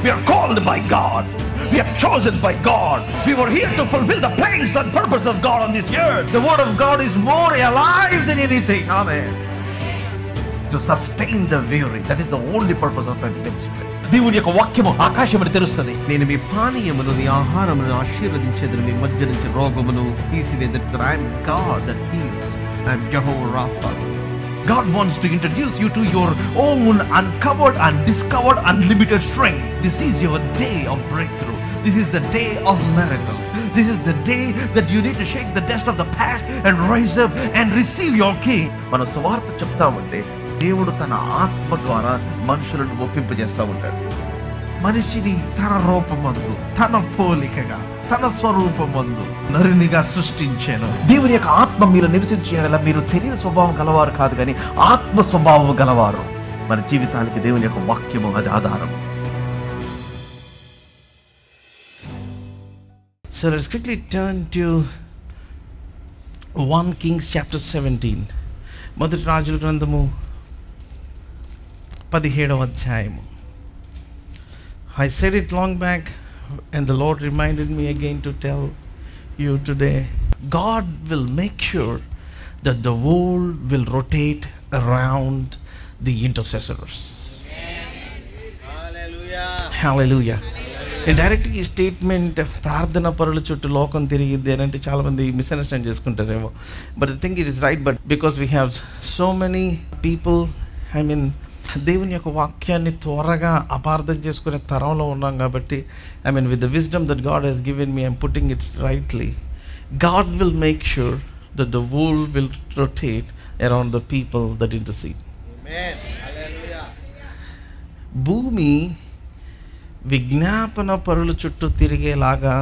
We are called by God. We are chosen by God. We were here to fulfill the plans and purpose of God on this earth. The word of God is more alive than anything. Amen. To sustain the weary. That is the only purpose of my ministry. దేవుని యొక్క వాక్యము ఆకాశమును తెరుస్తుంది. నేను మీ పానీయమును మీ ఆహారమును ఆశీర్వదించేదని మీ మధ్య నుంచి రోగమును తీసివేదను. I am God that heals. I am Jehovah Rapha. God wants to introduce you to your own uncovered and discovered unlimited strength. This is your day of breakthrough. This is the day of miracles. This is the day that you need to shake the dust of the past and rise up and receive your king. మనం సువార్త చెప్తామంటే దేవుడు తన ఆత్మ ద్వారా మనుషులను ఒప్పింపజేస్తూ ఉంటాడు. మనిషిని తన రూపమందు, తన పోలికగా, తన స్వరూపమందు నరునిగా సృష్టించాను. దేవుని యొక్క ఆత్మ మీరు నివసించేలా మీరు శరీర స్వభావం గలవారు కాదు, కానీ ఆత్మ స్వభావం గలవారు. మన జీవితానికి దేవుని యొక్క వాక్యము అది ఆధారం. So let's quickly turn to 1 Kings chapter 17. మొదటి రాజుల గ్రంథము 17వ అధ్యాయము. I said it long back and the Lord reminded me again to tell you today. God will make sure that the world will rotate around the intercessors. Hallelujah. Hallelujah. Direct ఈ statement ప్రార్థన పరుల చుట్టూ లోకం తిరిగిద్ది అని అంటే చాలామంది misunderstand చేసుకుంటారేమో. But I think it is right. But because we have so many people, I mean దేవుని యొక్క వాక్యాన్ని త్వరగా అపార్థం చేసుకునే తరంలో ఉన్నాం కాబట్టి, I mean with the wisdom that God he's given me, I'm putting its rightly. God will make sure that the world will rotate around the people that intercede. భూమి విజ్ఞాపన పరుల చుట్టూ తిరిగేలాగా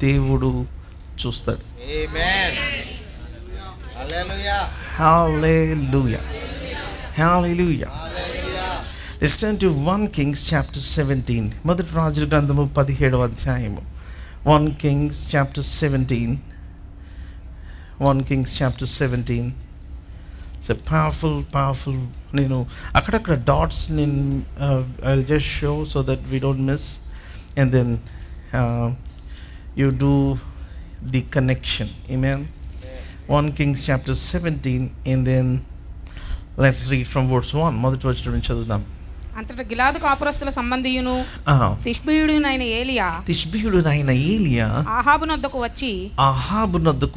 దేవుడు చూస్తాడు. Hallelujah. Hallelujah. Let's turn to 1 Kings chapter 17. మొదటి రాజుల గ్రంథము 17వ అధ్యాయము. 1 Kings chapter 17. 1 Kings chapter 17. It's a powerful, నేను అక్కడక్కడ డాట్స్ నేను I'll just show so that we don't miss, and then you do the connection. Amen. 1 Kings chapter 17, and then let's read from verse 1. మొదటి వచనం నుంచి చదువుదాం. అంతట గిలాదు కాపురస్తుల సంబంధియును తిష్బీయుడునైన ఏలియా ఆహాబు నొద్దకు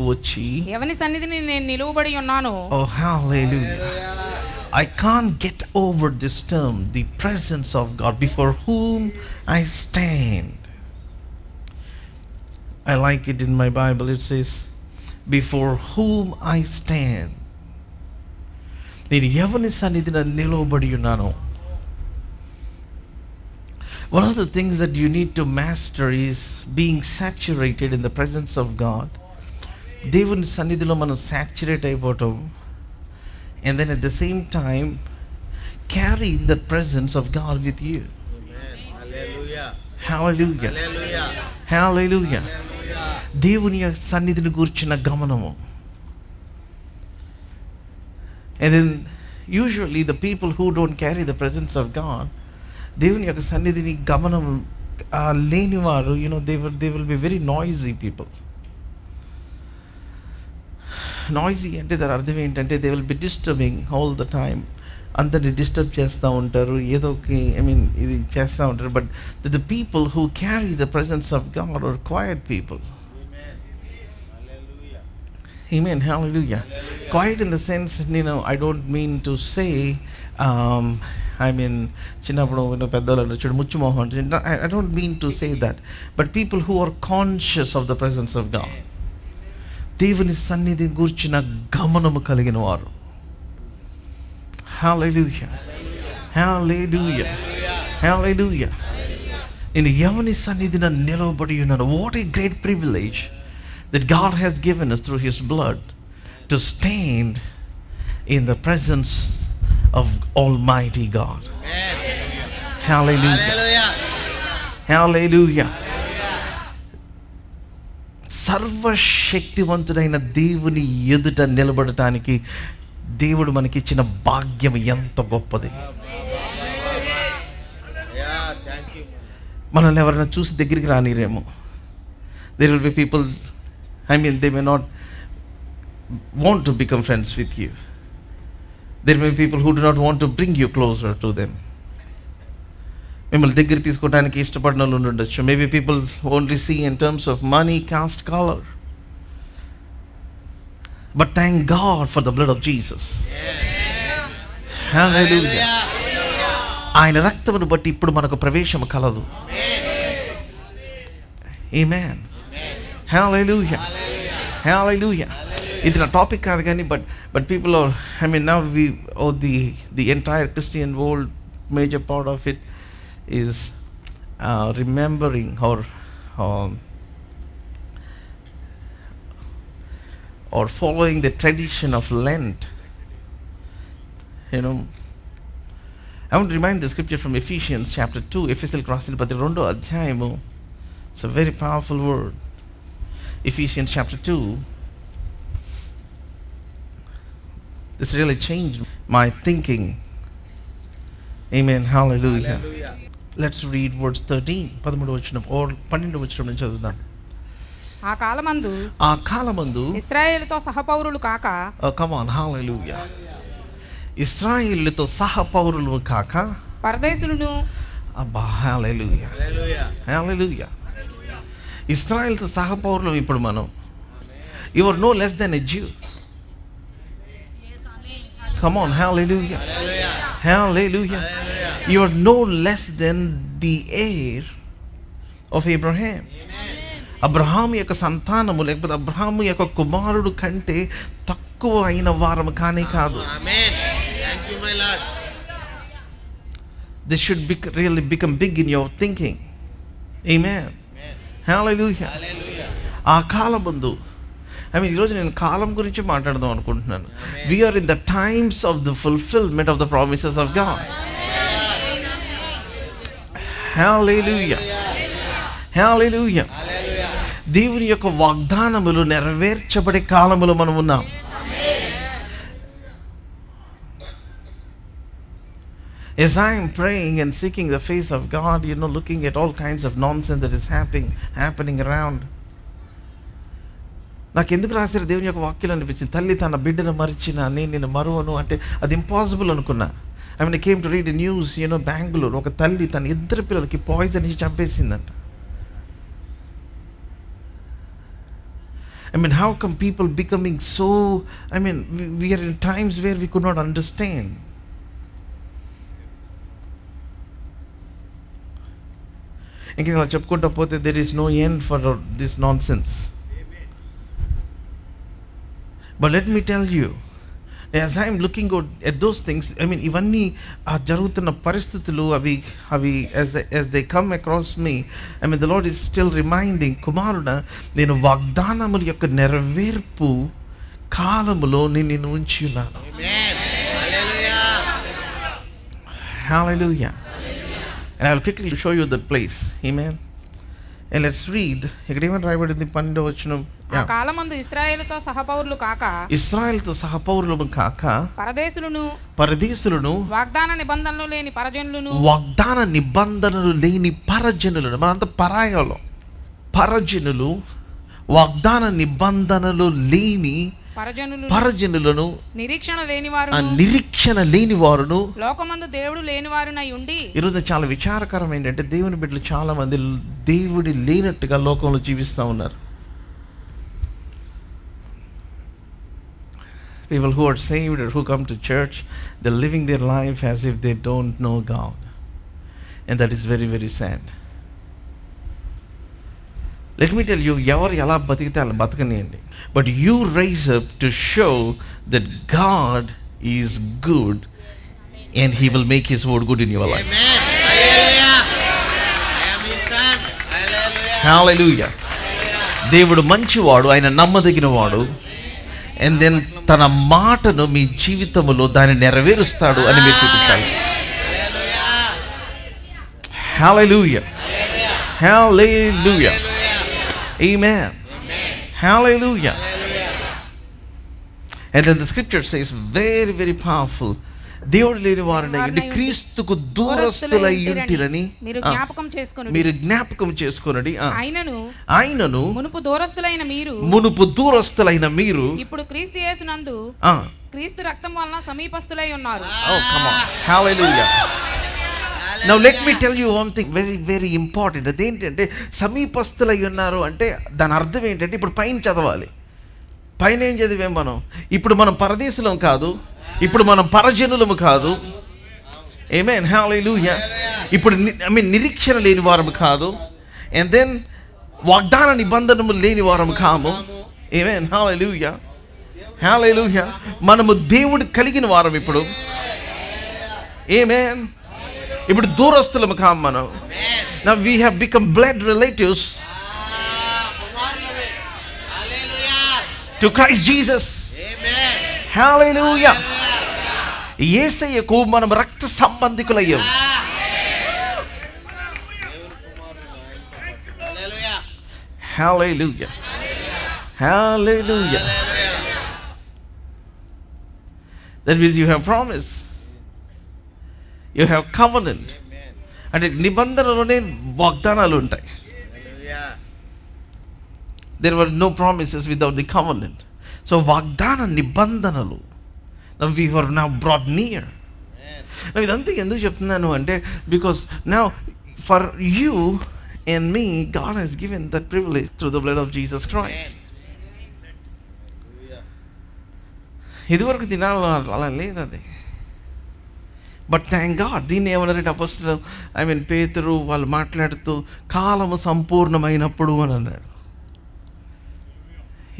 వచ్చి ఎవని సన్నిధిని నేను నిలువబడి ఉన్నాను. Oh hallelujah. I can't get over this term, the presence of God, before whom I stand. I like it in my Bible. It says, before whom I stand. నేను ఎవని సన్నిధిని నిలువబడి ఉన్నాను. One of the things that you need to master is being saturated in the presence of God. దేవుని సన్నిధిలో మనం saturate అయిపోవటం, and then at the same time carry the presence of God with you. Hallelujah. Hallelujah. Hallelujah. దేవుని సన్నిధిని గురించిన గమనము. And then usually the people who don't carry the presence of God, దేవుని యొక్క సన్నిధిని గమనం లేనివారు, they will be very noisy people. Noisy అంటే దాని అర్థం ఏంటంటే they will be disturbing all the time. అందరిని డిస్టర్బ్ చేస్తూ ఉంటారు, ఏదో ఇది చేస్తూ ఉంటారు. But the people who carry the presence of God are quiet people. Amen. Hallelujah. Quiet in the sense, I don't mean to say, చిన్నప్పుడు పెద్దవాళ్ళు చూడు ముచ్చుమోహం, I don't mean to say that, but people who are conscious of the presence of God, దేవుని సన్నిధి గూర్చిన గమనము కలిగిన వారు. Hallelujah. Hallelujah. Hallelujah. నేను ఎవని సన్నిధిన నిలవబడి ఉన్నాను. What a great privilege that God has given us through His blood to stand in the presence of Almighty God. Hallelujah. Hallelujah. సర్వశక్తివంతుడైన దేవుని ఎదుట నిలబడటానికి దేవుడు మనకిచ్చిన భాగ్యం ఎంత గొప్పది. మనల్ని ఎవరైనా చూసి దగ్గరికి రానిరేమో. There will be people, they may not want to become friends with you. There may be people who do not want to bring you closer to them. మిమ్మల్ని దగ్గర తీసుకోవడానికి ఇష్టపడిన వాళ్ళు ఉండొచ్చు. Maybe people only see in terms of money, caste, color. But thank God for the blood of Jesus. Hallelujah. ఆయన రక్తమును బట్టి ఇప్పుడు మనకు ప్రవేశం కలదు. Amen. Hallelujah. Hallelujah. ఇది నా టాపిక్ కాదు కానీ but people are, now the entire Christian world, major part of it is remembering or following the tradition of Lent. I want to remind the scripture from Ephesians chapter 2. Ephesians రాసిన పత్రిక 2వ అధ్యాయము. It's a very powerful word. Ephesians chapter 2. This really changed my thinking. Amen. Hallelujah. Hallelujah. Let's read verse 13. 13వ వచనం or 12వ వచనం నుంచి చదువుదాం. ఆ కాలమందు ఇశ్రాయేలుతో సహపౌరులు కాక, come on, hallelujah. ఇశ్రాయేలుతో సహపౌరులు కాక పరదేశులను, అబ్బా, hallelujah. Hallelujah. ఇశ్రాయేలుతో సహపౌరులు ఇప్పుడు మనం. You are no less than a Jew. Come on, hallelujah. Hallelujah. You are no less than the heir of Abraham. Abraham యొక్క సంతానము లేకపోతే అబ్రహాము యొక్క కుమారుడు కంటే తక్కువ అయిన వారము కానే కాదు. This should really become big in your thinking. Amen. Hallelujah. ఆ కాలమందు, ఈరోజు నేను కాలం గురించి మాట్లాడదాం అనుకుంటున్నాను. We are in the times of the fulfillment of the promises of God. Hallelujah. Hallelujah. దేవుని యొక్క వాగ్దానములు నెరవేర్చబడే కాలములో మనం ఉన్నాం. As I am praying and seeking the face of God, looking at all kinds of nonsense that is happening around, నాకు ఎందుకు రాశారు దేవుని యొక్క వాక్యాలు అనిపించింది. తల్లి తన బిడ్డను మరిచిన నేను మరువను అంటే అది ఇంపాసిబుల్ అనుకున్నా. I came to read the news, Bengaluru ఒక తల్లి తన ఇద్దరు పిల్లలకి పాయిజన్ ఇచ్చి చంపేసిందంట. How come people becoming so, we are in times where we could not understand. ఇంకా ఇలా చెప్పుకుంటూ పోతే there is no end for this nonsense. But let me tell you, as I am looking at those things, ఇవన్నీ ఆ జరుగుతున్న పరిస్థితులు అవి as they come across me, the Lord is still reminding, కుమారుడా, నేను వాగ్దానముల యొక్క నెరవేర్పు కాలములో నిన్ను ఉంచి ఉన్నాను. Hallelujah. And I will quickly show you the place. Amen. And let's read. ఇక్కడ ఏమని రాయబడింది 12వ వచనం. ఆ కాలమందు ఇశ్రాయేలుతో సహపౌరులు కాక పరదేశులను వాగ్దాన నిబంధనలు లేని పరజనులను మనంతా పరాయాలం. పరజనులు వాగ్దాన నిబంధనలు లేని పరజనులను, నిరీక్షణ లేని వారును, లోకమందు దేవుడు లేని వారునై ఉండి. ఈరోజు చాలా విచారకరం ఏంటంటే దేవుని బిడ్డలు చాలా మంది దేవుడి లేనట్టుగా లోకంలో జీవిస్తూ ఉన్నారు. People who are saved or who come to church, they're living their life as if they don't know God. And that is very, very sad. Let me tell you, ఎవరు ఎలా బతికితే అలా బతకనియండి. But you rise up to show that God is good and He will make His word good in your life. Amen. Hallelujah. I am His son. Hallelujah. దేవుడు మంచివాడు, ఆయన నమ్మదగినవాడు. And then తన మాటను మీ జీవితంలో దాన్ని నెరవేరుస్తాడు అని మీరు చూపించాలి. Hallelujah. Hallelujah. Amen. Hallelujah. And then the scripture says very, very powerful. దేవుడు లేని వారిని క్రీస్తుకు దూరస్తులై ఉంటిరని మీరు జ్ఞాపకం చేసుకొనుడి. ఆయనను మునుపు దూరస్తులైన మీరు ఇప్పుడు క్రీస్తు యేసునందు క్రీస్తు రక్తం వలన సమీపస్తులై ఉన్నారు. Oh, come on. Hallelujah. Now let me tell you one thing very very important. అదేంటంటే సమీపస్తులై ఉన్నారు అంటే దాని అర్థం ఏంటంటే, ఇప్పుడు పైన చదవాలి. పైన ఏం చదివాం మనం? ఇప్పుడు మనం పరదేశులం కాదు, ఇప్పుడు మనం పరజనులము కాదు. ఆమేన్. హల్లెలూయా. ఇప్పుడు నిరీక్షణ లేని వారము కాదు, అండ్ దెన్ వాగ్దాన నిబంధనము లేని వారము కాము. ఆమేన్. హల్లెలూయా. హల్లెలూయా. మనము దేవుడు కలిగిన వారం ఇప్పుడు. ఆమేన్. ఇప్పుడు దూరస్తులము కాము మనం. Now we have become blood relatives to Christ Jesus. Amen. Hallelujah. యేసయ్యకు మనం రక్త సంబంధికులయ్యాం. Hallelujah. Hallelujah. That means you have promise. You have covenant. అంటే నిబంధనలోనే వాగ్దానాలు ఉంటాయి. There were no promises without the covenant. So వాగ్దాన నిబంధనలు. Now we were now brought near. ఇదంతా ఎందుకు చెప్తున్నాను అంటే, because now for you and me God has given that privilege through the blood of Jesus Christ. ఇదివరకు దినాల్లో అలా లేదు అది. But thank God. దీన్ని ఏమన్నారంటే అపోస్తలులు, పేతురు వాళ్ళు మాట్లాడుతూ కాలము సంపూర్ణమైనప్పుడు అని అన్నాడు.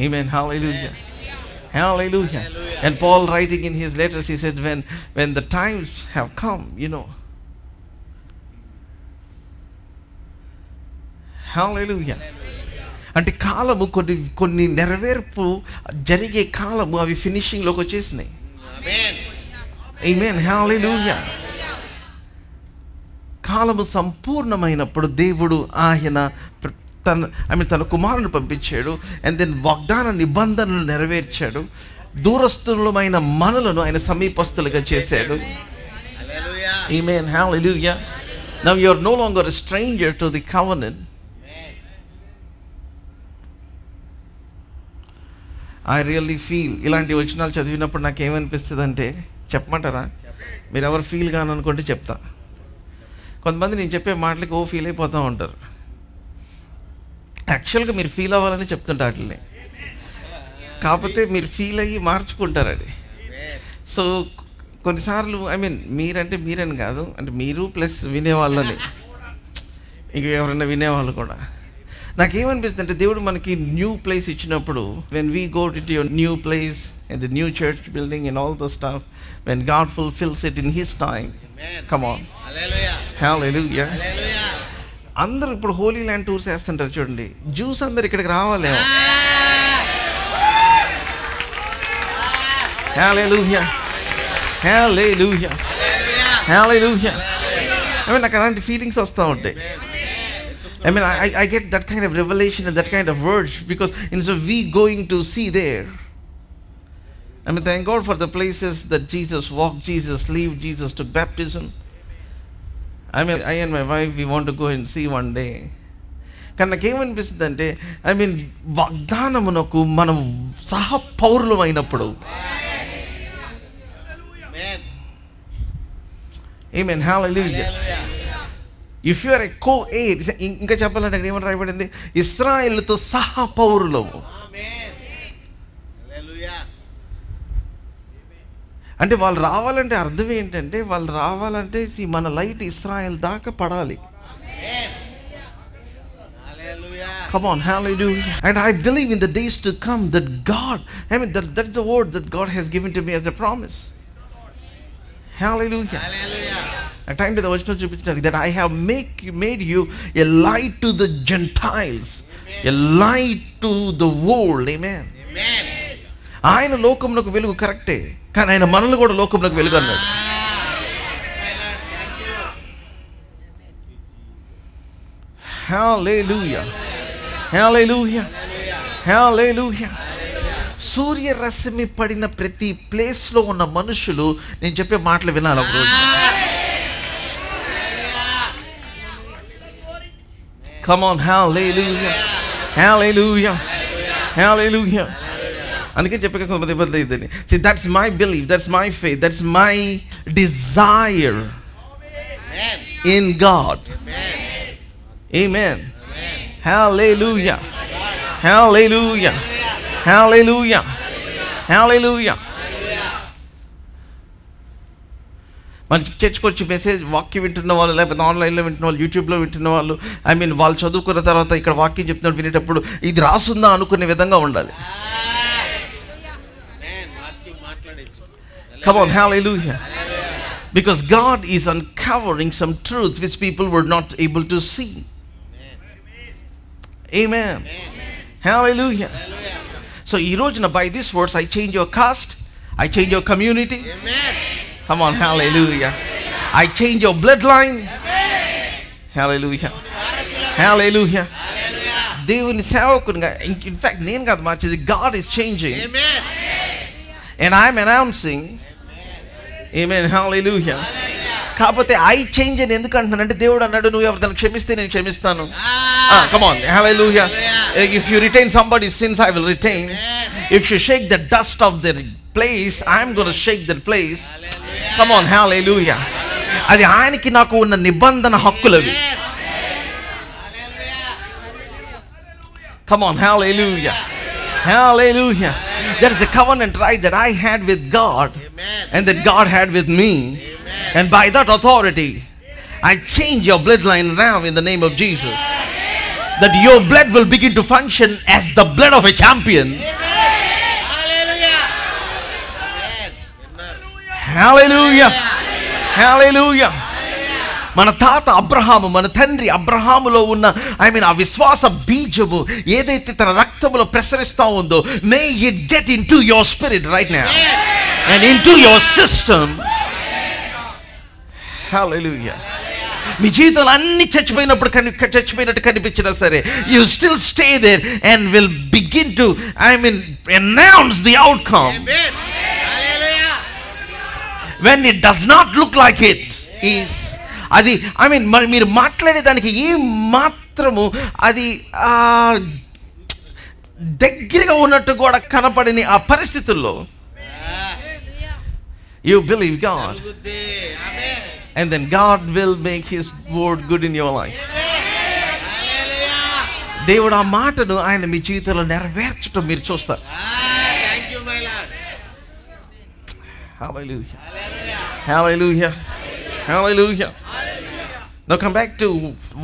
Amen. Hallelujah. Hallelujah. And Paul writing in his letters, he said when the times have come, Hallelujah. అంటే కాలము కొన్ని నెరవేర్పు జరిగే కాలము అవి ఫినిషింగ్లోకి వచ్చేసినాయి. Amen. Hallelujah. కాలము సంపూర్ణమైనప్పుడు దేవుడు తన కుమారుని పంపించాడు, అండ్ దెన్ వాగ్దాన నిబంధనలు నెరవేర్చాడు. దూరస్తులమైన మనలను ఆయన సమీపస్తులుగా చేశాడు. Amen. Hallelujah. Now you are no longer a stranger to the covenant. I really feel ఇలాంటి వచనాలు చదివినప్పుడు నాకు ఏమనిపిస్తుంది అంటే, చెప్పమంటారా? మీరు ఎవరు ఫీల్ కాను అనుకుంటే చెప్తా. కొంతమంది నేను చెప్పే మాటలకి ఫీల్ అయిపోతూ ఉంటారు. యాక్చువల్గా మీరు ఫీల్ అవ్వాలని చెప్తుంటా వాటిని, కాకపోతే మీరు ఫీల్ అయ్యి మార్చుకుంటారు అది. సో కొన్నిసార్లు మీరంటే మీరని కాదు, అంటే మీరు ప్లస్ వినేవాళ్ళని, ఇంక ఎవరైనా వినేవాళ్ళు కూడా. నాకేమనిపిస్తుంది అంటే, దేవుడు మనకి న్యూ ప్లేస్ ఇచ్చినప్పుడు, when we go to your new place and the new church building and all the stuff, when God fulfills it in his time. Amen. Come on. Hallelujah. Hallelujah. Hallelujah. అందరూ ఇప్పుడు Holi land tours వేస్తుంటారు చూడండి. Juice అందరు ఇక్కడికి రావాలి. Hallelujah. Hallelujah. Hallelujah. నాకు అలాంటి feelings వస్తూ ఉంటాయి. I get that kind of revelation and that kind of words, because instead of we going to see there, thank God for the places that Jesus walked, Jesus lived, Jesus took baptism. I and my wife, we want to go and see one day. కానీ నాకేమనిపిస్తుంది అంటే, వాగ్దానమునకు మనం సహ పౌరులం అయినప్పుడు, Amen. Hallelujah. If you are a co-heir, ఇంకా చెప్పాలంటే అక్కడ ఏమని రాయబడింది? ఇశ్రాయేలుతో సహ పౌరులము. అంటే వాళ్ళు రావాలంటే అర్థం ఏంటంటే, వాళ్ళు రావాలంటే మన లైట్ ఇశ్రాయేల్ దాకా పడాలి. Come on. Hallelujah. And I believe in the days to come that God, that's the word that God has given to me as a promise. Hallelujah. Hallelujah. A time to the original చూపించారు that I have made you a light to the Gentiles. Amen. A light to the world. Amen. Amen. ఆయన లోకమునకు వెలుగు కరెక్టే, కానీ ఆయన మనల్ని కూడా లోకమునకు వెలుగు అన్నాడు. Hallelujah. Hallelujah. Hallelujah. సూర్యరశ్మి పడిన ప్రతి ప్లేస్లో ఉన్న మనుషులు నేను చెప్పే మాటలు వినాలి ఒక రోజు. Come on, hallelujah, hallelujah, hallelujah. అందుకే చెప్పక కొంతమంది ఇబ్బంది ఇద్దని. See, that's my belief, that's my faith, that's my desire in God. Amen. Hallelujah, hallelujah, hallelujah, hallelujah. మన చర్చ్కి వచ్చి మెసేజ్ వాక్యం వింటున్న వాళ్ళు, లేకపోతే ఆన్లైన్లో వింటున్న వాళ్ళు, యూట్యూబ్లో వింటున్న వాళ్ళు, వాళ్ళు చదువుకున్న తర్వాత ఇక్కడ వాక్యం చెప్తున్నారు వినేటప్పుడు ఇది రాసుందా అనుకునే విధంగా ఉండాలి. Come on, hallelujah. Because God is uncovering some truths which people were not able to see. Amen. Hallelujah. So ee rojuna by these words I change your caste, I change your community. Amen. Come on, hallelujah. I change your bloodline. Hallelujah. Hallelujah. దేవుని సేవకునిగా, in fact నేను కాదు మార్చేది, God is changing. Amen. And I am announcing. Amen. Hallelujah. కాకపోతే I change అని ఎందుకు అంటున్నానంటే దేవుడు అన్నాడు నువ్వు ఎవరిని క్షమిస్తే నేను క్షమిస్తాను. Come on, hallelujah. If you retain somebody's sins, I will retain. If you shake the dust of their place, I am going to shake their place. Come on, hallelujah. అది ఆయనకి నాకు ఉన్న నిబంధన హక్కులవి. Come on, hallelujah, hallelujah. That is the covenant right that I had with God. Amen. And that God had with me. Amen. And by that authority I change your bloodline now in the name of Jesus. Amen. That your blood will begin to function as the blood of a champion. Amen. Hallelujah. Hallelujah. Hallelujah. మన తాత అబ్రహాము, మన తండ్రి అబ్రహాములో ఉన్న ఆ విశ్వాస బీజము ఏదైతే తన రక్తములో ప్రసరిస్తా ఉందో, may it get into your spirit right now and into your system. Hallelujah. మీ జీవితంలో అన్ని చచ్చిపోయినట్టు కనిపించినా సరే, you still stay there and will begin to announce the outcome. When it does not look like it is, అది మరి మీరు మాట్లాడేదానికి ఏ మాత్రము అది దగ్గరగా ఉన్నట్టు కూడా కనపడని ఆ పరిస్థితుల్లో you believe God, and then God will make his word good in your life. దేవుడు ఆ మాటను ఆయన మీ జీవితంలో నెరవేర్చడం మీరు చూస్తారు. Hallelujah, hallelujah, hallelujah. Now come back to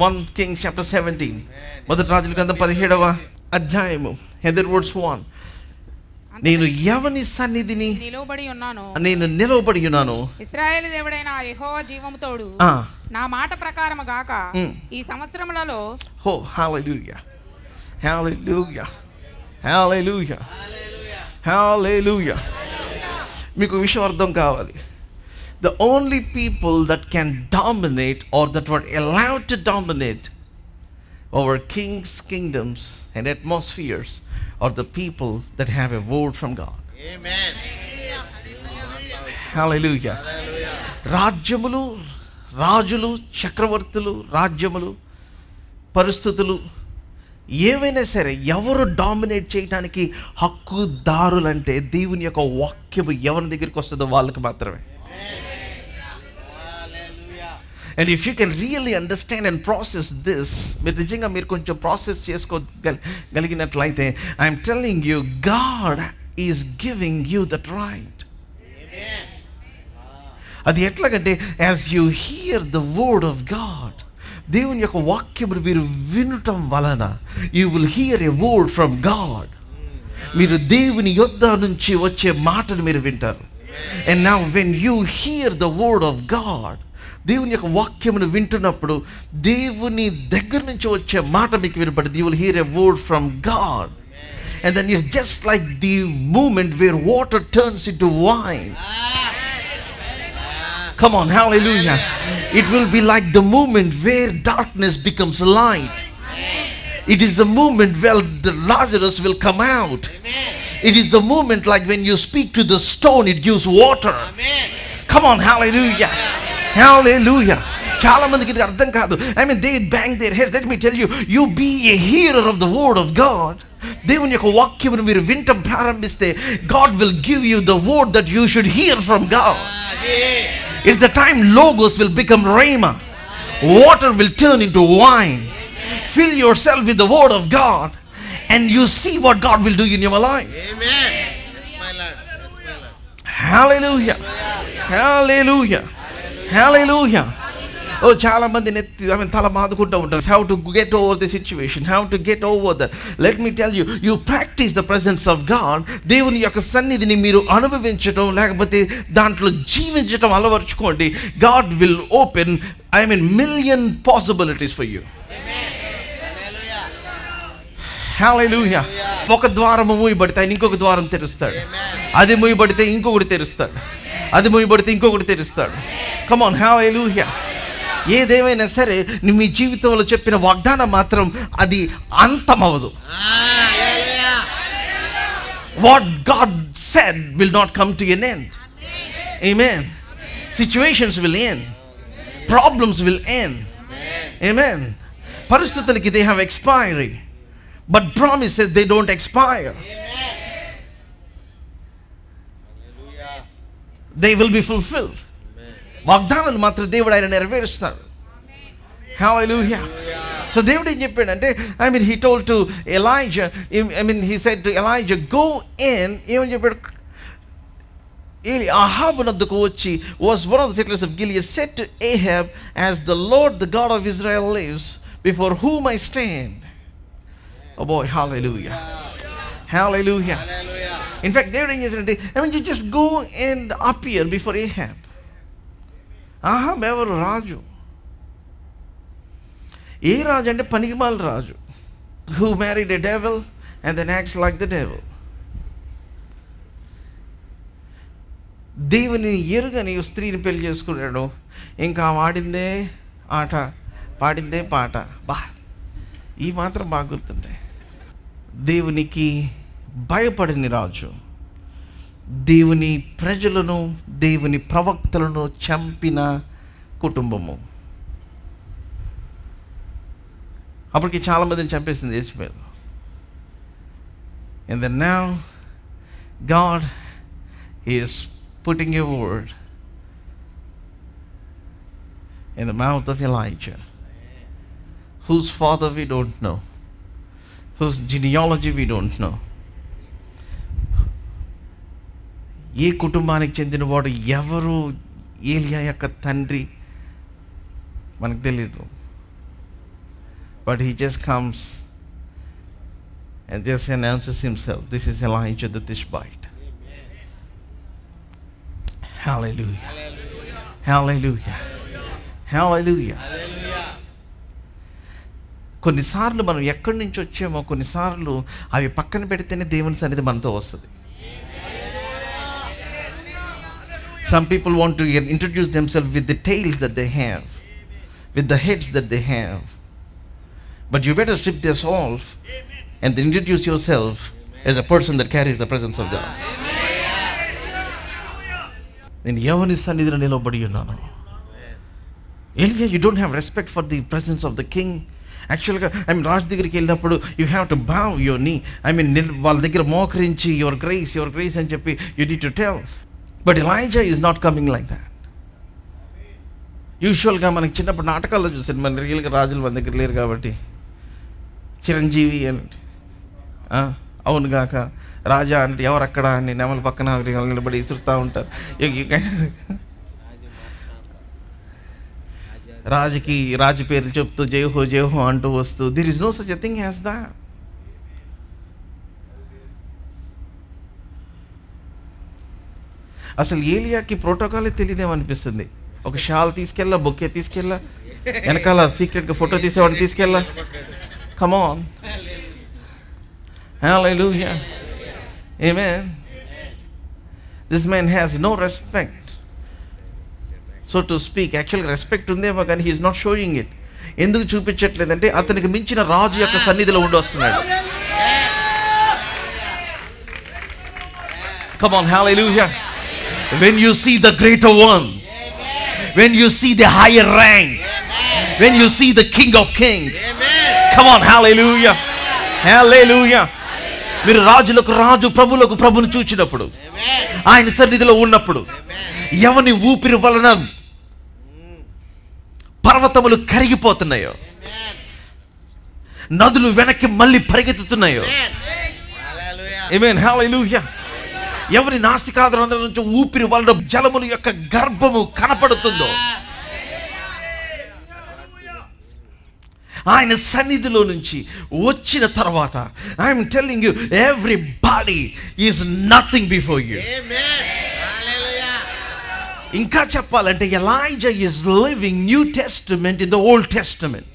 1 Kings chapter 17. మొదటి రాజుల గ్రంథం 17వ అధ్యాయము and then verse 1. నేను ఎవని సన్నిధిని నిలవబడి ఉన్నాను, ఇశ్రాయేలు దేవుడైన యెహోవా జీవము తోడు నా మాట ప్రకారము గాక ఈ సంవత్సరములలో. Oh, hallelujah, hallelujah, hallelujah, hallelujah. మీకు విషయం అర్థం కావాలి. The only people that can dominate or that were allowed to dominate over kings, kingdoms and atmospheres are the people that have a word from God. Amen. Hallelujah. రాజ్యములు, రాజులు, చక్రవర్తులు, రాజ్యములు, పరిస్థితులు ఏవైనా సరే ఎవరు డామినేట్ చేయడానికి హక్కుదారులంటే దేవుని యొక్క వాక్యము ఎవరి దగ్గరికి వస్తుందో వాళ్ళకి మాత్రమే. And if you can really understand and process this, మీరు నిజంగా మీరు కొంచెం process చేసుకోగలిగినట్లయితే, I'm telling you, God is giving you that right. అది ఎట్లాగంటే as you hear the word of God, దేవుని యొక్క వాక్యమును మీరు వినటం వలన you will hear a word from God. మీరు దేవుని యొద్ద నుంచి వచ్చే మాటను మీరు వింటారు. And now when you hear the word of God, దేవుని యొక్క వాక్యమును వింటున్నప్పుడు దేవుని దగ్గర నుంచి వచ్చే మాట మీకు వినపడుతుంది. You will hear a word from God. And then it's just like the moment where water turns into wine. Come on, hallelujah. It will be like the moment where darkness becomes light. It is the moment where the Lazarus will come out. It is the movement like when you speak to the stone, it gives water. Amen. Come on, hallelujah. Hallelujah. చాలా మందికి ఇది అర్థం కాదు. They bang their heads. Let me tell you, you be a hearer of the word of God. దేవుని యొక్క వాక్యమును మీరు వింటం ప్రారంభిస్తే God will give you the word that you should hear from God. It's the time logos will become rhema. Water will turn into wine. Fill yourself with the word of God and you see what God will do in your life. Amen. Yes, my Lord. Yes, my Lord. Hallelujah. Hallelujah. Hallelujah. Oh, చాలా మంది తల మాదుకుంటూ ఉంటారు. How to get over the situation, how to get over that. Let me tell you, you practice the presence of God. దేవుని యొక్క సన్నిధిని మీరు అనుభవించడం లేకపోతే దాంట్లో జీవించడం అలవర్చుకోండి. God will open million possibilities for you. Hallelujah. ఒక ద్వారము మూయబడితే ఆయన ఇంకొక ద్వారం తెరుస్తాడు. అది మూయబడితే ఇంకొకటి తెరుస్తాడు. అది మూయబడితే ఇంకొకటి తెరుస్తాడు. Come on, hallelujah. ఏదేమైనా సరే మీ జీవితంలో చెప్పిన వాగ్దానం మాత్రం అది అంతమవదు. What God said will not come to an end. Amen. Situations will end. Problems will end. Amen. పరిస్థితులకి they have expiry. But promises, they don't expire. They will be fulfilled. వాగ్దానాలు మాత్రం దేవుడు ఆయన నెరవేరుస్తాడు. Hallelujah. So దేవుడు ఏం చెప్పాడంటే he told to Elijah, he said to Elijah, go in. ఏమని చెప్పాడు? Ahab నద్దుకు వచ్చి, was one of the settlers of Gilead, said to Ahab, as the Lord the God of Israel lives, before whom I stand. Oh boy, hallelujah. Hallelujah. In fact, దేవుడు ఏం చేశాడంటే you just go and appear before Ahab. Ahab ఎవరు? రాజు. ఏ రాజు అంటే పనికిమాల రాజు. Who married a devil and then acts like the devil. దేవుని ఎరుగని స్త్రీని పెళ్లి చేసుకున్నాడు. ఇంకా ఆడిందే ఆట, పాడిందే పాట. బా, ఈ మాత్రం బాగా గుర్తుంటాయి. దేవునికి భయపడిన రాజు, దేవుని ప్రజలను దేవుని ప్రవక్తలను చంపిన కుటుంబము. అప్పటికి చాలా మందిని చంపేసింది Jezebel. And then now God is putting a word in the mouth of Elijah, whose father we don't know, whose genealogy we don't know. ఏ కుటుంబానికి చెందినవాడు, ఎవరు ఏలియా యొక్క తండ్రి మనకు తెలియదు. But he just comes and just announces himself. This is Elijah the Tishbite. Hallelujah. Hallelujah. Hallelujah. కొన్నిసార్లు మనం ఎక్కడి నుంచి వచ్చామో కొన్నిసార్లు అవి పక్కన పెడితేనే దేవుని సన్నిధి మనతో వస్తుంది. Some people want to introduce themselves with the tails that they have, with the heads that they have. But you better strip this off and introduce yourself as a person that carries the presence of God. నేను ఎవరి సన్నిధిలో నిలబడి ఉన్నాను. Elia, you don't have respect for the presence of the king. యాక్చువల్గా రాజు దగ్గరికి వెళ్ళినప్పుడు you have to బావ్ your నీ. వాళ్ళ దగ్గర మోకరించి యువర్ గ్రేస్ అని చెప్పి you need to tell. But Elijah is not coming like that. యూజువల్గా మనకి చిన్నప్పుడు నాటకాల్లో చూసాను, మన రియల్గా రాజులు మన దగ్గర లేరు కాబట్టి చిరంజీవి అని అవును గాక రాజా అంటే ఎవరు అక్కడ అని నెమల పక్కన నిలబడి ఇసురుతూ ఉంటారు. రాజు పేర్లు చెప్తూ జయహో అంటూ వస్తూ there is no such a thing as that. అసలు ఏలియాకి ప్రోటోకాలే తెలియదేమనిపిస్తుంది. ఒక షాల్ తీసుకెళ్ళా, బొకే తీసుకెళ్ళా, వెనకాల సీక్రెట్గా ఫోటో తీసేవాడిని తీసుకెళ్ళా. Come on. Hallelujah. Amen. This man has no respect, so to speak. యాక్చువల్గా రెస్పెక్ట్ ఉందేమో కానీ హీఈస్ నాట్ షోయింగ్ ఇట్. ఎందుకు చూపించట్లేదంటే అతనికి మించిన రాజు యొక్క సన్నిధిలో ఉండి వస్తున్నాడు. Come on, hallelujah. When you see the greater one, when you see the higher rank, when you see the King of Kings, come on, hallelujah, hallelujah. మీరు రాజులకు రాజు, ప్రభులకు ప్రభుని చూచినప్పుడు, ఆయన సన్నిధిలో ఉన్నప్పుడు, ఎవని ఊపిరి వలన పర్వతములు కరిగిపోతున్నాయో, నదులు వెనక్కి మళ్ళీ పరిగెత్తుతున్నాయో, ఆమేన్, హల్లెలూయా. ఎవరి నాసికాద్రంలో నుంచి ఊపిరి వలన జలముల యొక్క గర్భము కనపడుతుందో, ఆయన సన్నిధిలో నుంచి వచ్చిన తర్వాత, I'm telling you, everybody is nothing before you. ఇంకా చెప్పాలంటే Elijah is living new testament in the old testament.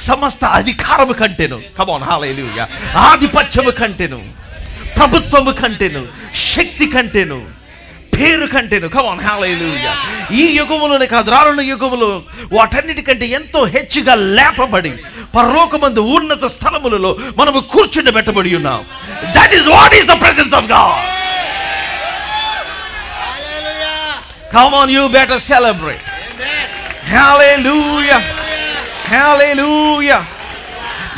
సమస్త అధికారము కంటేను, కమ్ ఆన్, హల్లెలూయా, ఆధిపత్యము కంటేను, ప్రభుత్వము కంటేను, శక్తి కంటేను, పేరు కంటేను, కమ్ ఆన్, హల్లెలూయా. ఈ యుగములోనే కాదు, రానున్న యుగములో వాటన్నిటికంటే ఎంతో హెచ్చుగా లేపబడి పరలోకమందు ఉన్నత స్థలములలో మనము కూర్చుండబెట్టబడి ఉన్నాం. That is what is the presence of God. Come on, you better celebrate. Amen. Hallelujah. Hallelujah.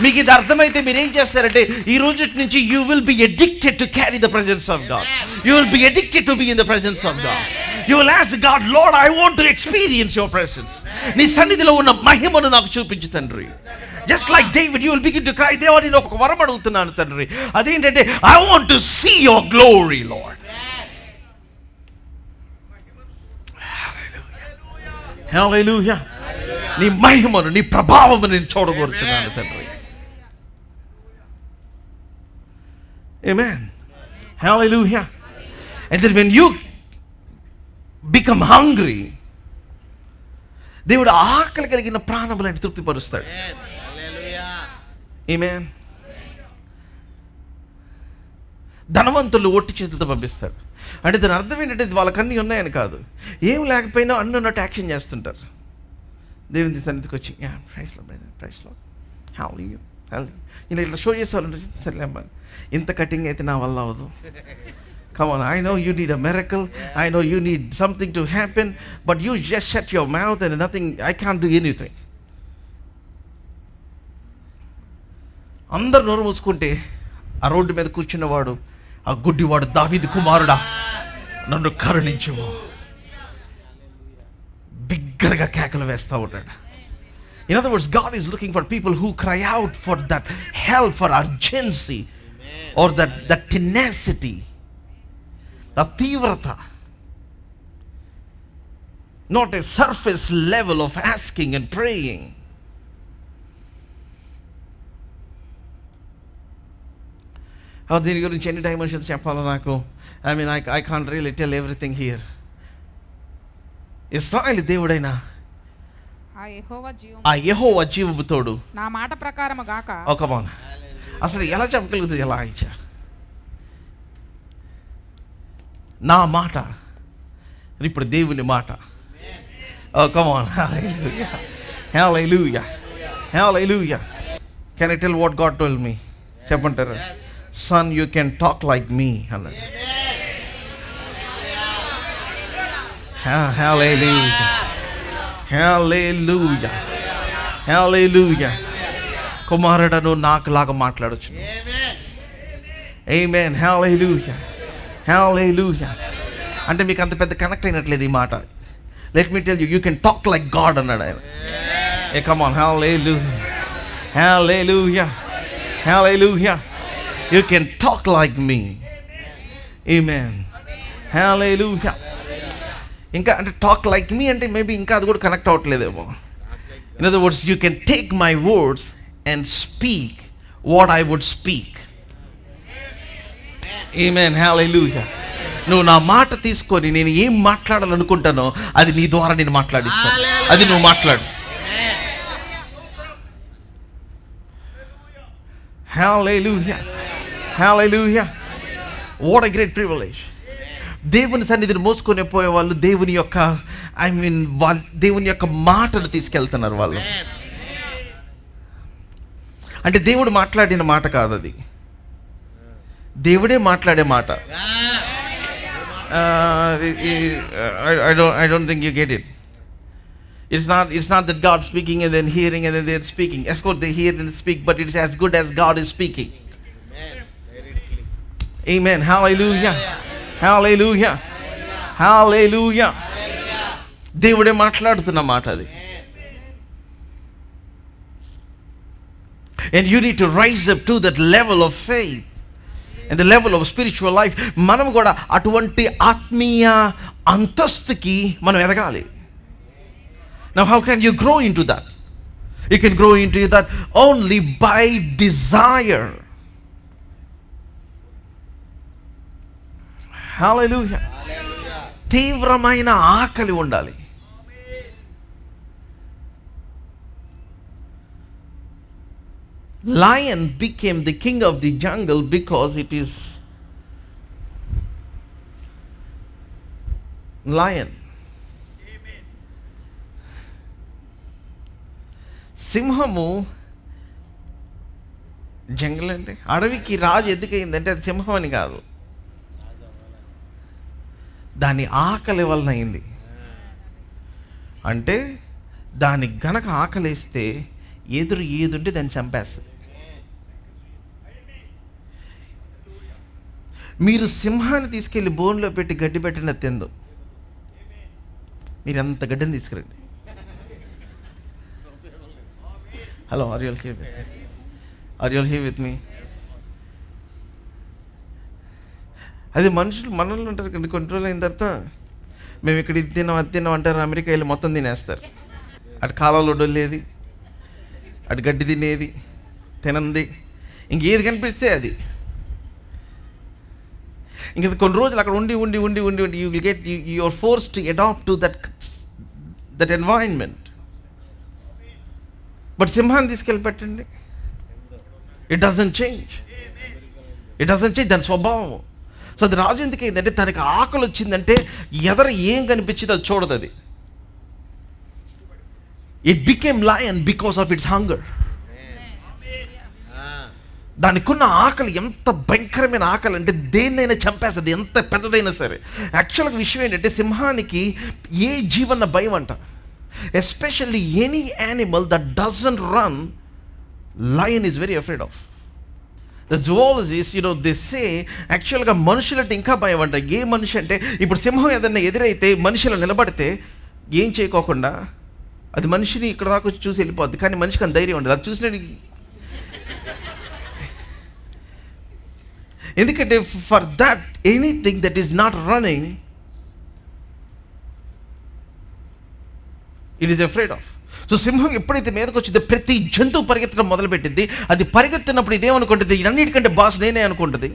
మీకు ఇది అర్థమైతే మీరు ఏం చేస్తారంటే, ఈ రోజు నుంచి you will be addicted to carry the presence of God. You will be addicted to be in the presence of God. You will ask God, Lord, I want to experience your presence. నీ సన్నిధిలో ఉన్న మహిమను నాకు చూపించు తండ్రి. Just like David, you will begin to cry, దేవా నేను ఒక వరం అడుగుతున్నాను తండ్రి. అదేంటంటే, I want to see your glory Lord. Hallelujah. నీ మహిమను, నీ ప్రభావమును నేను చూడగోరుచున్నాను తండ్రి. Amen. Hallelujah. And then when you become hungry, దేవుడు ఆకలి కలిగిన ప్రాణములను తృప్తిపరుస్తాడు. Amen. ధనవంతులు ఒట్టి చేతులతో పంపిస్తాడు. అంటే దాని అర్థం ఏంటంటే, వాళ్ళకి అన్నీ ఉన్నాయని కాదు, ఏం లేకపోయినా అన్నీ ఉన్నట్టు యాక్షన్ చేస్తుంటారు. దేవుని సన్నిధికి వచ్చి, ప్రైజ్ లో బ్రదర్, ప్రైజ్ లో, హల్లెలూయా, హల్లెలూయా, ఇలా ఇట్లా షో చేసేవాళ్ళు. సరే అమ్మా, ఇంత కటింగ్ అయితే నా వల్ల అవ్వదు. Come on, I know you need a miracle, I know you need something to happen, but you just shut your mouth and nothing, I can't do anything. అందరు నోరు మూసుకుంటే ఆ రోడ్డు మీద కూర్చున్నవాడు, ఆ గుడ్డివాడు, దావీదు కుమారుడా నన్ను కరుణించుము, బిగ్గరగా కేకలు వేస్తూ ఉంటాడు. In other words, God is looking for people who cry out for that help, for urgency, or that tenacity, the తీవ్రత, not a surface level of asking and praying. దీని గురించి ఎన్ని డైమెన్షన్స్ చెప్పాలో నాకు, I mean, I can't really tell everything here. ఇశ్రాయేలు దేవుడైనా ఆ యెహోవా జీవము తోడు నా మాట ప్రకారము గాక. కమాన్, అసలు ఎలా చెప్పగలుగుతుంది ఎలా ఇచ్చా? నా మాట ఇప్పుడు దేవుని మాట. Come on, hallelujah, hallelujah, hallelujah. Can I tell what God told me? చెప్పంటారు, son you can talk like me అన్నాడు. హల్లెలూయా, హల్లెలూయా, హల్లెలూయా. కుమారుడను నాకు లాగా మాట్లాడొచ్చు. ఆమేన్, హల్లెలూయా, హల్లెలూయా. అంటే మీకు అంత పెద్ద కనెక్ట్ అయినట్లేదు ఈ మాట. Let me tell you, you can talk like God అన్నాడు ఆయన. Come on, hallelujah, hallelujah, hallelujah. You can talk like me. Amen, hallelujah. ఇంకా అంటే టాక్ లైక్ మీ అంటే మేబీ ఇంకా అది కూడా కనెక్ట్ అవ్వట్లేదేమో. In other words, you can take my words and speak what I would speak. Amen, hallelujah. నువ్వు నా మాట తీసుకొని నేను ఏం మాట్లాడాలనుకుంటానో అది నీ ద్వారా నేను మాట్లాడిస్తాను. అది నువ్వు మాట్లాడు. Hallelujah, hallelujah. What a great privilege. దేవుని సన్నిధిని మోసుకొని పోయే వాళ్ళు దేవుని యొక్క దేవుని యొక్క మాటను తీసుకెళ్తున్నారు వాళ్ళు. అంటే దేవుడు మాట్లాడిన మాట కాదు, అది దేవుడే మాట్లాడే మాట. I don't think you get it. It's not that God speaking and then hearing and then they're speaking. Of course they hear and speak, but it's as good as God is speaking. Amen. Hallelujah. Hallelujah. Hallelujah. దేవుడే మాట్లాడుతున్న మాట అది. And you need to rise up to that level of faith and the level of spiritual life. మనం కూడా అటువంటి ఆత్మీయ అంతస్తుకి మనం ఎదగాలి. Now how can you grow into that? You can grow into that only by desire. Hallelujah. తీవ్రమైన ఆకలి ఉండాలి. Lion became the king of the jungle because it is lion. సింహము జంగల్ అంటే అడవికి రాజు ఎందుకయిందంటే అది సింహం అని కాదు, దాని ఆకలి వలన అయింది. అంటే దానికి గనక ఆకలిస్తే ఎదురు ఏదుంటే దాన్ని చంపేస్తుంది. మీరు సింహాన్ని తీసుకెళ్ళి బోన్లో పెట్టి గడ్డి పెట్టిన తిందు. మీరు ఎంత గడ్డిని తీసుకురండి. Hello, are you all here with me? అది మనుషులు మనల్ని ఉంటారు కండి. కొన్ని రోజులు అయిన తర్వాత మేము ఇక్కడ ఇది తిన్నాం అది తిన్నాం అంటారు. అమెరికా వెళ్ళి మొత్తం తినేస్తారు. అటు కాలంలో డొల్లేది, అటు గడ్డి తినేది, తినంది, ఇంకేది కనిపిస్తే అది. ఇంకా కొన్ని రోజులు అక్కడ ఉండి ఉండి ఉండి ఉండి ఉండి you will get you are forced to adapt to that environment. But సింహాన్ని తీసుకెళ్ళి పెట్టండి, ఇట్ డజంట్ చేంజ్. దాని స్వభావం. సో అది రాజు ఎందుకు అయిందంటే తనకి ఆకలి వచ్చిందంటే ఎదర ఏం కనిపించింది అది చూడదు. అది it became lion because of its hunger. దానికున్న ఆకలి ఎంత భయంకరమైన ఆకలి అంటే దేన్నైనా చంపేస్తుంది, ఎంత పెద్దదైనా సరే. యాక్చువల్గా విషయం ఏంటంటే సింహానికి ఏ జీవన భయం అంట. Especially any animal that doesn't run, lion is very afraid of. The zoologist they say యాక్చువల్గా మనుషులంటే ఇంకా భయం అంట. ఏ మనిషి అంటే ఇప్పుడు సింహం ఏదన్నా ఎదురైతే మనుషులు నిలబడితే ఏం చేయకోకుండా అది మనిషిని ఇక్కడ దాకా వచ్చి చూసి వెళ్ళిపోద్ది. కానీ మనిషికి అంత ధైర్యం ఉండదు. అది చూసిన ఎందుకంటే for that anything that is not running it is afraid of. So సింహం ఎప్పుడైతే మీదకి వచ్చిందో ప్రతి జంతువు పరిగెత్తడం మొదలుపెట్టింది. అది పరిగెత్తినప్పుడు ఇదేమనుకుంటుంది, ఇదన్నిటికంటే బాస్ నేనే అనుకుంటుంది.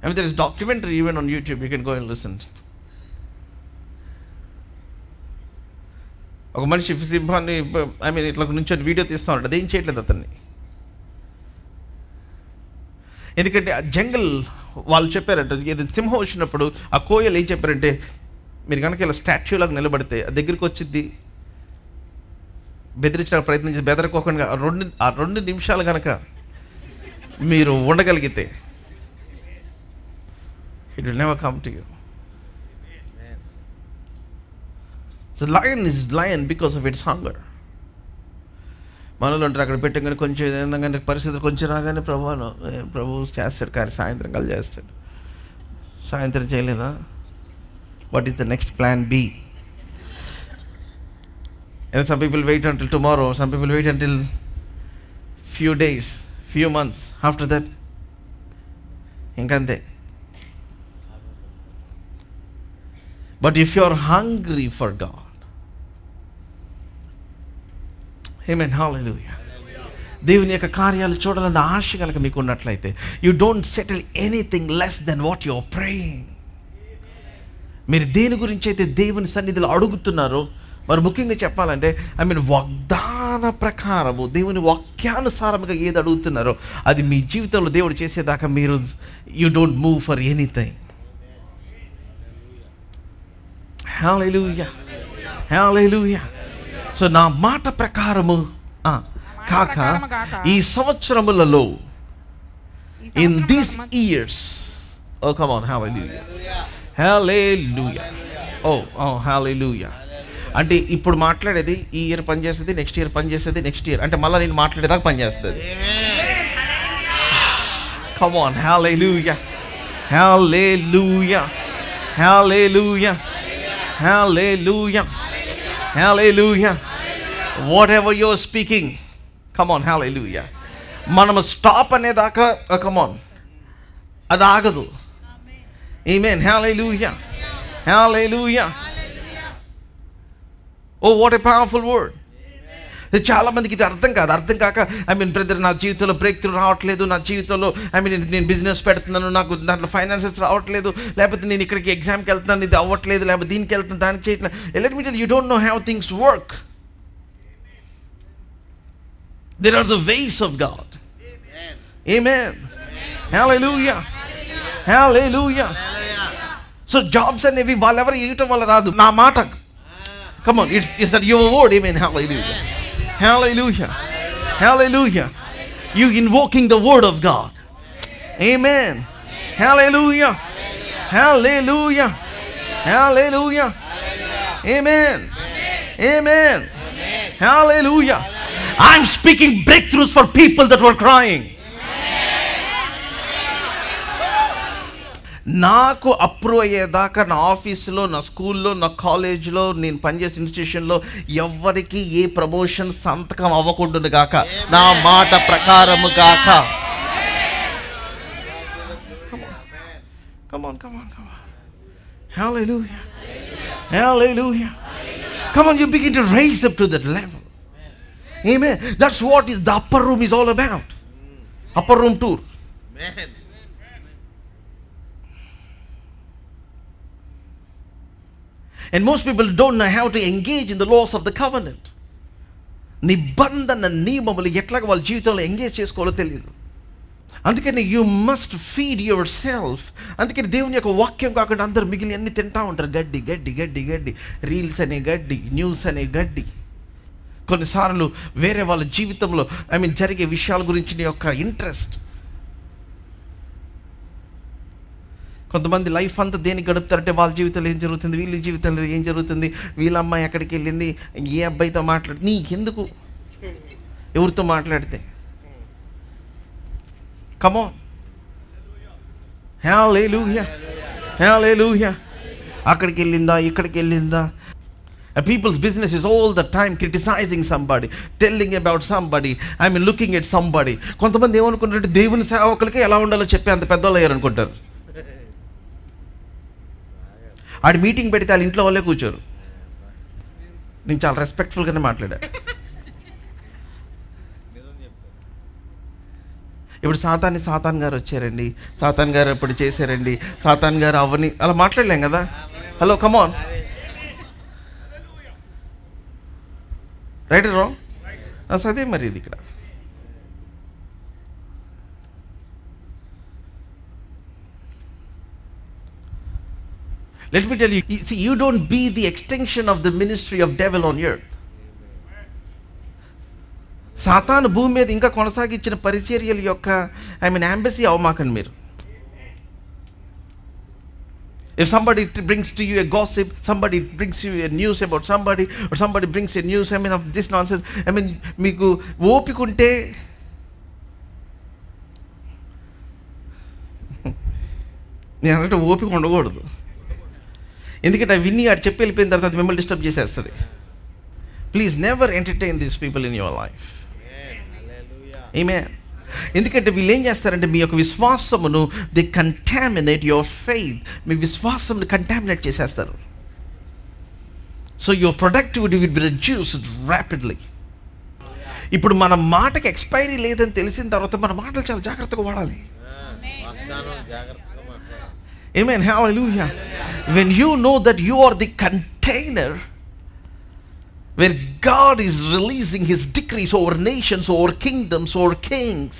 I mean, there is documentary even on YouTube. You can go and listen. ఒక మనిషి సింహాన్ని ఇట్లా నుంచి వీడియో తీస్తూ ఉంటాడు. అదేం చేయట్లేదు అతన్ని. ఎందుకంటే ఆ జంగల్ వాళ్ళు చెప్పారంట, ఇది సింహం వచ్చినప్పుడు ఆ కోయలు ఏం చెప్పారంటే మీరు కనుక ఇలా స్టాచ్యూలాగా నిలబడితే ఆ దగ్గరికి వచ్చింది, బెదిరించడానికి ప్రయత్నం చేసి బెదరకోకుండా ఆ రెండు నిమిషాలు కనుక మీరు ఉండగలిగితే it will never come to you. So lion is lion because of its hunger. మనలో ఉంటారు అక్కడ పెట్టగానే కొంచెం ఏదైనా పరిస్థితులు కొంచెం రాగానే ప్రభు చేస్తాడు, కానీ సాయంత్రం కల్ చేస్తాడు. సాయంత్రం చేయలేదా? What is the next plan B? And some people wait until tomorrow, some people wait until few days, few months. After that ఇంకంతే. But if you are hungry for God, amen, hallelujah, దేవుని యొక్క కార్యాలు చూడాలన్న ఆశ కనుక మీకు ఉన్నట్లయితే you don't settle anything less than what you are praying. మీరు దేని గురించి అయితే దేవుని సన్నిధిలో అడుగుతున్నారో, మరి ముఖ్యంగా చెప్పాలంటే వాగ్దాన ప్రకారము దేవుని వాక్యానుసారంగా ఏది అడుగుతున్నారో అది మీ జీవితంలో దేవుడు చేసేదాకా మీరు you don't move for anything. Hallelujah, hallelujah. So నా మాట ప్రకారము కాక ఈ సంవత్సరములలో, in these years, oh come on, hallelujah, hallelujah, oh hallelujah. అంటే ఇప్పుడు మాట్లాడేది ఈ ఇయర్ పనిచేస్తుంది, నెక్స్ట్ ఇయర్ పనిచేస్తుంది, నెక్స్ట్ ఇయర్ అంటే మళ్ళీ నేను మాట్లాడేదాకా పనిచేస్తుంది. Come on, hallelujah, hallelujah, hallelujah, hallelujah, hallelujah. Whatever you're speaking, come on, hallelujah. మనము స్టాప్ అనేదాకా come on, అది ఆగదు. Amen, hallelujah, hallelujah. Oh, what a powerful word. చాలా మందికి ఇది అర్థం కాక బ్రదర్ నా జీవితంలో బ్రేక్ త్రూ రావట్లేదు, నా జీవితంలో నేను బిజినెస్ పెడుతున్నాను, నాకు దాంట్లో ఫైనాన్సెస్ రావట్లేదు, లేకపోతే నేను ఇక్కడికి ఎగ్జామ్కి వెళ్తున్నాను, ఇది అవ్వట్లేదు, లేకపోతే దీనికి వెళ్తున్నాను, దానికి చేయట్లేదు. Let me tell you, you don't know how things work. There are the ways of God. Amen. Hallelujah. Hallelujah. So jobs అనేవి వాళ్ళెవరు ఇవ్వటం వల్ల రాదు, నా మాట. Come on, it's that your word. Amen. Hallelujah. Hallelujah. Hallelujah. You invoking the word of God. Amen. Hallelujah. Hallelujah. Hallelujah. Amen. Amen. Hallelujah. I'm speaking breakthroughs for people that were crying. నాకు approve అయ్యేదాకా నా ఆఫీసులో, నా స్కూల్లో, నా కాలేజ్లో, నేను పనిచేసే ఇన్స్టిట్యూషన్లో ఎవరికి ఏ ప్రమోషన్ సంతకం అవ్వకుండా గాక, నా మాట ప్రకారము గాక. Come on, come on, come on. Hallelujah. Hallelujah. Come on, you begin to raise up to that level. Amen. That's what is the upper room is all about. Upper room tour. Amen. And most people don't know how to engage in the laws of the covenant. నిబంధన నియమములు ఎట్లాగ వాళ్ళ జీవితంలో engage చేసుకోవాలో తెలియదు. అందుకని you must feed your self. అందుకని దేవుని యొక్క వాక్యం కాకుండా అందరూ మిగిలిన అన్ని తింటా ఉంటారు. గడ్డి గడ్డి గడ్డి గడ్డి, రీల్స్ అనే గడ్డి, న్యూస్ అనే గడ్డి. కొన్నిసార్లు వేరే వాళ్ళ జీవితంలో జరిగే విషయాల గురించి యొక్క ఇంట్రెస్ట్. కొంతమంది లైఫ్ అంతా దేనికి గడుపుతారంటే వాళ్ళ జీవితంలో ఏం జరుగుతుంది, వీళ్ళ జీవితంలో ఏం జరుగుతుంది, వీళ్ళ అమ్మాయి ఎక్కడికి వెళ్ళింది, ఏ అబ్బాయితో మాట్లాడి, నీకెందుకు ఎవరితో మాట్లాడితే. Come on. Hallelujah. Hallelujah. అక్కడికి వెళ్ళిందా, ఇక్కడికి వెళ్ళిందా. A people's business is all the time criticizing somebody, telling about somebody, looking at somebody. కొంతమంది ఏమనుకుంటారంటే దేవుని సేవకులకి ఎలా ఉండాలో చెప్పి అంత పెద్దవాళ్ళు అయ్యారు అనుకుంటారు. ఆడి మీటింగ్ పెడితే వాళ్ళ ఇంట్లో వాళ్ళే కూర్చోరు. నేను చాలా రెస్పెక్ట్ఫుల్గానే మాట్లాడా. ఇప్పుడు సాతాన్ గారు వచ్చారండి, సాతాన్ గారు ఇప్పుడు చేశారండి, సాతాన్ గారు అవన్నీ అలా మాట్లాడలేం కదా. హలో, కమాన్, రైట్ రాంగ్? అదే మరి ఇది ఇక్కడ. Let me tell you, see, you don't be the extension of the ministry of devil on earth. సాతాను భూమి మీద ఇంకా కొనసాగించిన పరిచర్యల యొక్క ఎంబసీ అవమాకండి మీరు. If somebody brings to you a gossip, somebody brings you a news about somebody, or somebody brings a news of this nonsense, మీకు ఓపిక ఉంటే నేను అంటే ఓపిక ఉండకూడదు. ఎందుకంటే విన్ని ఆడు చెప్పి వెళ్ళిపోయిన తర్వాత అది మిమ్మల్ని డిస్టర్బ్ చేసేస్తుంది. Please never entertain these people in your life. Amen. ఎందుకంటే వీళ్ళు ఏం చేస్తారంటే మీ యొక్క విశ్వాసమును దే కంటామినేట్ యువర్ ఫెయిత్. మీ విశ్వాసమును కంటామినేట్ చేసేస్తారు. So your productivity will be reduced rapidly. ఇప్పుడు మన మాటకి ఎక్స్పైరీ లేదని తెలిసిన తర్వాత మన మాటలు చాలా జాగ్రత్తగా వాడాలి. Amen. Hallelujah. When you know that you are the container where God is releasing His decrees over nations, over kingdoms, over kings,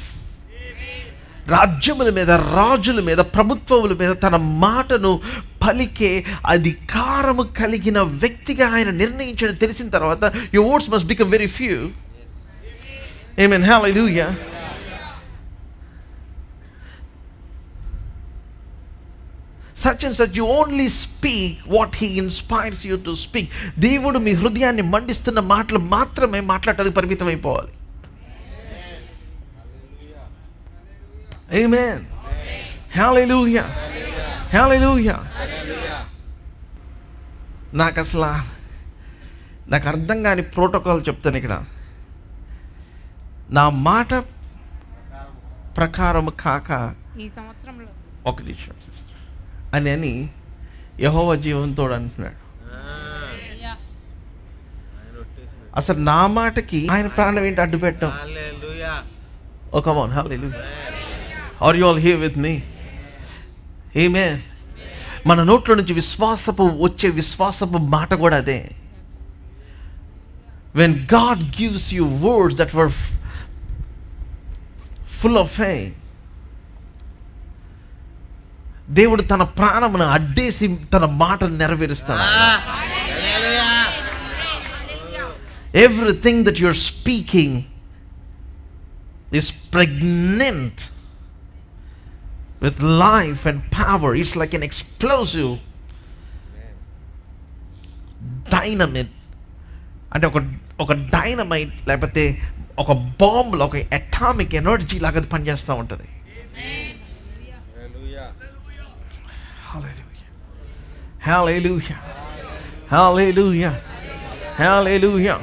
రాజ్యముల మీద, రాజుల మీద, ప్రభుత్వముల మీద తన మాటను పలికే అధికారము కలిగిన వ్యక్తిగా ఆయన నిర్ణయించడం తెలిసిన తర్వాత your words must become very few. Amen. Hallelujah. Such and such, you only speak what he inspires you to speak. దేవుడు మీ హృదయాన్ని మండిస్తున్న మాటలు మాత్రమే మాట్లాడటానికి పరిమితం అయిపోవాలి. Amen. Hallelujah. Hallelujah. నాకు అర్థం కాని ప్రోటోకాల్ చెప్తాను ఇక్కడ. నా మాట ప్రకారం కాక ఈ సంవత్సరంలో ఒక నిమిషం అని యెహోవా జీవంతోడు అంటున్నాడు. అసలు నా మాటకి ఆయన ప్రాణం ఏంటి అడ్డు పెట్టడం? Oh, come on. Hallelujah. Are you all here with me? Amen. మన నోట్లో నుంచి వచ్చే విశ్వాసపు మాట కూడా అదే. When God gives you words that were full of faith, దేవుడు తన ప్రాణమును అడ్డేసి తన మాటను నెరవేరుస్తాడు. Everything that you're speaking is pregnant with life and power. It's like an explosive dynamite. అంటే ఒక డైనమైట్ లేకపోతే ఒక బాంబులో ఒక అటామిక్ ఎనర్జీ లాగా అది పనిచేస్తూ ఉంటుంది. Hallelujah. Hallelujah. Hallelujah.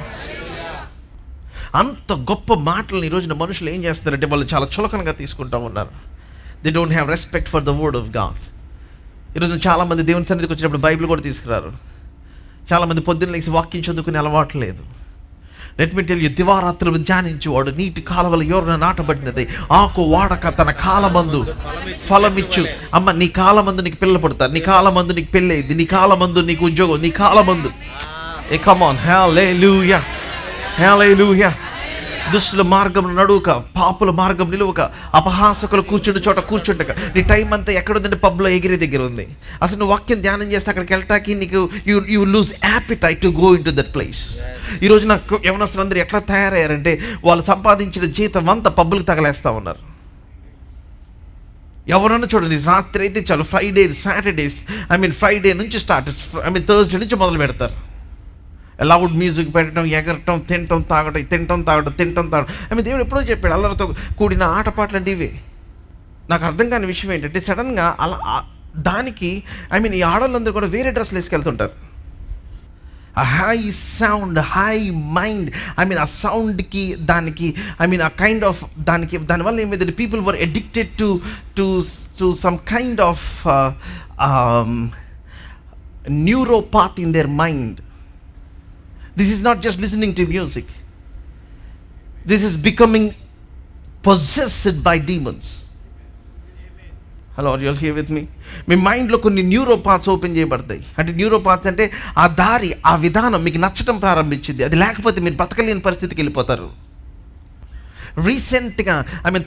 అంత గొప్ప మాటలను ఈరోజున మనుషులు ఏం చేస్తారంటే వాళ్ళు చాలా చులకనగా తీసుకుంటూ ఉన్నారు. They don't have respect for the word of God. ఈరోజు చాలామంది దేవుని సన్నిధికి వచ్చినప్పుడు బైబిల్ కూడా తీసుకురారు. చాలామంది పొద్దున్న లేచి వాక్యం చదువుకునే అలవాటు లేదు. లెట్ మీ టెల్ యు, దివారాత్రులు ధ్యానించువాడు నీటి కాలవల యోరన నాటబడినది, ఆకు వాడక తన కాలమందు ఫలమిచ్చు. అమ్మ, నీ కాలమందు నీకు పిల్లలు పుడతారు, నీ కాలమందు నీకు పెళ్ళైంది, నీ కాలమందు నీకు ఉద్యోగం, నీ కాలమందు. Come on. హల్లెలూయా. హల్లెలూయా. దుష్టుల మార్గం నడువుక, పాపుల మార్గం నిలువక, అపహాసకులు కూర్చుండే చోట కూర్చుండక. నీ టైం అంతా ఎక్కడుందంటే పబ్లో ఎగిరే దగ్గర ఉంది. అసలు నువ్వు వాక్యం ధ్యానం చేస్తే అక్కడికి వెళ్తాకి నీకు you lose appetite to go in to that place. ఈరోజు నాకు యవనస్తులు అందరూ ఎట్లా తయారయ్యారంటే వాళ్ళు సంపాదించిన జీతం అంతా పబ్బులకు తగలేస్తూ ఉన్నారు. ఎవరన్నా చూడండి, రాత్రి అయితే చాలు ఫ్రైడే సాటర్డేస్ ఫ్రైడే నుంచి స్టార్ట్, థర్స్డే నుంచి మొదలు పెడతారు. లౌడ్ మ్యూజిక్ పెట్టడం, ఎగరటం, తినటం తాగటం. దేవుడు ఎప్పుడో చెప్పాడు అల్లరితో కూడిన ఆటపాటలు అంటే ఇవే. నాకు అర్థం కాని విషయం ఏంటంటే సడన్గా అలా దానికి ఈ ఆడవాళ్ళందరూ కూడా వేరే డ్రెస్లు వేసుకెళ్తుంటారు. ఆ హై సౌండ్, హై మైండ్, ఆ సౌండ్కి దానికి ఆ కైండ్ ఆఫ్ దానివల్ల ఏమైందంటే people were addicted to some kind of neuropath in their mind. This is not just listening to music. This is becoming possessed by demons. Hello, are you all here with me? మీ మైండ్లో కొన్ని న్యూరోపాత్స్ open చేయబడతాయి. అంటే న్యూరోపాత్స్ అంటే ఆ దారి, ఆ విధానం మీకు నచ్చటం ప్రారంభించింది. అది లేకపోతే మీరు బ్రతకలేని పరిస్థితికి వెళ్ళిపోతారు. రీసెంట్గా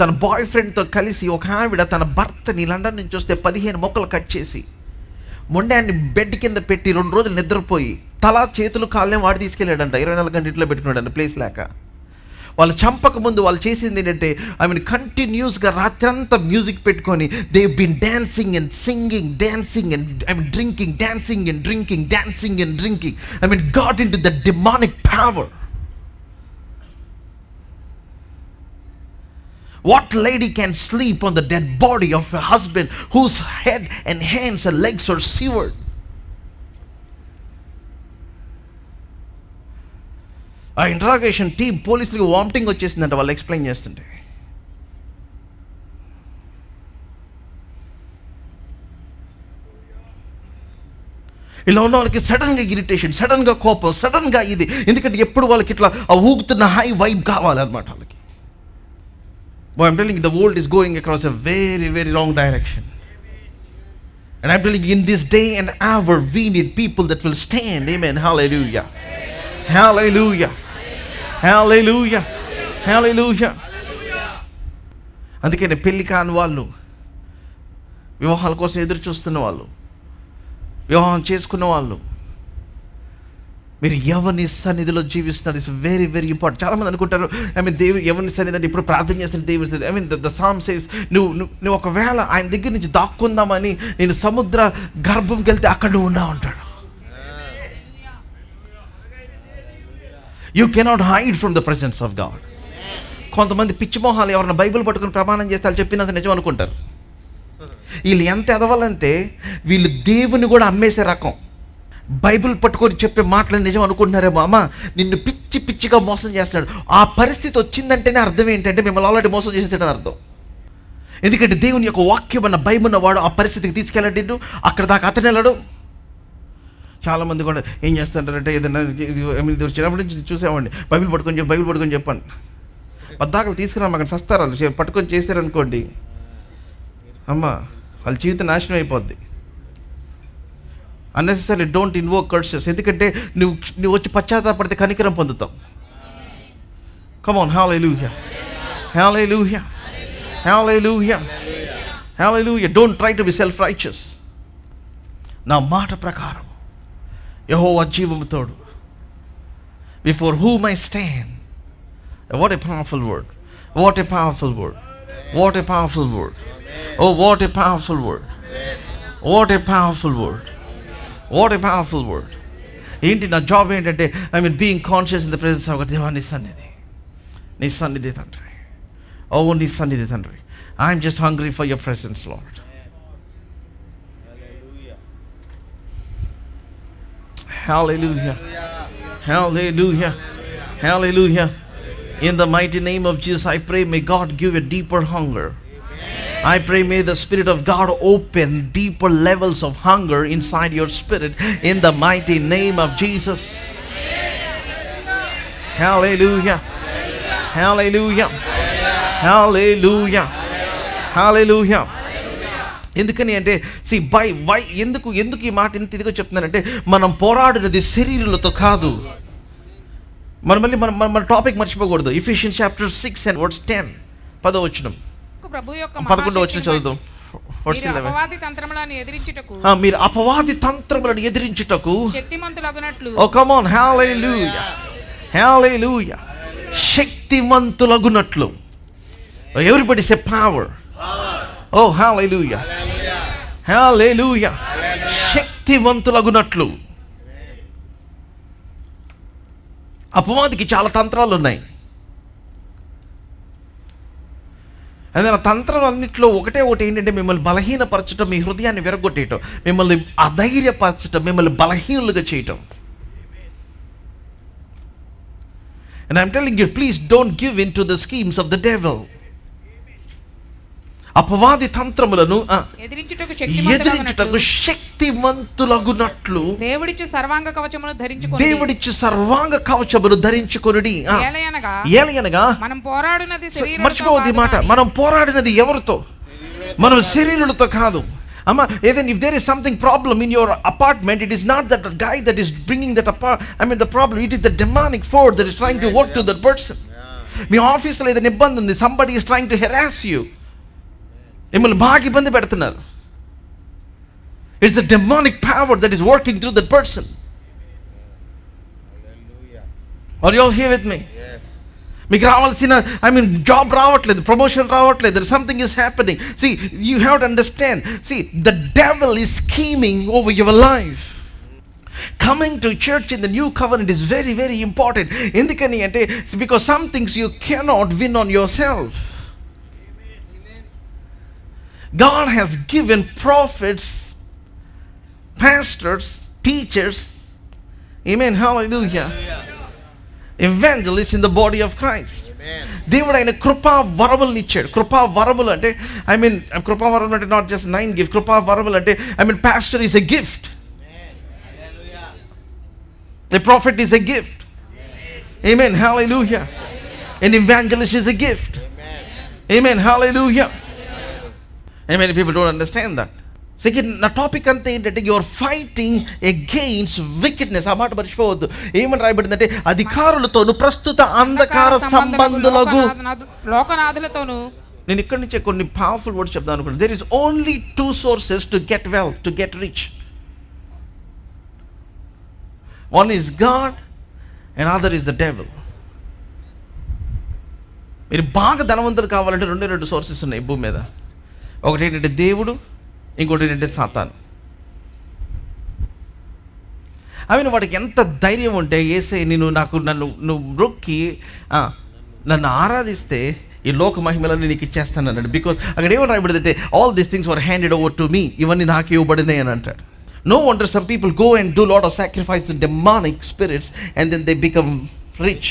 తన బాయ్ ఫ్రెండ్తో కలిసి ఒక ఆవిడ తన భర్తని లండన్ నుంచి వస్తే 15 మొక్కలు కట్ చేసి మొండాన్ని బెడ్ కింద పెట్టి 2 రోజులు నిద్రపోయి తల చేతులు కాళ్ళేం వాడి తీసుకెళ్ళాడంట. 24 గంటల ఇంట్లో పెట్టుకున్నాడంట ప్లేస్ లేక. వాళ్ళు చంపక ముందు వాళ్ళు చేసింది ఏంటంటే కంటిన్యూస్గా రాత్రంతా మ్యూజిక్ పెట్టుకొని they been dancing and singing, dancing and drinking, dancing and drinking, dancing and drinking. Got in to the demonic power. What lady can sleep on the dead body of a husband whose head and hands and legs are severed? ఆ interrogation team పోలీసులకు vomiting వచ్చేసిందంట వాళ్ళు explain చేస్తుంటే. ఇలా ఉన్న వాళ్ళకి సడన్గా irritation, సడన్గా కోపం, సడన్గా ఇది. ఎందుకంటే ఎప్పుడు వాళ్ళకి ఇట్లా ఊగుతున్న హై వైబ్ కావాలన్నమాట వాళ్ళకి. Boy, I'm telling you, the world is going across a very, very wrong direction. And I'm telling you, in this day and hour, we need people that will stand. Amen. Hallelujah. Hallelujah. Hallelujah. Hallelujah. అందుకని పెళ్లి కాని వాళ్ళు, వివాహాల కోసం ఎదురు చూస్తున్న వాళ్ళు, వివాహం చేసుకున్న వాళ్ళు, మీరు ఎవరిని సన్నిధిలో జీవిస్తున్నారు. It's very very important. చాలామంది అనుకుంటారు దేవుడు ఎవరిని సన్నిధి అంటే ఇప్పుడు ప్రార్థన చేస్తున్న దేవుని సన్నిధి. ద సామ్ సేస్ నువ్వు ఒకవేళ ఆయన దగ్గర నుంచి దాక్కుందామని నేను సముద్ర గర్భంకి వెళ్తే అక్కడ నువ్వు ఉన్నా ఉంటాడు. You cannot hide from the presence of God. కొంతమంది పిచ్చిమోహాలు ఎవరైనా బైబిల్ పట్టుకుని ప్రమాణం చేస్తే వాళ్ళు చెప్పినంత నిజం అనుకుంటారు. వీళ్ళు ఎంత ఎదవాలంటే వీళ్ళు దేవుని కూడా అమ్మేసే రకం. బైబిల్ పట్టుకొని చెప్పే మాటలు నిజం అనుకుంటున్నారేమో. అమ్మ నిన్ను పిచ్చి పిచ్చిగా మోసం చేస్తున్నాడు. ఆ పరిస్థితి వచ్చిందంటేనే అర్థం ఏంటంటే మిమ్మల్ని ఆల్రెడీ మోసం చేసేటని అర్థం. ఎందుకంటే దేవుని యొక్క వాక్యం అన్న బైబిల్ వాడు ఆ పరిస్థితికి తీసుకెళ్ళండి, అక్కడ దాకా అతను వెళ్ళడు. చాలామంది కూడా ఏం చేస్తుంటారంటే ఏదైనా ఇది వచ్చినప్పటి నుంచి చూసామండి, బైబిల్ పట్టుకొని చెప్పండి. పద్దాకలు తీసుకురాము అక్కడ సస్తారు. వాళ్ళు పట్టుకొని చేశారనుకోండి, అమ్మ వాళ్ళ జీవితం నాశనం అయిపోద్ది. Unnecessary don't invoke curses. ఎందుకంటే నువ్వు వచ్చి పశ్చాత్తాపడితే కనికరం పొందుతాం. Come on, hallelujah, hallelujah, hallelujah, hallelujah. Don't try to be self righteous. నా మాట ప్రకారం యెహోవా జీవము తోడు. Before whom I stand. What a powerful word. What a powerful word. What a powerful word. Oh, what a powerful word. What a powerful word. What a powerful word. ఏంటి నా job ఏంటంటే being conscious in the presence of God. దేవా నీ సన్నిధి తండ్రి. ఓ నీ సన్నిధి తండ్రి. I'm just hungry for your presence lord. Hallelujah. Hallelujah. Hallelujah. In the mighty name of Jesus, I pray, may God give a deeper hunger. I pray, may the Spirit of God open deeper levels of hunger inside your spirit in the mighty name of Jesus. Hallelujah. Hallelujah. Hallelujah. Hallelujah. ఎందుకని అంటే ఎందుకు ఈ మాట ఇంత ఇదిగా చెప్తున్నానంటే మనం పోరాడినది శరీరులతో కాదు. మన టాపిక్ మర్చిపోకూడదు. Ephesians chapter 6 and verse 10. 10వ వచనం. 11వ వచనం చదువుదాం. మీరు అపవాది తంత్రములను ఎదిరించుటకు శక్తిమంతులగునట్లు. Oh come on, hallelujah, hallelujah. శక్తిమంతులగునట్లు. Everybody say power. Oh hallelujah, hallelujah. శక్తివంతులగునట్లు. అపవాదికి చాలా తంత్రాలు ఉన్నాయి. అదే ఆ తంత్రం అన్నింటిలో ఒకటి ఏంటంటే మిమ్మల్ని బలహీనపరచడం, మీ హృదయాన్ని విరగొట్టేయటం, మిమ్మల్ని అధైర్యపరచడం, మిమ్మల్ని బలహీనులుగా చేయటం. And I'm telling you, please don't give in to the schemes of the devil. అపవాది తంత్రములను ఎదిరించుటకు శక్తిమంతులగునట్లు దేవుడిచ్చు సర్వాంగ కవచమును ధరించుకొనుడి. ఏలయనగా మనం పోరాడినది శరీరముతో. మర్చిపోవద్దు ఈ మాట. మనం పోరాడినది ఎవరితో? మనం శరీరులతో కాదు. Amma, even if there is something problem in your apartment, it is not that the guy that is bringing that apart. The problem, it is the demonic force that is trying to work to that person. మీ ఆఫీస్లో ఏదైనా ఇబ్బంది ఉంది, somebody is trying to harass you. మిమ్మల్ని బాగా ఇబ్బంది పెడుతున్నారు. It's the demonic power that is working through that person. Are you all here with me? Yes. మీకు రావాల్సిన జాబ్ రావట్లేదు, ప్రమోషన్ రావట్లేదు, there something is happening. See, you have to understand. See, the devil is scheming over your life. Coming to church in the new covenant is very very important. ఎందుకని అంటే because some things you cannot win on yourself. God has given prophets, pastors, teachers, amen, hallelujah, evangelists in the body of Christ. దేవుడు ఆయన కృపా వరములను ఇచ్చాడు. కృపా వరములు అంటే కృపా వరములు అంటే నాట్ జస్ట్ 9 గిఫ్ట్. కృపా వరములు అంటే pastor is a gift. The prophet is a gift. Amen, hallelujah. An evangelist is a gift. Amen, hallelujah. Many people don't understand that. Second, na topic ante entante you are fighting against wickedness. ఆ మాట మర్చిపోవద్దు. ఏమని రాయబడిందంటే అధికారులతోను ప్రస్తుత అంధకార సంబంధులకు లోకనాథులతోను. నేను ఇక్కడి నుంచే కొన్ని పవర్ఫుల్ వర్డ్స్ చెప్దాం అనుకుంటున్నాను. There is only two sources to get wealth, to get rich. One is God and other is the devil. మీరు బాగా ధనవంతులు కావాలంటే రెండు సోర్సెస్ ఉన్నాయి భూమి మీద. ఒకటి ఏంటంటే దేవుడు, ఇంకోటి ఏంటంటే సాతాను. అవి వాడికి ఎంత ధైర్యం ఉంటే యేసయ్య నన్ను మొక్కి నన్ను ఆరాధిస్తే ఈ లోక మహిమలన్నీ నీకు ఇచ్చేస్తాను అన్నాడు. బికాస్ అక్కడ ఏమని రాయబడిందంటే all these things were handed over to me, ఇవన్నీ నాకు ఇవ్వబడినాయి అని అంటాడు. No wonder some people go and do lot of sacrifice to demonic spirits and then they become rich.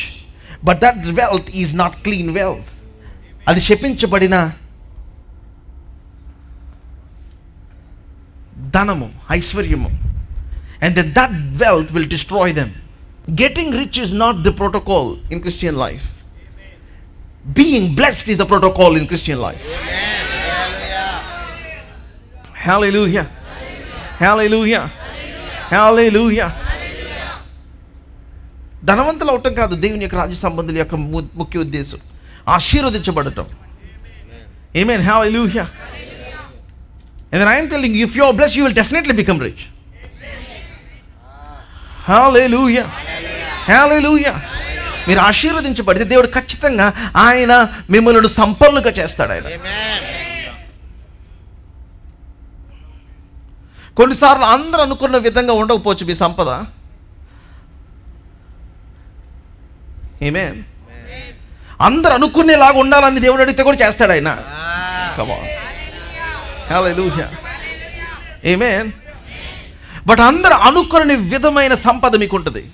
But that wealth is not clean wealth. అది శపించబడిన ధనము, ఐశ్వర్యము. And then that wealth will destroy them. Getting rich is not the protocol in Christian life. Being blessed is the protocol in Christian life. Hallelujah. Hallelujah. Hallelujah. ధనవంతులు అవటం కాదు దేవుని యొక్క రాజ్య సంబంధుల యొక్క ముఖ్య ఉద్దేశం, ఆశీర్వదించబడటం. Amen. Hallelujah. And then I am telling you, if you are blessed, you will definitely become rich. Hallelujah. Hallelujah. మీరు ఆశీర్వదించబడితే దేవుడు ఖచ్చితంగా ఆయన మిమ్మల్ని సంపన్నులుగా చేస్తాడు. ఆయన కొన్నిసార్లు అందరూ అనుకున్న విధంగా ఉండకపోవచ్చు మీ సంపద. ఆమేన్. అందరూ అనుకునేలాగా ఉండాలని దేవుడు అడిగితే కూడా చేస్తాడు ఆయన. Come on. Hallelujah. Amen. But అందరూ అనుకునే విధమైన సంపద మీకు ఉంటుంది.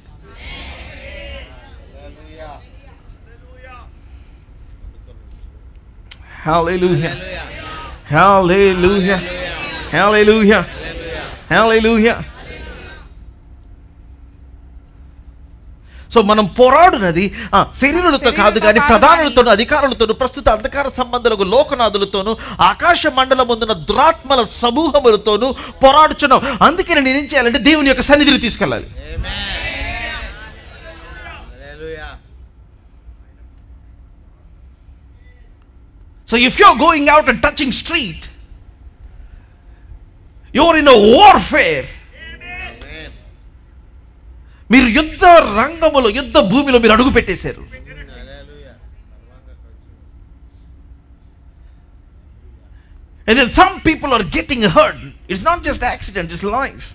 Hallelujah. Hallelujah. Hallelujah. Hallelujah. So మనం పోరాడునది శరీరులతో కాదు కానీ ప్రధానులతోనూ, అధికారులతోనూ, ప్రస్తుత అంధకార సంబంధులకు, లోకనాథులతోనూ, ఆకాశ మండలమందున దురాత్మల సమూహములతోనూ పోరాడుచున్నాం. అందుకే నేను ఏం చేయాలంటే దేవుని యొక్క సన్నిధిని తీసుకెళ్ళాలి. So if you're going out and touching street, you're in a warfare. మీరు యుద్ధ రంగములో, యుద్ధ భూమిలో మీరు అడుగు పెట్టేశారు. And then some people are getting hurt. It's not just accident, it's life.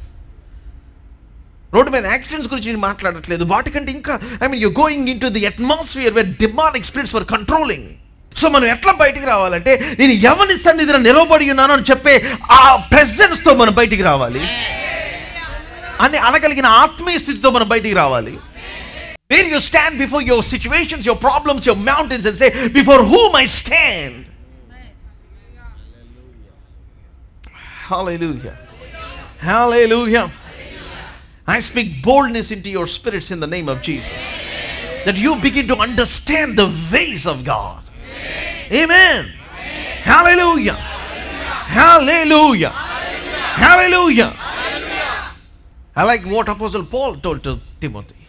Road మీద యాక్సిడెంట్స్ గురించి నేను మాట్లాడట్లేదు. వాటికంటే ఇంకా you're going into the atmosphere where demonic spirits were controlling. So మనం ఎట్లా బయటికి రావాలంటే నేను ఎవరి సన్నిధిన నిలబడి ఉన్నాను అని చెప్పే ఆ ప్రెజెన్స్ తో మనం బయటికి రావాలి అని అనగలిగిన ఆత్మీయ స్థితితో మనం బయటికి రావాలి. Where you stand before your situations, your problems, your mountains and say, before whom I stand. Hallelujah. Hallelujah. I speak boldness into your spirits in the name of Jesus, that you begin to understand the ways of God. Amen. Hallelujah. Hallelujah. Hallelujah. I like what Apostle Paul told to Timothy.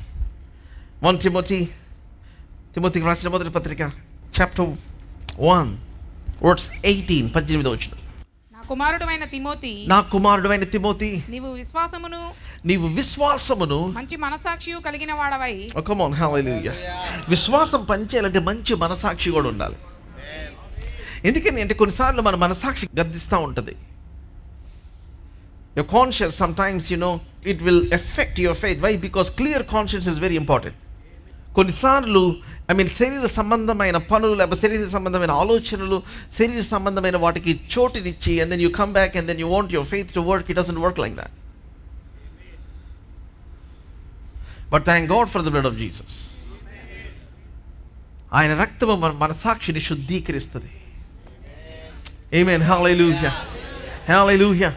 1 Timothy రాసిన మొదటి పత్రిక chapter 1 verse 18 18వ వచనం. నా కుమారుడైన Timothy, నీవు విశ్వాసమును మంచి మనసాక్షియు కలిగిన వాడవై. Oh, come on. Hallelujah. విశ్వాసం పనిచేయాలంటే మంచి మనసాక్షి కూడా ఉండాలి. ఎందుకని అంటే కొన్నిసార్లు మన మనసాక్షి గద్దిస్తూ ఉంటుంది. Your conscience sometimes, it will affect your faith. Why? Because clear conscience is very important. కొన్నిసార్లు శరీర సంబంధమైన పనులు, లేకపోతే శరీర సంబంధమైన ఆలోచనలు, శరీర సంబంధమైన వాటికి చోటునిచ్చి and then you come back and then you want your faith to work. It doesn't work like that. But thank God for the blood of Jesus. ఆయన రక్తము మన మనసాక్షిని శుద్ధీకరిస్తుంది. Amen. Hallelujah. Hallelujah.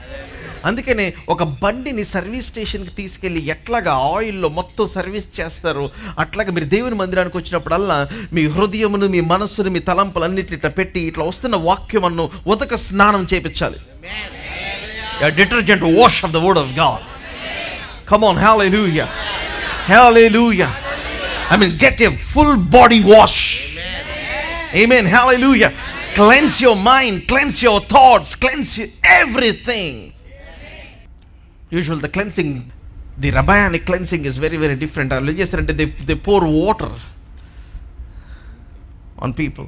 అందుకనే ఒక బండిని సర్వీస్ స్టేషన్కి తీసుకెళ్ళి ఎట్లాగా ఆయిల్లో మొత్తం సర్వీస్ చేస్తారో అట్లాగా మీరు దేవుని మందిరానికి వచ్చినప్పుడల్లా మీ హృదయమును, మీ మనస్సును, మీ తలంపులన్నిటి ఇట్లా పెట్టి ఇట్లా వస్తున్న వాక్యమును ఉదక స్నానం చేయించాలి. A detergent wash of the word of God. Come on. Hallelujah. Hallelujah. Get a full body wash. Amen. Hallelujah. Cleanse your mind, cleanse your thoughts, cleanse everything. Usually the cleansing The rabbinic cleansing is very, very different. They pour water on people.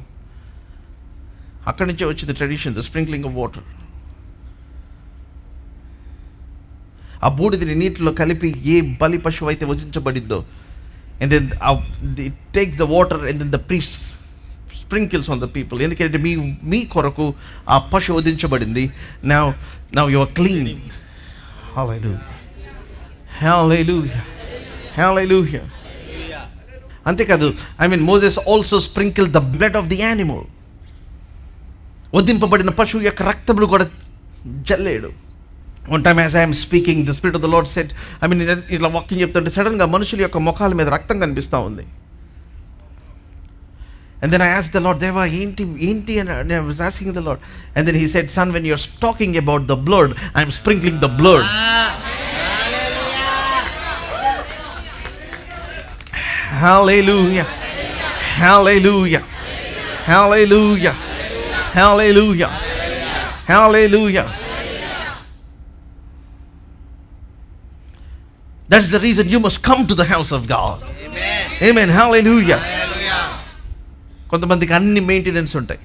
అక్కడి నుంచే వచ్చింది tradition, the sprinkling of water. ఆ బూడిదని నీటిలో కలిపి ఏ బలి పశువు అయితే వధించబడిందో, and then it takes the water and then the priest sprinkles on the people. ఎందుకంటే మీ కొరకు ఆ పశువు వధించబడింది. Now you are clean. Hallelujah. Hallelujah. Hallelujah. అంతేకాదు, Moses also sprinkled the blood of the animal. వధింపబడిన పశువు యొక్క రక్తమును కూడా జల్లేడు. One time as I am speaking, the Spirit of the Lord said, ఇట్లా వాక్యం చెప్తుంటే సడన్గా మనుషుల యొక్క ముఖాల మీద రక్తం కనిపిస్తూ ఉంది. And then I asked the Lord, Deva, ఏంటి and I was asking the Lord. And then he said, son, when you're talking about the blood, I'm sprinkling the blood. Hallelujah. Hallelujah. Hallelujah. Hallelujah. Hallelujah. That's the reason you must come to the house of God. Amen. Amen. Hallelujah. Hallelujah. కొంతమందికి అన్ని maintenance ఉంటాయి.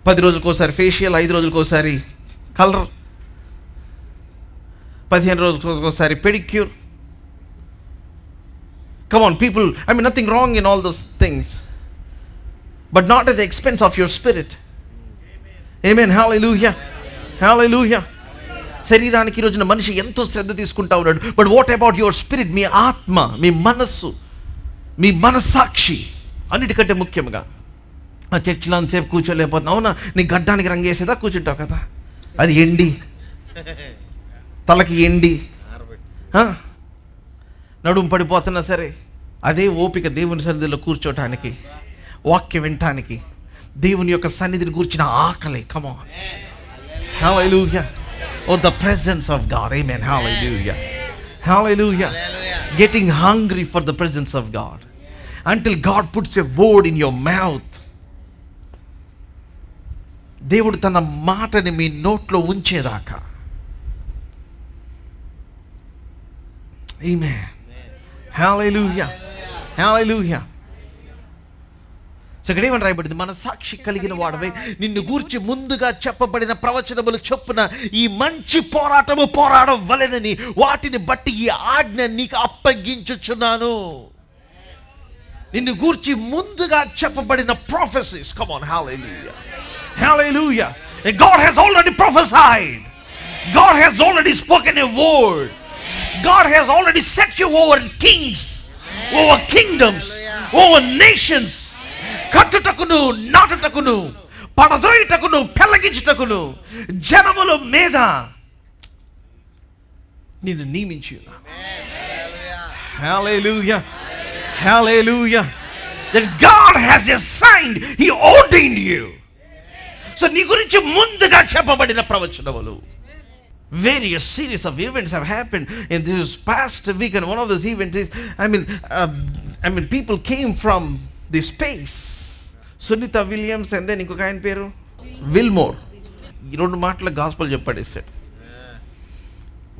10 రోజులకోసారి facial, 5 రోజులకోసారి colour, 15 రోజులకోసారి pedicure. Come on, people, nothing wrong in all those things, but not at the expense of your spirit. Amen. Hallelujah. Hallelujah. శరీరానికి ఈ రోజున మనిషి ఎంతో శ్రద్ధ తీసుకుంటా ఉన్నాడు, but what about your spirit? మీ ఆత్మ, మీ మనస్సు, మీ మనస్సాక్షి అన్నిటికంటే ముఖ్యంగా. ఆ చర్చిలో అంతసేపు కూర్చోలేకపోతున్నావు. అవునా, నీ గడ్డానికి రంగేసేదా కూర్చుంటావు కదా, అది ఎండి, తలకి ఎండి, నడుము పడిపోతున్నా సరే అదే ఓపిక దేవుని సన్నిధిలో కూర్చోటానికి, వాక్యం వినటానికి, దేవుని యొక్క సన్నిధిని కూర్చిన ఆకలి. Come on. Hallelujah. Oh, the presence of God. Amen. Hallelujah. Hallelujah. Getting hungry for the presence of God until God puts a word in your mouth. దేవుడు తన మాటని మీ నోట్లో ఉంచేదాకా. Amen. Hallelujah. Hallelujah. సో ఇక్కడ ఏమని రాయబడింది? మన సాక్షి కలిగిన వాడవై నిన్ను గూర్చి ముందుగా చెప్పబడిన ప్రవచనములు చొప్పున ఈ మంచి పోరాటము పోరాడవలెనని వాటిని బట్టి ఈ ఆజ్ఞ నీకు అప్పగించుచున్నాను. నిన్ను గూర్చి ముందుగా చెప్పబడిన prophecies. Come on. Hallelujah. Hallelujah. God has already prophesied. God has already spoken a word. God has already set you over kings, over kingdoms, over nations. కట్టుటకును, నాటుటకును, పడద్రోయుటకును, పెళ్ళగించుటకును జనముల మీద నిన్ను నియమించి ఉన్నాను. Hallelujah. Hallelujah. That God has assigned, He ordained you. So నీ గురించి ముందుగా చెప్పబడిన ప్రవచనములు. Various series of events have happened in this past week, and one of those events is, people came from the space. Sunita Williams and then ఇంకొక ఆయన పేరు Wilmore. ఈ 2 మాటల gospel చెప్పాడేసాడు.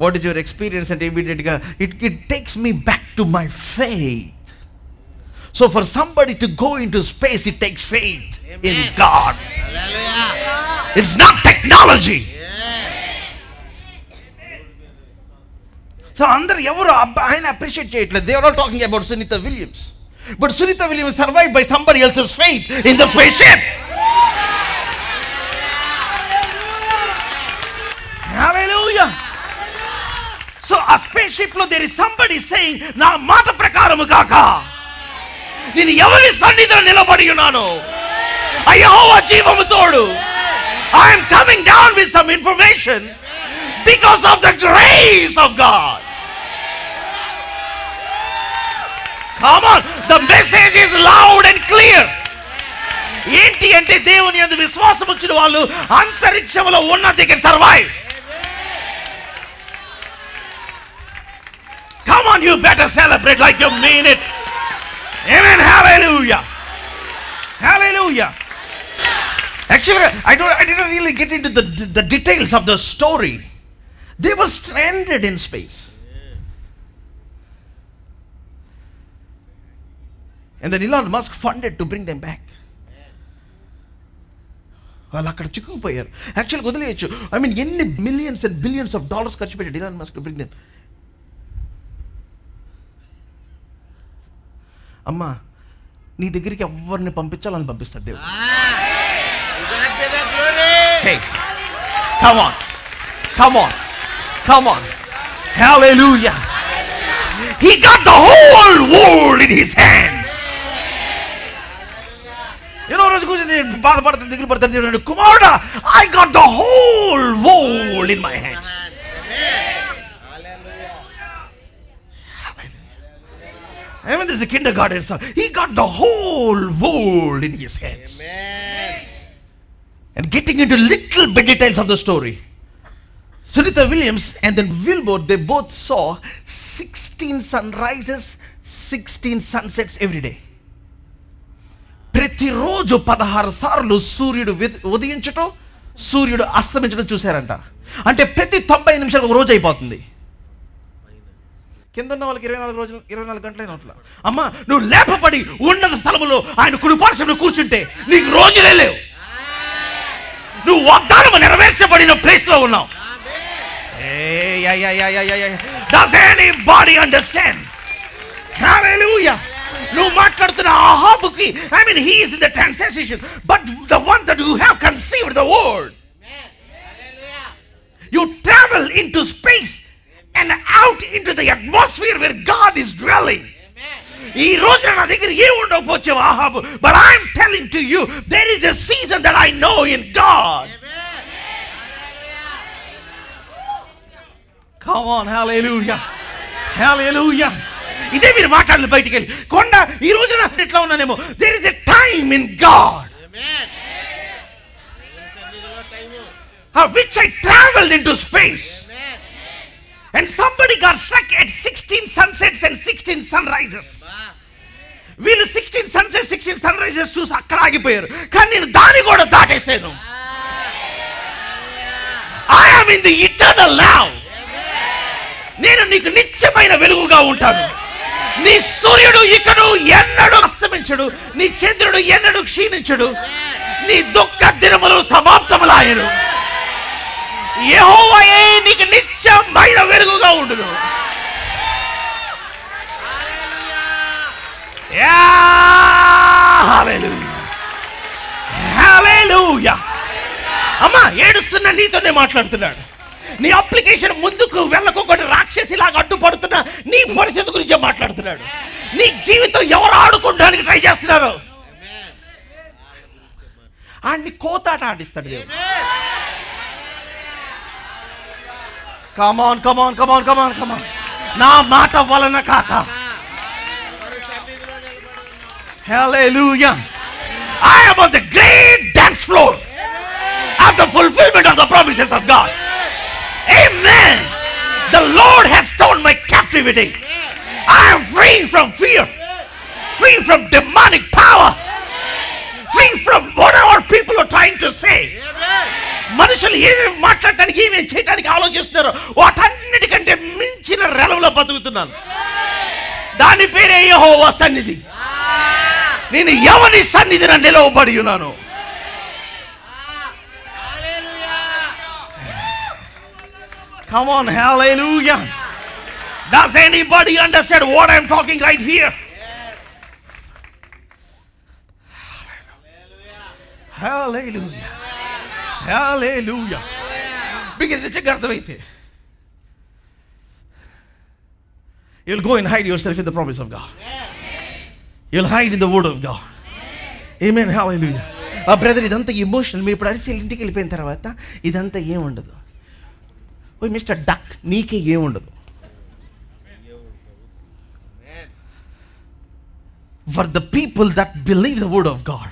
వాట్ ఈస్ యువర్ ఎక్స్పీరియన్స్ అంటే ఇమీడియట్గా it takes me back to my faith. So for somebody to go into space it takes faith in God. It's not technology. సో అందరు ఎవరు ఆయన అప్రిషియేట్ చేయట్లేదు. They are all talking about Sunita Williams. But Sunita Williams survived by somebody else's faith in the spaceship. Hallelujah. So a spaceship lo there is somebody saying, na mata prakaram kaka ninu evari sannidhilo nilabadi unnanu, Yehova jeevamu todu, I am coming down with some information because of the grace of God. Come on, the message is loud and clear. ఏంటి అంటే దేవుని యందు విశ్వాసం ఉంచిన వాళ్ళు అంతరిక్షంలో ఉన్న దగ్గర survive. Come on, you better celebrate like you mean it. Amen. Hallelujah. Hallelujah. Actually, I didn't really get into the details of the story. They were stranded in space. And then Elon Musk funded to bring them back. వాళ్ళు అక్కడ చిక్కుకుపోయారు. యాక్చువల్గా వదిలేయచ్చు. I mean ఎన్ని millions and billions of dollars ఖర్చు పెట్టాడు Elon Musk to bring them. అమ్మా, నీ దగ్గరికి ఎవరిని పంపించాలని పంపిస్తాడు దేవుడు. Hey, come on, come on, come on. Hallelujah. He got the whole world in his hands. రోజు కూర్చొని బాధపడుతుంది, దిగులు పడుతుంది. కుమారుడా, I got the whole world in my hands. I mean, this is a kindergarten son. He got the whole world in his hands. And getting into little bit details of the story, Sunita Williams and then Wilbur, they both saw 16 sunrises, 16 sunsets every day. ప్రతిరోజు 16 సార్లు సూర్యుడు ఉదయించటం, సూర్యుడు అస్తమించడం చూశారంట. అంటే ప్రతి 90 నిమిషాలకు ఒక రోజు అయిపోతుంది. కింద ఉన్న వాళ్ళకి 24 గంటలైన అట్లా. అమ్మా, నువ్వు లేపబడి ఉన్నత స్థలములో ఆయన కుడి పార్శ్వమున కూర్చుంటే నీకు రోజులే లేవు. నువ్వు వాగ్దానం నెరవేర్చబడిన ప్లేస్ లో ఉన్నావు. Does anybody understand? Hallelujah. నువ్వు మాట్లాడుతున్న అహాబుకి, I mean, he is in the transition, but the one that you have conceived the word. You travel into space and out into the atmosphere where God is dwelling. ఈ రోజున నా దగ్గర ఏ ఉండకపోవచ్చు అహాబు, but I am telling to you, there is a season that I know in God. Come on, hallelujah, hallelujah. ఇదే మీరు మాట్లాడాలి బయటికి వెళ్ళి. కొండ ఈ రోజున ఎట్లా ఉన్నానేమో, there is a time in God which I traveled into space. And somebody got stuck at 16 sunsets and 16 sunrises. వీళ్ళు 16 sunsets, 16 sunrises చూసి అక్కడ ఆగిపోయారు. కానీ నేను దాన్ని కూడా దాటేసాను. I am in the eternal now. నేను నీకు నిత్యమైన వెలుగుగా ఉంటాను. నీ సూర్యుడు ఇకను ఎన్నడూ అస్తమించడు, నీ చంద్రుడు ఎన్నడూ క్షీణించడు, నీ దుఃఖ దినములు సమాప్తములాయను. యెహోవాయే నీకు నిత్యమైన వెలుగుగా ఉండును. హల్లెలూయా. అమ్మా, ఏడుస్తున్న నీతోనే మాట్లాడుతున్నాడు. నీ అప్లికేషన్ ముందుకు వెళ్ళకోకుండా రాక్షసిలాగా అడ్డుపడుతున్న నీ పరిస్థితి గురించి మాట్లాడుతున్నాడు. నీ జీవితం ఎవరు ఆడుకోవడానికి ట్రై చేస్తున్నారు? ఆడిని కోతాట ఆడిస్తాడు దేవుడు. కమాన్ కమాన్ కమాన్ కమాన్ కమాన్. నా మాట వలన కాక. Hallelujah. I am on the great dance floor of the fulfillment of the promises of God. Amen. The Lord has torn my captivity. I am free from fear, free from demonic power, free from whatever people are trying to say. మనుషులు ఏమేమి మాట్లాడటానికి, ఏమేమి చేయడానికి ఆలోచిస్తున్నారు, వాటన్నిటికంటే మించిన రెలంలో బతుకుతున్నాను. దాని పేరే యెహోవా సన్నిధి. నేను ఎవరి సన్నిధిన నిలవబడి ఉన్నాను. Come on, hallelujah. Does anybody understand what I'm talking right here? Hallelujah. Hallelujah. Because this is అర్థమైతే you'll go and hide yourself in the promise of God. You'll hide in the word of God. Amen. Hallelujah. Brother, ఇదంతా emotional. మీరు ఇప్పుడు అరిసి ఇంటికి వెళ్ళిపోయిన తర్వాత ఇదంతా ఏముండదు. ఓ మిస్టర్ డక్, నీకే ఏముండదు. For the people that believe the word of God,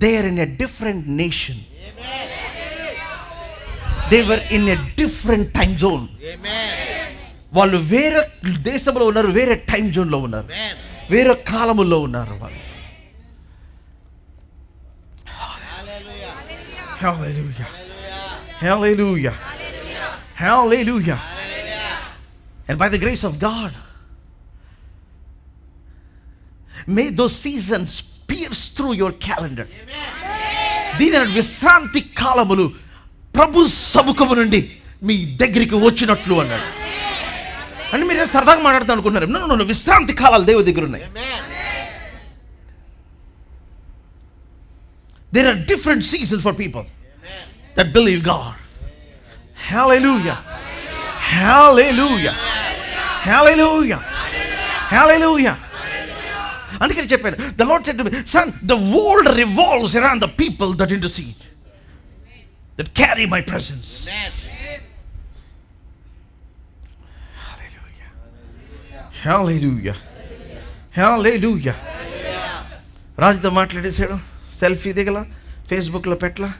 they are in a different nation. They were in a different time zone. వాళ్ళు వేరే దేశంలో ఉన్నారు, వేరే టైం జోన్లో ఉన్నారు, వేరే కాలములో ఉన్నారు వాళ్ళు. Hallelujah. Hallelujah. Hallelujah. And by the grace of God, May those seasons pierce through your calendar. దీని విశ్రాంతి కాలములు ప్రభు సముఖము నుండి మీ దగ్గరికి వచ్చినట్లు అన్నాడు. అంటే మీరు సరదాగా మాట్లాడుతూ అనుకున్నారు. నన్ను విశ్రాంతి కాలాలు దేవుడి దగ్గర ఉన్నాయి. There are different seasons for people that believe God. Hallelujah. Hallelujah. Hallelujah. Hallelujah. అందుకని చెప్పాను, the Lord said to me, son, the world revolves around the people that intercede, that carry my presence. Hallelujah. Hallelujah. Hallelujah. రాజుతో మాట్లాడేశాడు, selfie దిగల, ఫేస్బుక్లో పెట్టలా,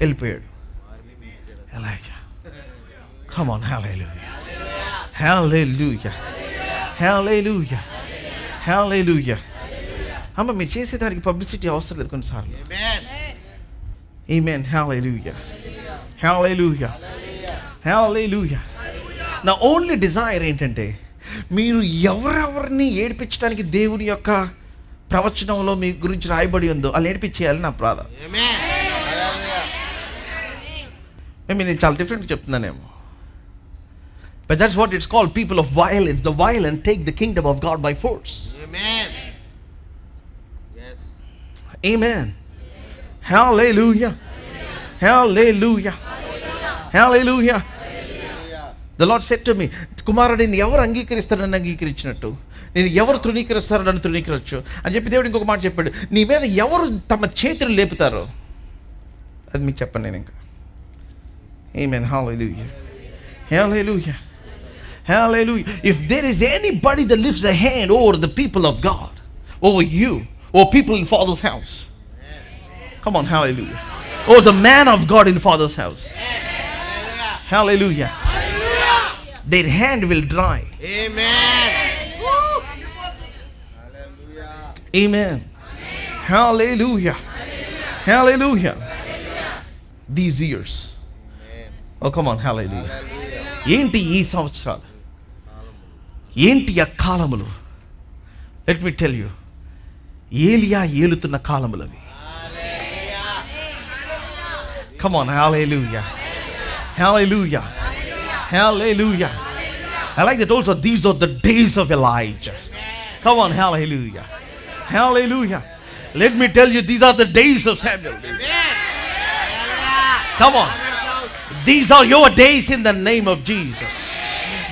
వెళ్ళిపోయాడు. Elijah. Come on, hallelujah. Hallelujah. Hallelujah. Hallelujah. అమ్మ మీరు చేసేదానికి publicity అవసరం లేదు కొన్నిసార్లు. Amen. Hallelujah. Hallelujah. Hallelujah. నా ఓన్లీ డిజైర్ ఏంటంటే మీరు ఎవరెవరిని ఏడిపించడానికి దేవుని యొక్క ప్రవచనంలో మీ గురించి రాయబడి ఉందో వాళ్ళు ఏడిపించేయాలి నా ప్రార్థన. నేను చాలా డిఫరెంట్గా చెప్తున్నానేమో. But that's what it's called, people of violence. The violent take the kingdom of God by force. Amen. Yes. Amen. Hallelujah. Hallelujah. Hallelujah. The Lord said to me, కుమారుడు నేను ఎవరు అంగీకరిస్తారో నన్ను అంగీకరించినట్టు, నేను ఎవరు తృణీకరిస్తారో నన్ను తృణీకరించు అని చెప్పి దేవుడు ఇంకొక మాట చెప్పాడు. నీ మీద ఎవరు తమ చేతులు లేపుతారో అది మీకు చెప్పండి నేను ఇంకా. Amen. Hallelujah. Hallelujah. Hallelujah. If there is anybody that lifts a hand over the people of God, over you, or people in Father's house, come on, hallelujah. Or the man of God in Father's house, hallelujah. Their hand will dry. Amen. Amen. Hallelujah. Hallelujah. These years. Oh, come on, hallelujah. ఏంటి ఈ సంవత్సరాలు, ఏంటి ఆ కాలములు? Let me tell you, ఏలియా ఏలుతున్న కాలములు అవి. Come on, hallelujah, hallelujah, hallelujah. I like that also, these are the days of Elijah. Come on, hallelujah, hallelujah. Let me tell you, these are the days of Samuel. Come on. These are your days in the name of Jesus.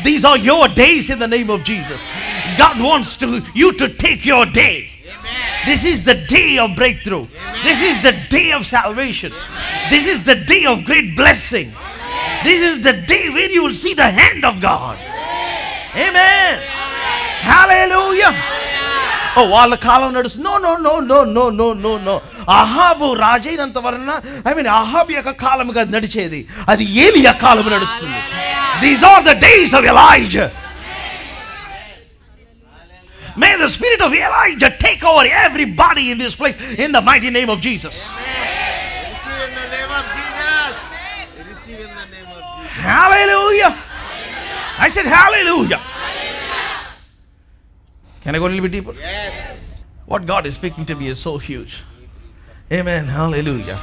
These are your days in the name of Jesus. God wants you to take your day. This is the day of breakthrough. This is the day of salvation. This is the day of great blessing. This is the day when you will see the hand of God. Amen. Hallelujah. ఓ వాళ్ళ కాలం నడుస్తుంది. No no no no no no no no. అహాబు రాజైనంత వలన అహాబు యొక్క కాలం కాదు నడిచేది, అది ఏలియా కాలం నడుస్తుంది. These are the days of Elijah. May the spirit of Elijah take over everybody in this place in the mighty name of Jesus. Receive in the name of Jesus. Receive in the name of Jesus. Hallelujah. I said hallelujah. Can I go a little bit deeper? Yes. What God is speaking to me is so huge. Amen. Hallelujah.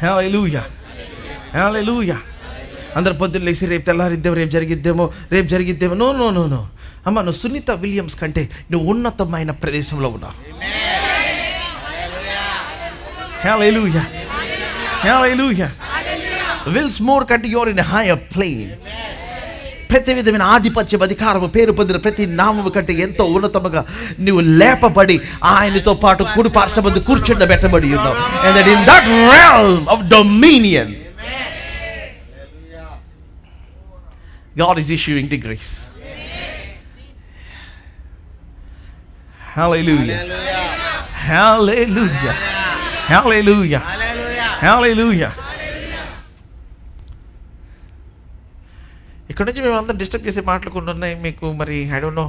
Hallelujah. Hallelujah. అందరు పొద్దున్న లేచి రేపు తెల్లారిద్దేమో, రేపు జరిగిద్దేమో. No no no no. అమ్మ, నువ్వు Sunitha Williams కంటే నువ్వు ఉన్నతమైన ప్రదేశంలో ఉన్నావు. Hallelujah. Hallelujah. Wills Moore కంటే you're in a higher plane. ప్రతి విధమైన ఆధిపత్యం, అధికారము, పేరు పొందిన ప్రతి నామము కంటే ఎంతో ఉన్నతముగా నువ్వు లేపబడి ఆయనతో పాటు కుడి పార్శ్వమందు కూర్చుండబెట్టబడి ఉన్నావు. And that in that realm of dominion, God is issuing degrees. Hallelujah. Hallelujah. Hallelujah. Hallelujah. ఇక్కడ నుంచి మేము అందరం డిస్టర్బ్ చేసే మాటలు కొన్ని ఉన్నాయి మీకు. మరి I don't know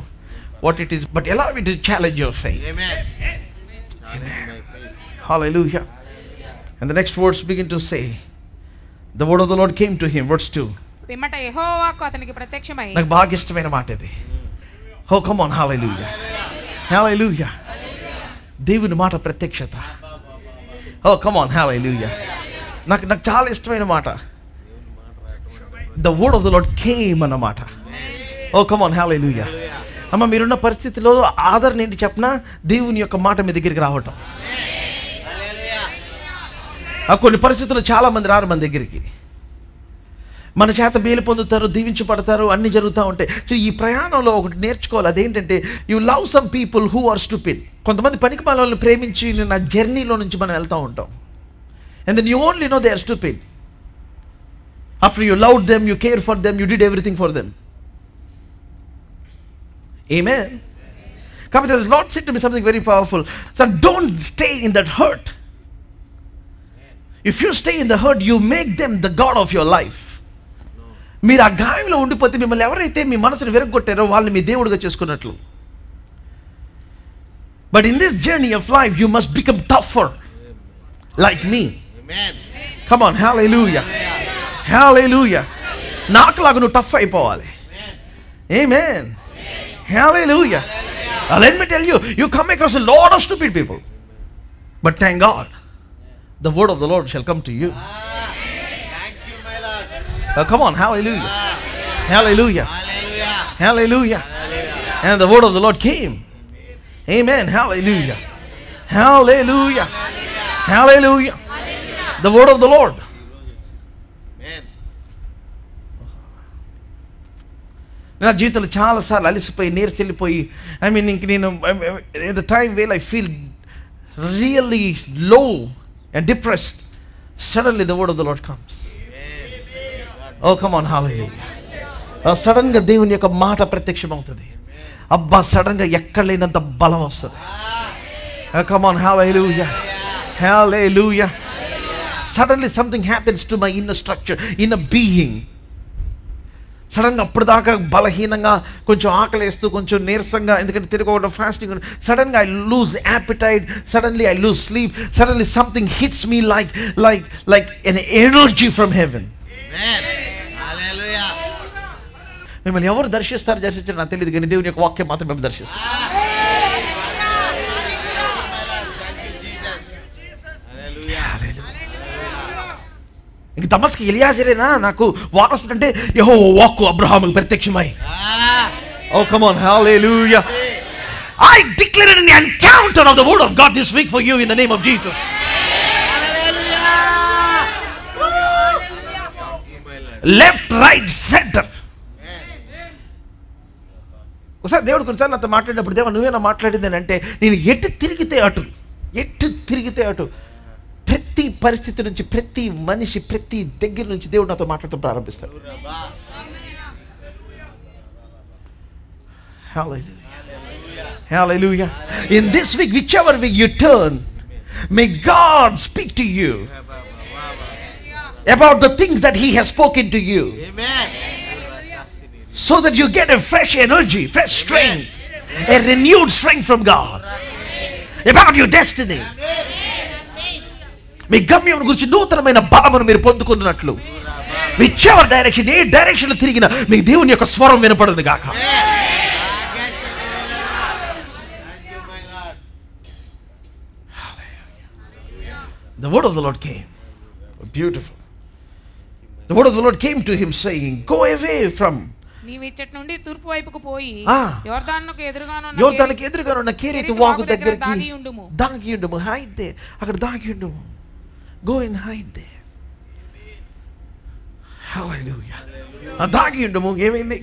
what it is, but allow me to challenge your faith. Amen. Hallelujah. And the next words begin to say, the word of the Lord came to him, verse 2. పిమ్మట యెహోవాకు అతనికి ప్రత్యక్షమై. నాకు బాగా ఇష్టమైన మాట ఇది. Oh, come on, hallelujah. హల్లెలూయా. దేవుని మాట ప్రత్యక్షత. ఓ కమ్ ఆన్, హల్లెలూయా. నాకు చాలా ఇష్టమైన మాట, the word of the lord came అన్నమాట. ఓ కమ్ ఆన్, హల్లెలూయా. అమ్మ, మీరున్న పరిస్థితిలో ఆదరణ ఏంటి చెప్పనా? దేవుని యొక్క మాట మీ దగ్గరికి రావటం. కొన్ని పరిస్థితుల్లో చాలా మంది రారు మన దగ్గరికి. మన చేత మేలు పొందుతారు, దీవించబడతారు, అన్నీ జరుగుతూ ఉంటాయి. సో ఈ ప్రయాణంలో ఒకటి నేర్చుకోవాలి, అదేంటంటే you love some people who are stupid. కొంతమంది పనికి మాలోళ్ళని ప్రేమించి నా జర్నీలో నుంచి మనం వెళ్తూ ఉంటాం. And then you only know they are stupid. After you loved them, you care for them, you did everything for them. Amen. Kabhi the Lord said to me something very powerful. So don't stay in that hurt. If you stay in the hurt, you make them the God of your life. మీరు ఆ గాయంలో ఉండిపోతే మిమ్మల్ని ఎవరైతే మీ మనసుని విరగొట్టారో వాళ్ళని మీ దేవుడిగా చేసుకున్నట్లు. But in this journey of life, you must become tougher, like me. Amen. Come on, hallelujah. Hallelujah. నాకులాగా నువ్వు టఫ్ అయిపోవాలి. Amen. Hallelujah. Let me tell you, you come across a lot of stupid people, but thank God, the word of the Lord shall come to you. Thank you, my Lord. Come on, hallelujah. Hallelujah. Hallelujah. Hallelujah. And the word of the Lord came. Amen. Hallelujah. Hallelujah. Hallelujah. The word of the Lord. నా జీవితంలో చాలాసార్లు అలసిపోయి నీరసెళ్ళిపోయి, I mean ఇంక నేను the time while I feel really low and depressed, suddenly the word of the Lord comes. Oh come on, hallelujah. సడన్గా దేవుని యొక్క మాట ప్రత్యక్షమవుతుంది. అబ్బా, సడన్గా ఎక్కడ లేనంత బలం వస్తుంది. Come on, hallelujah. Hallelujah. Suddenly something happens to my inner structure, inner being. సడన్గా అప్పుడు దాకా బలహీనంగా, కొంచెం ఆకలేస్తూ, కొంచెం నీరసంగా, ఎందుకంటే తిరగకుండా ఫాస్టింగ్, సడన్గా I lose appetite, suddenly I lose sleep, suddenly something hits me like an energy from heaven. మిమ్మల్ని ఎవరు దర్శించారు నాకు తెలియదు, కానీ దేవుని యొక్క వాక్యం మాత్రం మేము దర్శిస్తాం. ఇంక దమస్కి ఎలియాజరేనా నాకు వారసుడు అంటే? యెహోవా వాక్కు అబ్రహాముకు ప్రత్యక్షమై. Oh come on, hallelujah. I declare an encounter of the word of God this week for you in the name of Jesus. Left, right, center. ఒకసారి దేవుడు కొన్నిసార్లు నాతో మాట్లాడినప్పుడు, దేవా నువ్వేనా మాట్లాడింది అని అంటే, నేను ఎటు తిరిగితే అటు ప్రతి పరిస్థితి నుంచి, ప్రతి మనిషి, ప్రతి దగ్గర నుంచి దేవుడు నాతో మాట్లాడటం ప్రారంభిస్తాడు. Hallelujah. In this week, whichever way you turn, may God speak to you about the things that He has spoken to you. Amen. So that you get a fresh energy, fresh strength, a renewed strength from God about your destiny. మీ గమ్యం గురించి నూతనమైన బలమును మీరు పొందుకున్నట్లు, విచ్చెవర్ direction, ఏ direction లో తిరిగినా మీకు దేవుని యొక్క స్వరం వినపడుతుంది గాక. The word of the Lord came. Beautiful. The word of the Lord came to him saying, go away from. నీవు ఇచ్చటి నుండి తూర్పు వైపుకు పోయి యోర్దానుకు ఎదురుగానున్న కెరీతు వాగు దగ్గరికి దాగి ఉండుము. హైడ్ దే, అక్కడ దాగి ఉండుము. Go and hide there. Hallelujah. దాగి ఉండుము. ఏమైంది?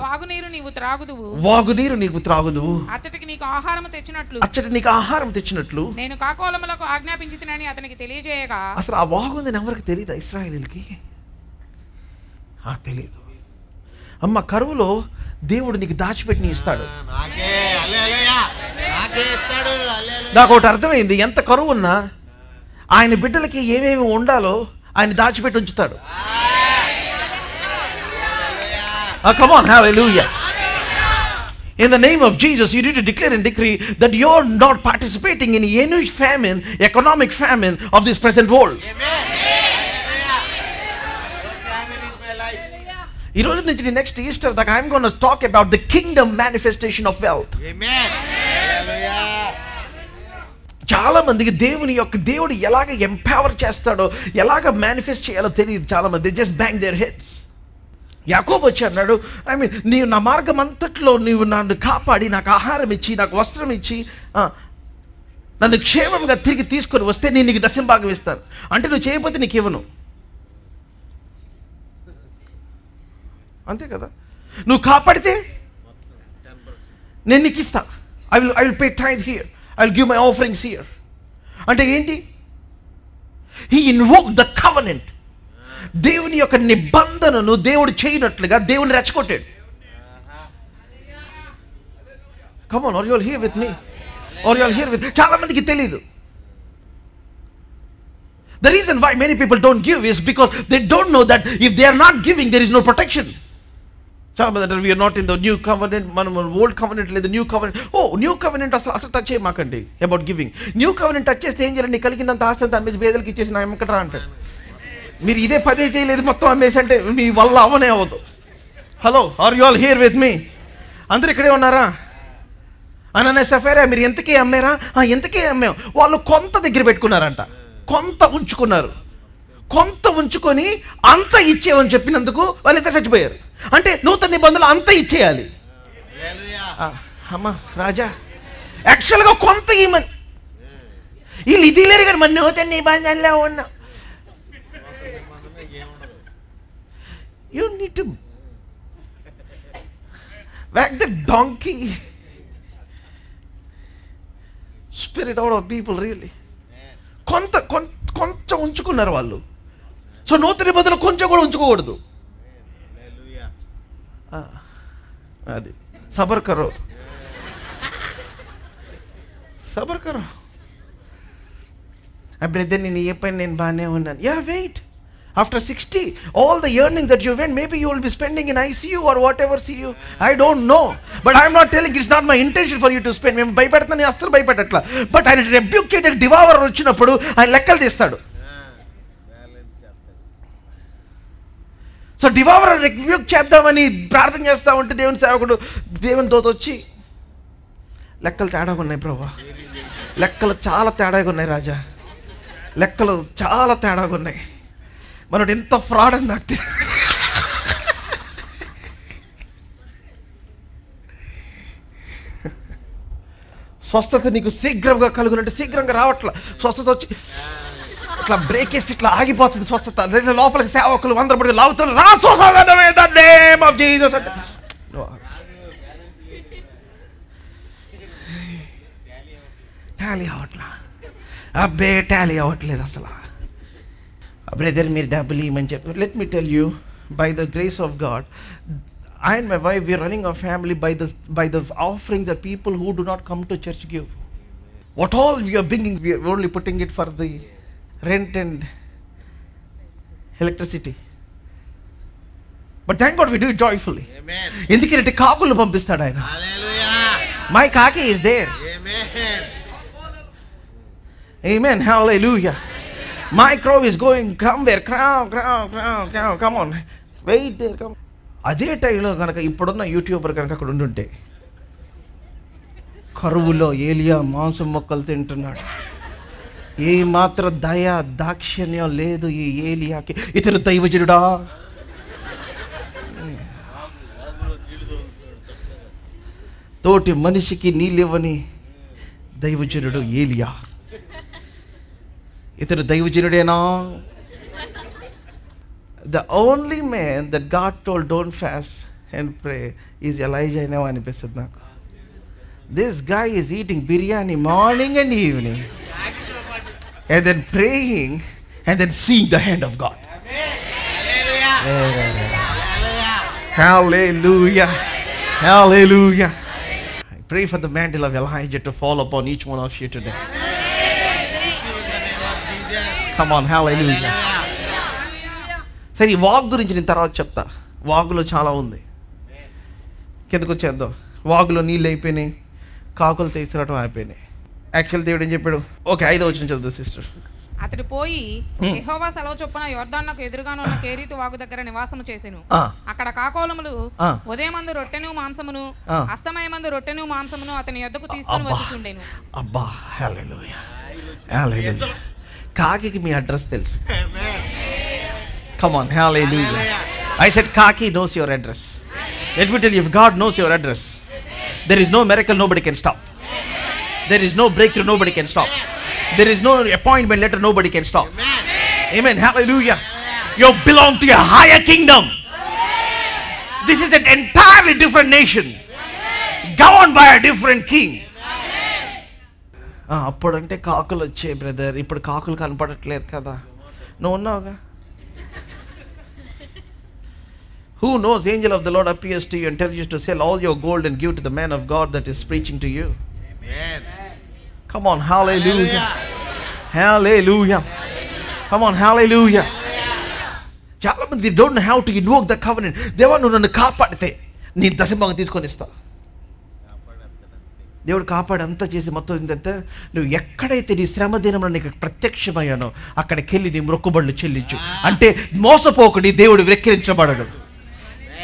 వాగునీరు నీవు త్రాగుదువు. అచ్చటికి నీకు ఆహారం తెచ్చినట్లు నేను కాకోలములకు ఆజ్ఞాపించితినని అతనికి తెలియజేయగా. అసలు ఆ వాగు ఉందని ఎవరికి తెలియదా ఇశ్రాయేలీయులకి? తెలియదు. అమ్మ, కరువులో దేవుడు నీకు దాచిపెట్టి ఇస్తాడు. నాకు ఒకటి అర్థమైంది, ఎంత కరువు ఉన్నా ఆయన బిడ్డలకి ఏమేమి ఉండాలో ఆయన దాచిపెట్టి ఉంచుతాడు. Come on, hallelujah. In the name of Jesus, you need to declare and decree that you're not participating in any famine, economic famine of this present world. ఈ రోజు నుంచి నెక్స్ట్ ఈస్టర్ దాకా I'm going to talk about the kingdom manifestation of wealth. Amen. చాలా మందికి దేవుడు ఎలాగ empower చేస్తాడో, ఎలాగ మేనిఫెస్ట్ చేయాలో తెలియదు. చాలా మంది జస్ట్ బ్యాంగ్ దేర్ హెడ్స్. యాకోబు వచ్చి అన్నాడు, నీవు నా మార్గం అంతట్లో నీవు నన్ను కాపాడి, నాకు ఆహారం ఇచ్చి, నాకు వస్త్రం ఇచ్చి, నన్ను క్షేమంగా తిరిగి తీసుకొని వస్తే నేను నీకు దశమ భాగం ఇస్తాను. అంటే నువ్వు చేయకపోతే నీకు ఇవ్వను, అంతే కదా. నువ్వు కాపాడితే నేను నీకు ఇస్తా. I will pay tithe here, I will give my offerings here. అంటే ఏంటి? He invoked the covenant. దేవుని యొక్క నిబంధనను దేవుడు చేయనట్లుగా దేవుని రెచ్చగొట్టాడు. Come on, are you all here with me? Are you all here with? చాలా మందికి తెలియదు. The reason why many people don't give is because they don't know that if they are not giving, there is no protection. చాలా మంది అంటారు, we are not in the new covenant, మనం old covenant లేదు, new covenant. New covenant అసలు touch చేయమాకండి about giving. New covenant touch చేస్తే ఏం చేయాలి? నీ కలిగినంత ఆస్తి అంతా అమ్మేసి పేదలకు ఇచ్చేసి నా ఎమ్మకట్రా అంటారు. మీరు ఇదే పదే చేయలేదు, మొత్తం అమ్మేసి అంటే మీ వల్ల అవనే అవ్వదు. Hello, are you all here with me? అందరు ఇక్కడే ఉన్నారా? అననే సఫేరా, మీరు ఎంతకే అమ్మారా? ఎంతకే అమ్మాం. వాళ్ళు కొంత దగ్గర పెట్టుకున్నారంట, కొంత ఉంచుకున్నారు. కొంత ఉంచుకొని అంత ఇచ్చేవని చెప్పినందుకు వాళ్ళు ఎంత చచ్చిపోయారు. అంటే నూతన నిబంధనలు అంత ఇచ్చేయాలి. అమ్మా రాజా, యాక్చువల్గా కొంత ఇమ్మని వీళ్ళు ఇది లేరు కానీ మన నూతన నిబంధనలో ఉన్నాం. You need to whack the donkey spirit out of people, really. కొంచెం ఉంచుకున్నారు వాళ్ళు. సో నూతన నిబంధనలు కొంచెం కూడా ఉంచుకోకూడదు. అది సబర్ కరో. బ్రదర్, నేను ఏ పని నేను బాగానే ఉన్నాను. Yeah, wait. After 60, all the yearning that you went, maybe you will be spending in ICU or whatever CU. I don't know. But I am not telling, it's not my intention for you to spend. మేము భయపెడతాను, అస్సలు భయపెట్టట్లా. But ఆయన rebuke చేయడానికి డివైవర్ వచ్చినప్పుడు ఆయన లెక్కలు తీస్తాడు. So డివైవర్ rebuke చేద్దామని ప్రార్థన చేస్తా ఉంటే దేవుని సేవకుడు దేవుని దూత వచ్చి, లెక్కలు తేడాగా ఉన్నాయి ప్రభా, లెక్కలు చాలా తేడాగా ఉన్నాయి రాజా, లెక్కలు చాలా తేడాగా ఉన్నాయి. మనోడు ఎంత ఫ్రాడ్ అని నాకు స్వస్థత నీకు శీఘ్రంగా కలుగునంటే శీఘ్రంగా రావట్లా. స్వస్థత వచ్చి ఇట్లా బ్రేక్ వేసి ఇట్లా ఆగిపోతుంది స్వస్థత. లోపలికి సేవకులు అందరూ పడి లాగుతున్నారు, రా స్వస్థత ద నేమ్ ఆఫ్ జీసస్ అంటే టాలీ అవట్లా. అబ్బే టాలీ అవ్వట్లేదు అసలు. బ్రదర్, మీరు డబ్బులు ఇవ్వమని చెప్పి, let me tell you, by the grace of God, I and my wife, we are running our family by the offering that people who do not come to church give. What all we are bringing, we are only putting it for the rent and electricity. But thank God we do it joyfully. Amen. ఎందుకంటే కాకులు పంపిస్తాడు ఆయన. Hallelujah. My kaki is there. Amen. Amen. Hallelujah. My crow is going, come there, crow, come on, wait there, come. అదే టైంలో కనుక ఇప్పుడున్న YouTuber కనుక అక్కడ ఉండుంటే, కరువులో ఏలియా మాంసం మొక్కలు తింటున్నాడు, ఏ మాత్రం దయ దాక్షిణ్యం లేదు ఈ ఏలియాకి. ఇతను దైవజనుడా, తోటి మనిషికి నీళ్ళివ్వని దైవజనుడు ఏలియా. ఇతను దైవజనుడేనా? The only man that God told don't fast and pray is Elijah. అనేమో అనిపిస్తుంది నాకు. This guy is eating biryani morning and evening and then praying and then seeing the hand of God. Hallelujah. Hallelujah. I pray for the mantle of Elijah to fall upon each one of you today. Come on, hallelujah. సరే, ఈ వాగ్ గురించి నేను తర్వాత చెప్తా. వాగులో చాలా ఉంది. కిందకు వచ్చేద్దాం. వాగులో నీళ్ళు అయిపోయినాయి, కాకులు తీసుకురావడం అయిపోయినాయి. యాక్చువల్ దేవుడు ఏం చెప్పాడు? ఓకే, 5వ వచనం చదువు సిస్టర్. అతడు పోయి యెహోవా సెలవు చొప్పున యొర్దానుకు ఎదురుగాను ఉన్న కేరీతు వాగు దగ్గర నివాసము చేసెను. అక్కడ కాకోలములు ఉదయమందు రొట్టెను మాంసమును అస్తమయమందు రొట్టెను మాంసమును అతని యొద్దకు తీసుకొని వచ్చుచుండెను. అబ్బా హల్లెలూయా హల్లెలూయా. కాకి మీ అడ్రస్ తెలుసు. Come on, hallelujah. I said Kaki knows your address. Let me tell you, if God knows your address, there is no miracle nobody can stop. There is no breakthrough nobody can stop. There is no appointment letter nobody can stop. Amen, hallelujah. You belong to a higher kingdom. This is an entirely different nation, governed by a different king. అప్పుడంటే కాకులు వచ్చాయి brother, ఇప్పుడు కాకులు కనపడట్లేదు కదా. నువ్వు ఉన్నావుగా. Who knows, angel of the Lord appears to you and tells you to sell all your gold and give to the man of God that is preaching to you. Amen. Come on, hallelujah. Hallelujah. Come on, hallelujah. చాలా మంది don't know how to invoke the covenant. దేవా నువ్వు నన్ను కాపాడితే నేను దశభాగం తీసుకొని ఇస్తా. దేవుడు కాపాడంతా చేసి మొత్తం ఏంటంటే నువ్వు ఎక్కడైతే నీ శ్రమ దినంలో నీకు ప్రత్యక్షమయ్యానో అక్కడికి వెళ్ళి నీ మొక్కుబడులు చెల్లించు. అంటే మోసపోకు, నీ దేవుడు వెక్కిరించబడడు.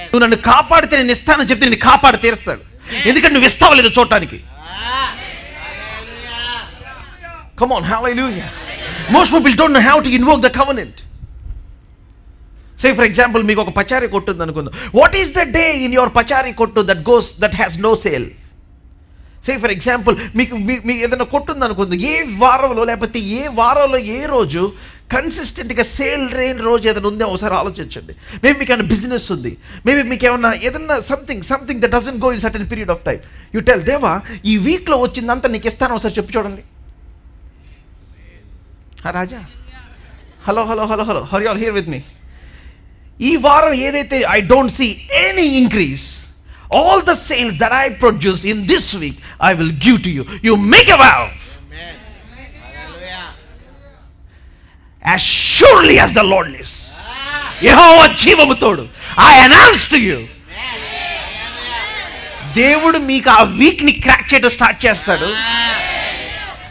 నువ్వు నన్ను కాపాడితే నేను ఇస్తానని చెప్తే నేను కాపాడి తీరుస్తాడు. ఎందుకంటే నువ్వు ఇస్తావు లేదు చూడటానికి. Come on, hallelujah. Most people don't know how to invoke the covenant. Say for example, మీకు ఒక పచారీ కొట్టు ఉంది అనుకుందాం. What is the day in your పచారీ కొట్టు that has no sale? Say for example, మీకు ఏదైనా కొట్టుంది అనుకుంది, ఏ వారంలో లేకపోతే ఏ వారంలో ఏ రోజు కన్సిస్టెంట్గా సేల్ లేని రోజు ఏదైనా ఉందో ఒకసారి ఆలోచించండి. మేబీ మీకు ఏమైనా బిజినెస్ ఉంది, మేబీ మీకు ఏదైనా something that doesn't go in certain period of time. You tell దేవా ఈ వీక్లో వచ్చిందంతా నీకు ఇస్తాను, ఒకసారి చెప్పి చూడండి. రాజా hello hello hello hello are you all here with me. ఈ వారం ఏదైతే I don't see any increase, all the sales that I produce in this week I will give to you. You make a vow. Amen. Hallelujah. As surely as the Lord lives, యెహోవా జీవము తోడు, I announce to you. దేవుడు మీకు ఆ week ని crack చేయడం start చేస్తాడు.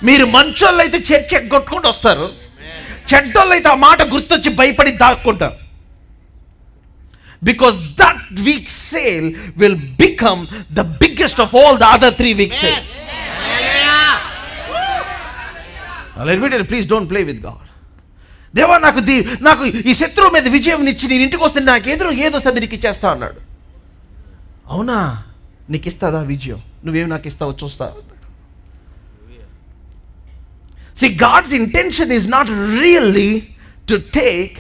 మీరు మంచోళ్ళు అయితే చర్చ కొట్టుకుంటూ వస్తారు, చెడ్డోళ్ళు అయితే ఆ మాట గుర్తొచ్చి భయపడి దాక్కుంటారు. Because that week's sale will become the biggest of all the other 3 weeks sale. Let me tell you, please don't play with God. దేవా నాకు ఈ శత్రువు మీద విజయం ఇచ్చి నేను ఇంటికి వస్తే నాకు ఏదో సర్ది నీకు ఇచ్చేస్తా అన్నాడు. అవునా, నీకు ఇస్తాదా విజయం? నువ్వేమి నాకు ఇస్తావో చూస్తా. See, God's intention is not really to take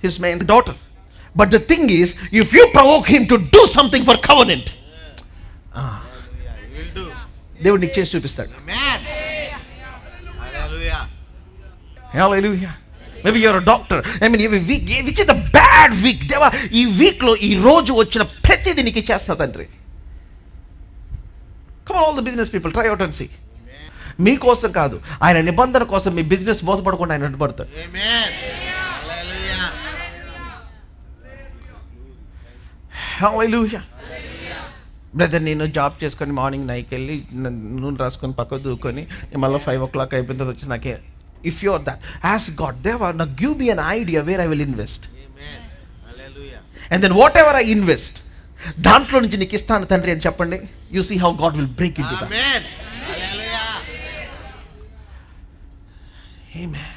his man's daughter. But the thing is, if you provoke him to do something for covenant, దేవుడు నీకు చేసి చూపిస్తాడు. Hallelujah. Maybe you're a doctor. I mean, every week, which is the bad week. దేవా ఈ week లో ఈ రోజు వచ్చిన ప్రతిదీ నీకు ఇచ్చేస్తా తండ్రి. Come on, all the business people, try out and see. మీకోసం కాదు, ఆయన నిబంధన కోసం మీ బిజినెస్ మోసపడకుండా ఆయన నిలబడతాడు. హల్లెలూయా. బ్రదర్ నేను జాబ్ చేసుకొని మార్నింగ్ 9కి వెళ్ళి నూనె రాసుకొని పక్క దూకొని మళ్ళీ 5 o'clock అయిపోయిన తర్వాత వచ్చి నాకే. If you are that, ask God, దేవా నాకు give me an idea where I will invest. And then whatever I invest దాంట్లో నుంచి నీకు ఇస్తాను తండ్రి అని చెప్పండి. You see how God will break it to that. Amen.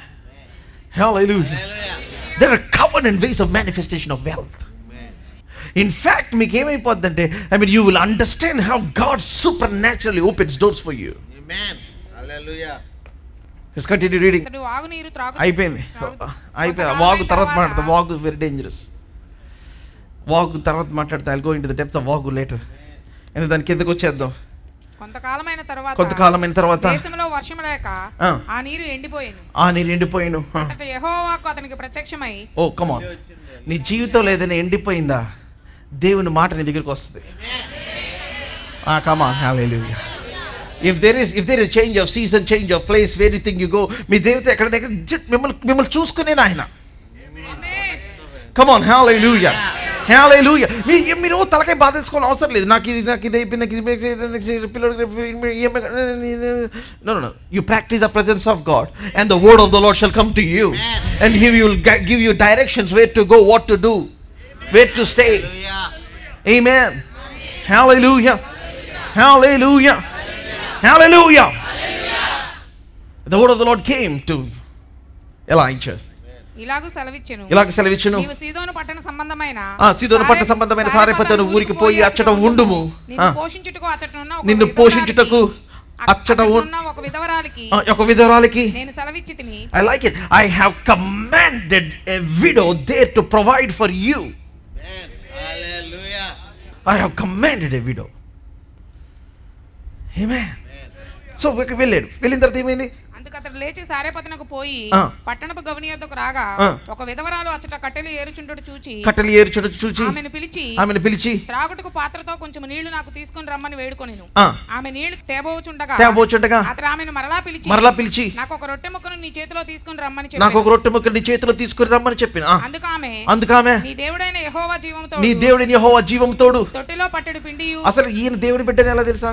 Hallelujah. There are covenant ways of manifestation of wealth. In fact, మీకు ఏమైపోద్దంటే, I mean, you will understand how God supernaturally opens doors for you. Amen. Hallelujah. Let's continue reading. అయిపోయింది. వాగు తర్వాత మాట్లాడతా. వాగు very dangerous. వాగు తర్వాత మాట్లాడతా. I'll go into the depth of వాగు later. and దాని కిందకి వచ్చేద్దాం. కొంతకాలమైన తర్వాత దేశంలో వర్షం లేక ఆ నీరు ఎండిపోయేను. అంటే యెహోవాకు అతనికి ప్రత్యక్షమై, ఓ కమ్ ఆన్, నీ జీవితంలో ఏదైనా ఎండిపోయిందా, దేవుని మాట నీ దగ్గరికి వస్తుంది. Come on, hallelujah. If there is change of season, change of place, where you think you go, మీ దేవుడు ఎక్కడ దగ్గర మిమ్మల్ని చూసుకునేది ఆయన. Come on, hallelujah. హల్లెలూయా. మీరు తలకాయ బాధేసుకోవాల్సిన అవసరం లేదు. నాకు ఇది అయిపోయింది, no. You practice the presence of God and the word of the Lord shall come to you. And He will give you directions where to go, what to do, where to stay. Amen. Hallelujah. Hallelujah. Hallelujah. The word of the Lord came to Elijah. ఇలాగ సెలవిచ్చెను, నీవు సీదోను పట్టణ సంబంధమైన సారెపతను ఊరికి పోయి అచ్చట ఉండుము, నిన్ను పోషించుటకు అచ్చట ఉన్న ఒక విధవరాలికి నేను సెలవిచ్చితిని. I like it. I have commanded a widow there to provide for you. Hallelujah. I have commanded a widow. Amen. So వెళ్ళిన తర్వాత ఏమైంది? అందుకతడు లేచి సారెపతనకు పోయి పట్టణపు గవని యొద్దకు రాగా ఒక విధవరాలు అచ్చట కట్టెలు ఏరుచుండుట చూచి ఆమెను పిలిచి త్రాగుటకు పాత్రతో కొంచెం నీళ్లు నాకు తీసుకొని రమ్మని వేడుకొనెను. ఆమె నీళ్లు తేబోచుండగా అతడు ఆమెను మరలా పిలిచి నాకు ఒక రొట్టె ముక్కను నీ చేతిలో తీసుకొని రమ్మని చెప్పిన. అందుకు ఆమె నీ దేవుడైన యెహోవా జీవముతోడు తొట్టిలో పట్టెడు పిండియు. అసలు ఈయన దేవుడి బిడ్డని ఎలా తెలుసా?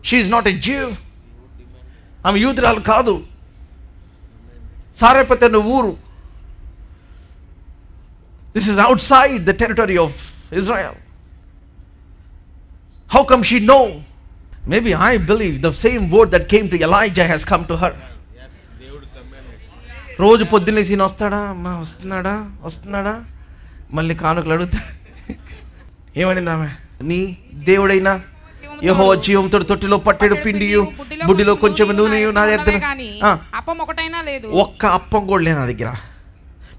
She is not a Jew. ఆమె యూదురాలు కాదు. సారెపత్ అనే ఊరు. This is outside the territory of Israel. How come she know? Maybe I believe the same word that came to Elijah has come to her. రోజు పొద్దున్నేసి వస్తున్నాడా మళ్ళీ కానుకలు అడుగుతా. ఏమనింది ఆమె? నీ దేవుడైనా యెహోవా జీవంతో తొట్టిలో పట్టెడు పిండియు బుడ్డిలో కొంచెం నూనె నా దగ్గర ఒక్క అప్పం కూడా లేదు నా దగ్గర.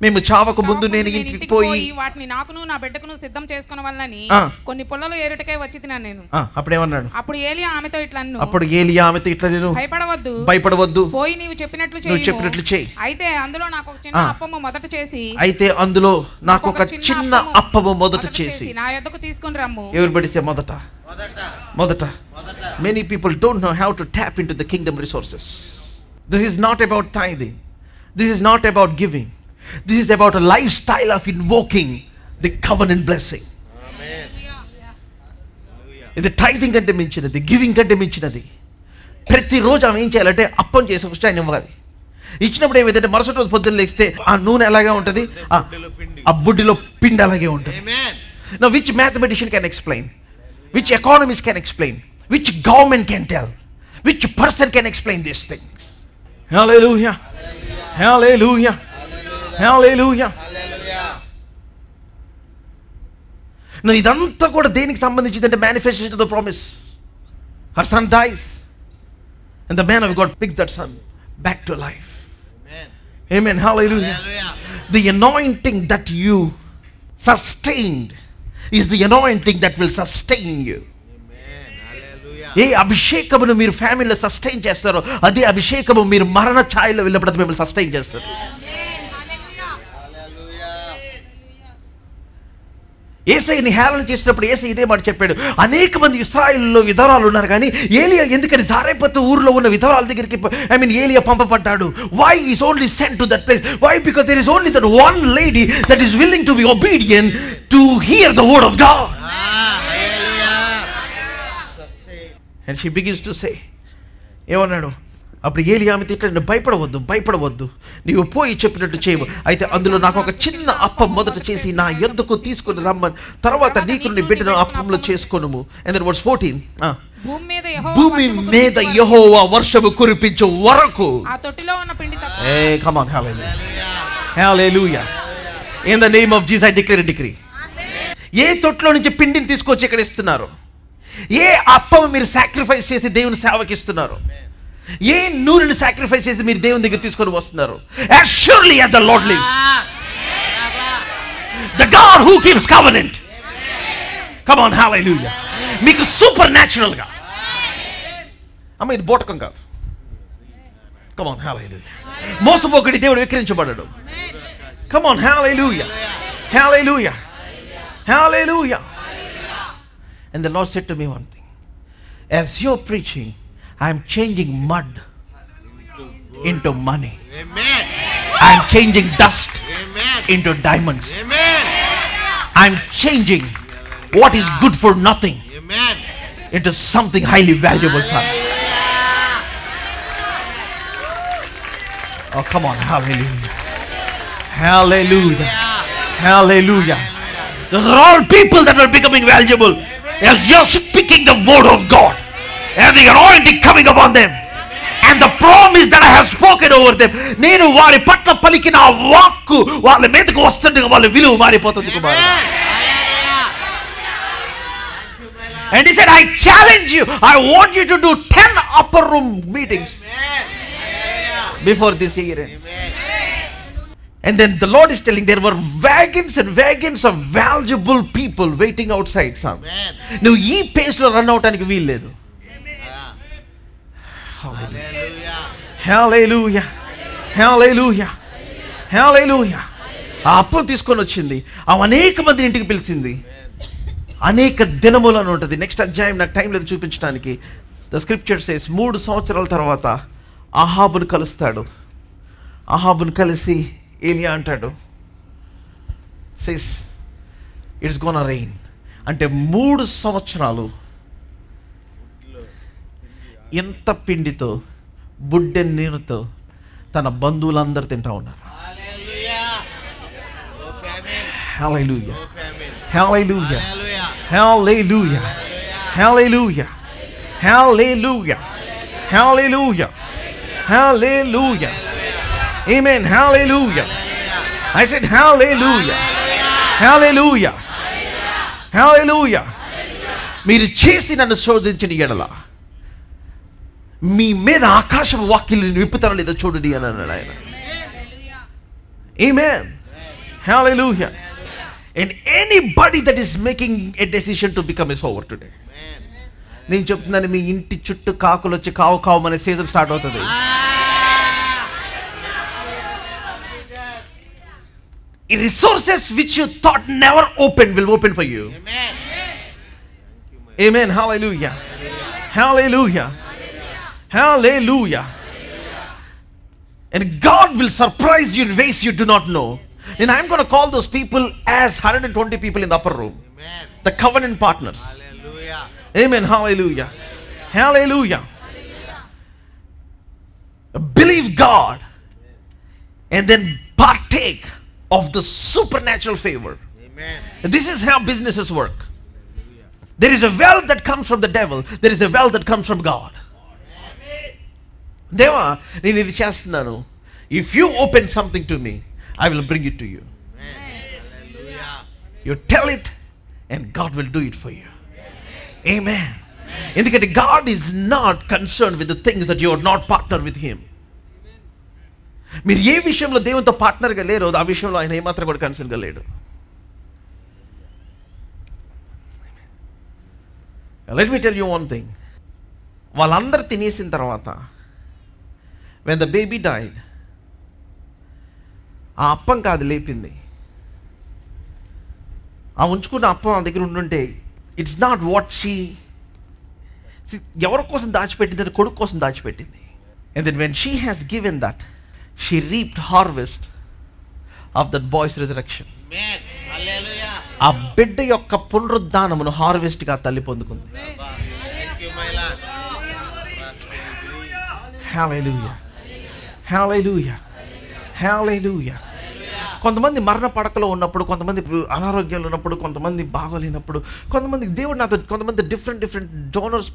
మేము చావకు ముందు నేను ఇంటికి పోయి వాటిని నాకును నా బిడ్డకును సిద్ధం చేసుకునవలనని కొన్ని పుల్లలు ఏరుటకై వచ్చితినాను నేను. అప్పుడేమన్నాడు? అప్పుడు ఏలియా ఆమెతో ఇట్లా నేను భయపడవద్దు, పోయి నీవు చెప్పినట్లు చేయి. అయితే అందులో నాకు ఒక చిన్న అప్పము మొదట చేసి నా యొద్దకు తీసుకొని రమ్ము. Everybody say మొదట. Many people don't know how to tap into the kingdom resources. This is not about tithing. This is not about giving. This is about a lifestyle of invoking the covenant blessing. Amen. ఇది tithing కంటే మించినది, giving కంటే మించినది. ప్రతిరోజు ఆమె ఏం చేయాలంటే అప్పం చేసి ఫస్ట్ ఆయన ఇవ్వాలి. ఇచ్చినప్పుడు ఏమైందంటే మరుసటి రోజు పొద్దున్న లేస్తే ఆ నూనె ఎలాగే ఉంటుంది, ఆ బుడ్డిలో పిండి అలాగే ఉంటుంది. Now which mathematician can explain? Which economist can explain? Which government can tell? Which person can explain these things? Hallelujah. Hallelujah. Hallelujah. No, ఇదంతా కూడా దేనికి సంబంధించిందంటే manifestation of the promise. Her son dies and the man of God picks that son back to life. Amen. Hallelujah. The anointing that you sustained is the anointing that will sustain you. ఏ అభిషేకమును మీరు ఫ్యామిలీలో sustain చేస్తారో అదే అభిషేకము మీరు మరణ ఛాయలో వెళ్ళినప్పుడు మిమ్మల్ని sustain చేస్తారు. యేసయ్యని హేళన చేసినప్పుడు యేసయ్య ఇదే మాట చెప్పాడు. అనేక మంది ఇశ్రాయేలులో విధవరాలు ఉన్నారు, కానీ ఏలియా ఎందుకని సారెపతు ఊర్లో ఉన్న విధవరాల దగ్గరికి ఏలియా పంపబడ్డాడు. Why is only sent to that place? Why? Because there is only that one lady that is willing to be obedient to hear the word of God. And she begins to say, ఏమన్నాడు? అప్పుడు ఏలియా ఆమె తిట్టాడు, భయపడవద్దు, నీవు పోయి చెప్పినట్టు చేయవు. అయితే అందులో నాకు ఒక చిన్న అప్పం మొదట చేసి నా యొద్దకు తీసుకుని రమ్మని, తర్వాత నీకు నీ బిడ్డను అప్పంలో చేసుకొనుము. And then verse 14, భూమి మీద యెహోవా వర్షము కురిపించు వరకు ఆ తొట్టిలో ఉన్న పిండి come on, hallelujah. Hallelujah. In the name of Jesus I declare a decree. ఏ తొట్టిలో నుంచి పిండిని తీసుకొచ్చి ఇక్కడ ఇస్తున్నారు, ఏ అప్పం మీరు సాక్రిఫైస్ చేసి దేవుని సేవకి ఇస్తున్నారు, ఏ నూనెని సాక్రిఫైస్ చేసి మీరు దేవుని దగ్గర తీసుకొని వస్తున్నారు, as surely as the Lord lives, the God who keeps covenant, come on, hallelujah, మీకు సూపర్ న్యాచురల్ గా, అమ్మ ఇది బోటకం కాదు, come on, hallelujah, మోసపోకడి దేవుడు విక్రించబడడు, come on, hallelujah, hallelujah, hallelujah. And the Lord said to me one thing, as you're preaching, I am changing mud into money. Amen. I am changing dust into diamonds. Amen. I'm changing what is good for nothing Amen. into something highly valuable, son. Oh, come on. Hallelujah. Hallelujah. Hallelujah. Those are all people that are becoming valuable as you're speaking the word of God and the anointing coming upon them and the promise that I have spoken over them. నేను వారి పట్ల పలికిన ఆ వాక్కు వాళ్ళ మీదకు వస్తుండగా వాళ్ళ విలువ మారిపోతుంది కుమారుడు. And he said, I challenge you. I want you to do 10 upper room meetings before this year ends. And then the Lord is telling there were wagons and wagons of valuable people waiting outside, son. నువ్వు ఈ face లో run అవటానికి వీల్లేదు. Hallelujah. Hallelujah. Hallelujah. ఆ అప్పులు తీసుకొని వచ్చింది. అనేక మంది ఇంటికి పిలిచింది. అనేక దినములను ఉంటుంది. నెక్స్ట్ అధ్యాయం నాకు టైం లేదు చూపించడానికి. ద స్క్రిప్చర్ సేస్ 3 సంవత్సరాల తర్వాత అహాబును కలుస్తాడు. అహాబును కలిసి ఏలియా అంటాడు, సేస్ ఇట్స్ గోనా రెయిన్. అంటే 3 సంవత్సరాలు ఎంత పిండితో బుడ్డెన్ నీరుతో తన బంధువులందరూ తింటా ఉన్నారు. Hallelujah. Hallelujah. Hallelujah. Hallelujah. Hallelujah. Hallelujah. Hallelujah. Amen. Hallelujah. I said hallelujah. Hallelujah. Hallelujah. మీరు చేసి నన్ను శోధించిన ఎడల మీ మీద ఆకాశం వాక్యలను విప్పుతారో లేదో చూడండి అని అన్నాడు ఆయన. Amen. Hallelujah. And anybody that is making a decision to become a sower today, నేను చెప్తున్నాను, మీ ఇంటి చుట్టూ కాకులు వచ్చి కావు కావు అనే సీజన్ స్టార్ట్ అవుతుంది. Resources which you thought never opened will open for you. Amen. Hallelujah. Hallelujah. Hallelujah. And God will surprise you in ways you do not know. And I'm going to call those people as 120 people in the upper room. Amen. The covenant partners. Hallelujah. Amen. Hallelujah. Hallelujah. Believe God and then partake of the supernatural favor. Amen. This is how businesses work. There is a wealth that comes from the devil. There is a wealth that comes from God. Deva, నేను ఇది చేస్తున్నాను. If you open something to me, I will bring it to you. Hallelujah. You tell it and God will do it for you. Amen. ఎందుకంటే God is not concerned with the things that you are not partner with him. మీరు ఏ విషయంలో దేవునితో పార్ట్నర్గా లేరో ఆ విషయంలో ఆయన ఏమాత్రం కూడా కన్సర్న్గా లేడు. Let me tell you one thing. వాళ్ళందరూ తినేసిన తర్వాత when the baby died, ఆ అప్పం కాదు లేపింది, ఆ ఉంచుకున్న అప్పం ఆ దగ్గర ఉండుంటే ఇట్స్ నాట్ వాట్ షీ, ఎవరి కోసం దాచిపెట్టింది అంటే కొడుకు కోసం దాచిపెట్టింది. And then when she has given that, she reaped harvest of that boy's resurrection. Amen. Hallelujah. ఆ బిడ్డ యొక్క పునరుద్ధానమును హార్వెస్ట్గా తల్లి పొందుకుంది. Thank you, my Lord. Hallelujah. Hallelujah. Hallelujah. కొంతమంది మరణ పడకలో ఉన్నప్పుడు, కొంతమంది అనారోగ్యాలు ఉన్నప్పుడు, కొంతమంది బాగోలేనప్పుడు, కొంతమందికి దేవుడు నాతో కొంతమంది డిఫరెంట్ డోనర్స్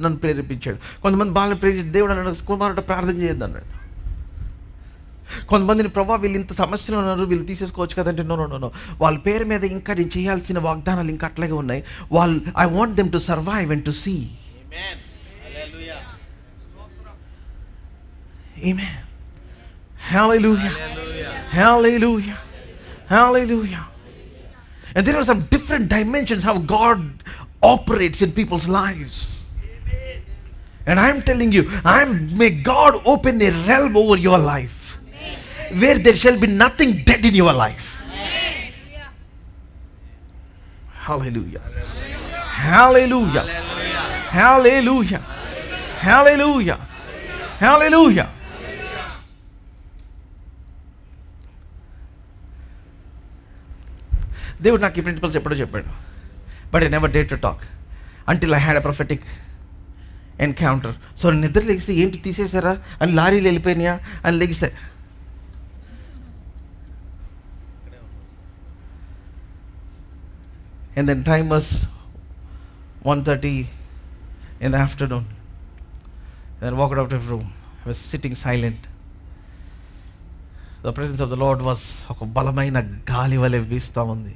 నన్ను ప్రేరేపించాడు. కొంతమంది బాగా దేవుడు అన్నాడు కుమారుడు ప్రార్థన చేయొద్దు అన్నాడు. కొంతమందిని ప్రభా వీళ్ళు ఇంత సమస్యలు ఉన్నారు, వీళ్ళు తీసేసుకోవచ్చు కదంటే నో, వాళ్ళ పేరు మీద ఇంకా నేను చేయాల్సిన వాగ్దానాలు ఇంకా అట్లాగే ఉన్నాయి. I want them to survive and to see. Amen. Hallelujah. Amen. Hallelujah. Hallelujah. Hallelujah. Hallelujah. And there are some different dimensions how God operates in people's lives. And I'm telling you, may God open a realm over your life where there shall be nothing dead in your life. Hallelujah. Hallelujah. Hallelujah. Hallelujah. Hallelujah. దేవుడు నాకు ఈ principles ఎప్పుడో చెప్పాడు. But I never dare to talk until I had a prophetic encounter. So నిద్ర లెగిస్తే ఏంటి తీసేశారా అని, లారీలు వెళ్ళిపోయినాయా అని లెగిస్తే, and then time was 1:30 in the afternoon. Then I walked out of the room. I was sitting silent. The presence of the Lord was ఒక బలమైన గాలి వలె వీస్తూ ఉంది.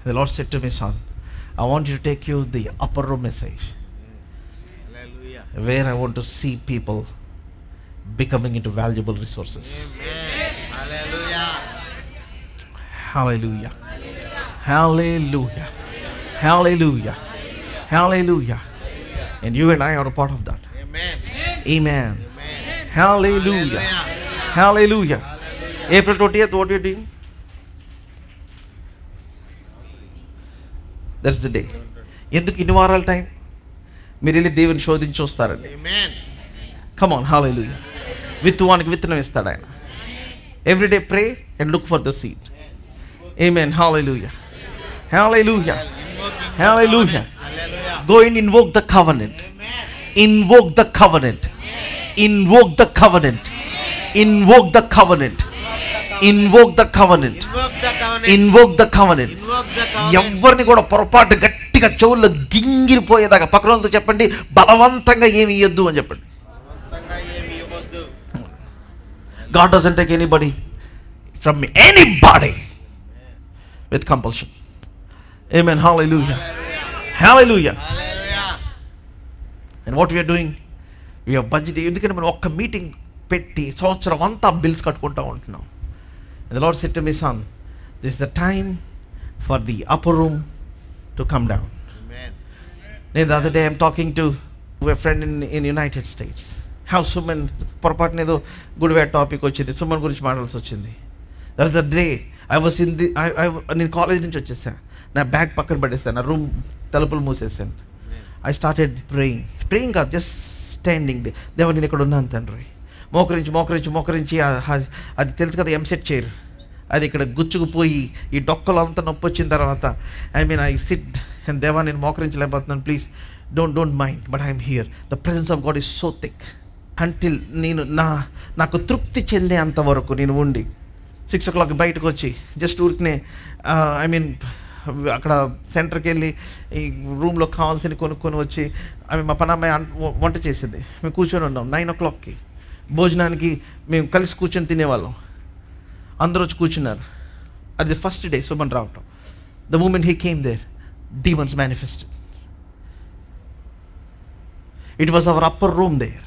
The Lord said to me, son, I want you to take you the upper room message. Hallelujah. Where I want to see people becoming into valuable resources. Amen. Hallelujah. Hallelujah. Hallelujah. Hallelujah. Hallelujah. And you and I are a part of that. Amen. Amen. Amen. Hallelujah. Hallelujah. Hallelujah. April 20th, what are you doing? That's the day. ఎందుకు ఇన్ని వారాల time? మీరు వెళ్ళి దేవుని శోధించి చూస్తారండి. Amen. Come on, hallelujah. విత్తువానికి విత్తనం ఇస్తాడు ఆయన. Every day pray and look for the seed. Amen, hallelujah. Hallelujah. Hallelujah. Hallelujah. Go and invoke the covenant. Invoke the covenant. Invoke the covenant. Invoke the covenant. Invoke the covenant. Invoke the covenant. Invoke the covenant. Invoke the covenant. ఎవరిని కూడా పొరపాటు గట్టిగా చెవుల్లో గింగిరిపోయేదాకా పక్కన వాళ్ళతో చెప్పండి, బలవంతంగా ఏమి ఇవ్వద్దు అని చెప్పండి. బలవంతంగా ఏమీ ఇవ్వద్దు. God doesn't take anybody from anybody with compulsion. Amen. Hallelujah. Hallelujah. Hallelujah. And what we are doing, we are budgeting. ఎందుకంటే మనం ఒక్క మీటింగ్ పెట్టి సంవత్సరం అంతా బిల్స్ కట్టుకుంటూ ఉంటున్నాం. And the Lord said to me, son, this is the time for the upper room to come down. Amen. Then the other day I'm talking to a friend in United States. How Suman పొరపాటున ఏదో గుడివే topic వచ్చింది, సుమన్ గురించి మాట్లాడాల్సి వచ్చింది. That's the day I was in the నేను college నుంచి వచ్చేసాను, నా బ్యాగ్ పక్కన పడేస్తాను, నా రూమ్ తలుపులు మూసేసాను. ఐ స్టార్టెడ్ ప్రేయింగ్ కాదు, జస్ట్ స్టాండింగ్. దేవా నేను ఇక్కడ ఉన్నాను తండ్రి. మోకరించి అది తెలుసు కదా ఎంసెట్ చైర్, అది ఇక్కడ గుచ్చుకుపోయి ఈ డొక్కలు అంతా నొప్పి వచ్చిన తర్వాత ఐ సిట్ అండ్ దేవా నేను మోకరించలేకపోతున్నాను, please don't mind, but I'm here. The presence of God is so thick. Until నేను నాకు తృప్తి చెందే అంతవరకు నేను ఉండి 6 o'clock బయటకు వచ్చి జస్ట్ ఊరికనే అక్కడ సెంటర్కి వెళ్ళి ఈ రూమ్లో కావాల్సిన కొనుక్కొని వచ్చి మా పనమ్మాయి వంట చేసింది, మేము కూర్చొని ఉన్నాం. 9 o'clockకి భోజనానికి మేము కలిసి కూర్చొని తినేవాళ్ళం. అందరూ వచ్చి కూర్చున్నారు. అది ఫస్ట్ డే సుమన్ రావటం. The moment he came there, demons manifested. It was our upper room there.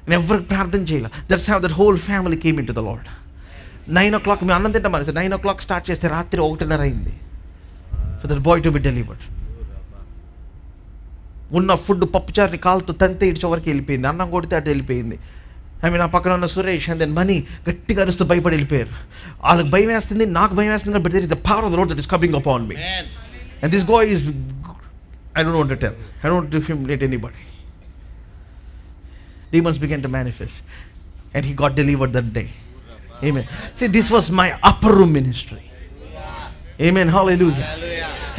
And ఎవరికి ప్రార్థన చేయాలి. That's how that whole family came into the Lord. 9 o'clock మేము అన్నం తింటాం అనేసి 9 o'clock స్టార్ట్ చేస్తే రాత్రి 1:30 అయింది for that boy to be delivered. ఉన్న ఫుడ్ పప్పుచారుని కాలుతో తంతే ఇడిచే వరకు వెళ్ళిపోయింది, అన్నం కొడితే అటు వెళ్ళిపోయింది. నా పక్కన ఉన్న సురేష్ అండ్ దెన్ మనీ గట్టిగా అరుస్తూ భయపడి వెళ్ళిపోయారు. వాళ్ళకి భయం వేస్తుంది, నాకు భయం వేస్తుంది, but there is the power of the Lord that is coming upon me. And this boy is, I don't want to tell, I don't want to humiliate anybody. Demons began to manifest and he got delivered that day. Amen. See, this was my upper room ministry. Amen. Hallelujah.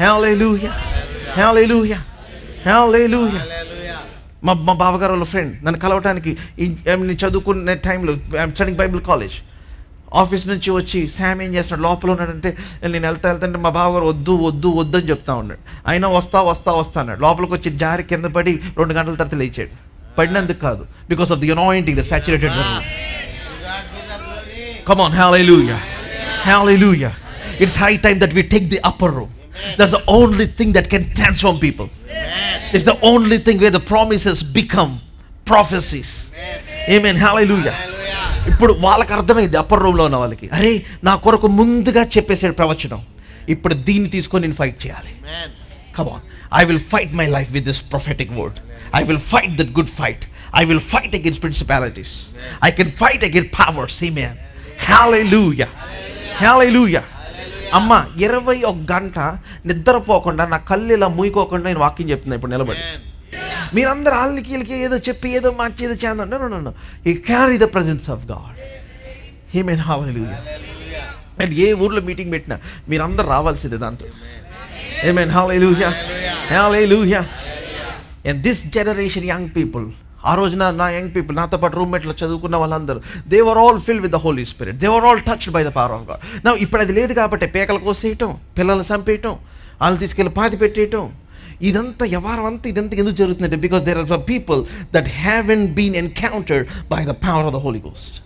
Hallelujah. Hallelujah. Hallelujah. మా బావగారు వాళ్ళ friend నన్ను కలవటానికి నేను చదువుకునే టైంలో I'm studying Bible college, office నుంచి వచ్చి శామ్ ఏం చేస్తున్నాడు లోపల ఉన్నాడంటే నేను వెళ్తాంటే మా బావగారు వద్దు అని చెప్తా ఉన్నాడు. అయినా వస్తా అన్నాడు. లోపలికి వచ్చి జారి కింద పడి 2 గంటల తర్వాత లేచాడు. పడినందుకు కాదు, because of the anointing that saturated the room. Come on, hallelujah. Hallelujah. It's high time that we take the upper room. That's the only thing that can transform people. It's the only thing where the promises become prophecies. Amen. Hallelujah. ఇప్పుడు వాళ్ళకి అర్థమైంది, upper రూమ్లో ఉన్న వాళ్ళకి, అరే నా కొరకు ముందుగా చెప్పేసాడు ప్రవచనం, ఇప్పుడు దీన్ని తీసుకొని నేను ఫైట్ చేయాలి. Come on. I will fight my life with this prophetic word. I will fight that good fight. I will fight against principalities. I can fight against powers. Amen. Hallelujah. Hallelujah. అమ్మ 21 గంట నిద్రపోకుండా నా కళ్ళు ఇలా మూయకోకుండా నేను వాక్యం చెప్తున్నా ఇప్పుడు నిలబడి. మీరందరూ వాళ్ళకి వీళ్ళకి ఏదో చెప్పి ఏదో మార్చి ఏదో చేద్దాం. No. You carry the presence of God. Amen. Hallelujah. And ఏ ఊర్లో మీటింగ్ పెట్టినా మీరందరూ రావాల్సిందే దాంతో. Amen. Hallelujah. Hallelujah. And this generation young people, ఆ రోజున నా యంగ్ పీపుల్ నాతో పాటు రూమ్మేట్లో చదువుకున్న వాళ్ళందరూ, they were all filled with the Holy Spirit. They were all touched by the power of God. నా ఇప్పుడు అది లేదు కాబట్టి పేకలు కోసేయటం, పిల్లలు చంపేయటం, వాళ్ళు తీసుకెళ్ళి పాతి పెట్టేయటం, ఇదంతా వ్యవహారం అంతా ఇదంతా ఎందుకు జరుగుతుందంటే because there are some people that haven't been encountered by the power of the Holy Ghost.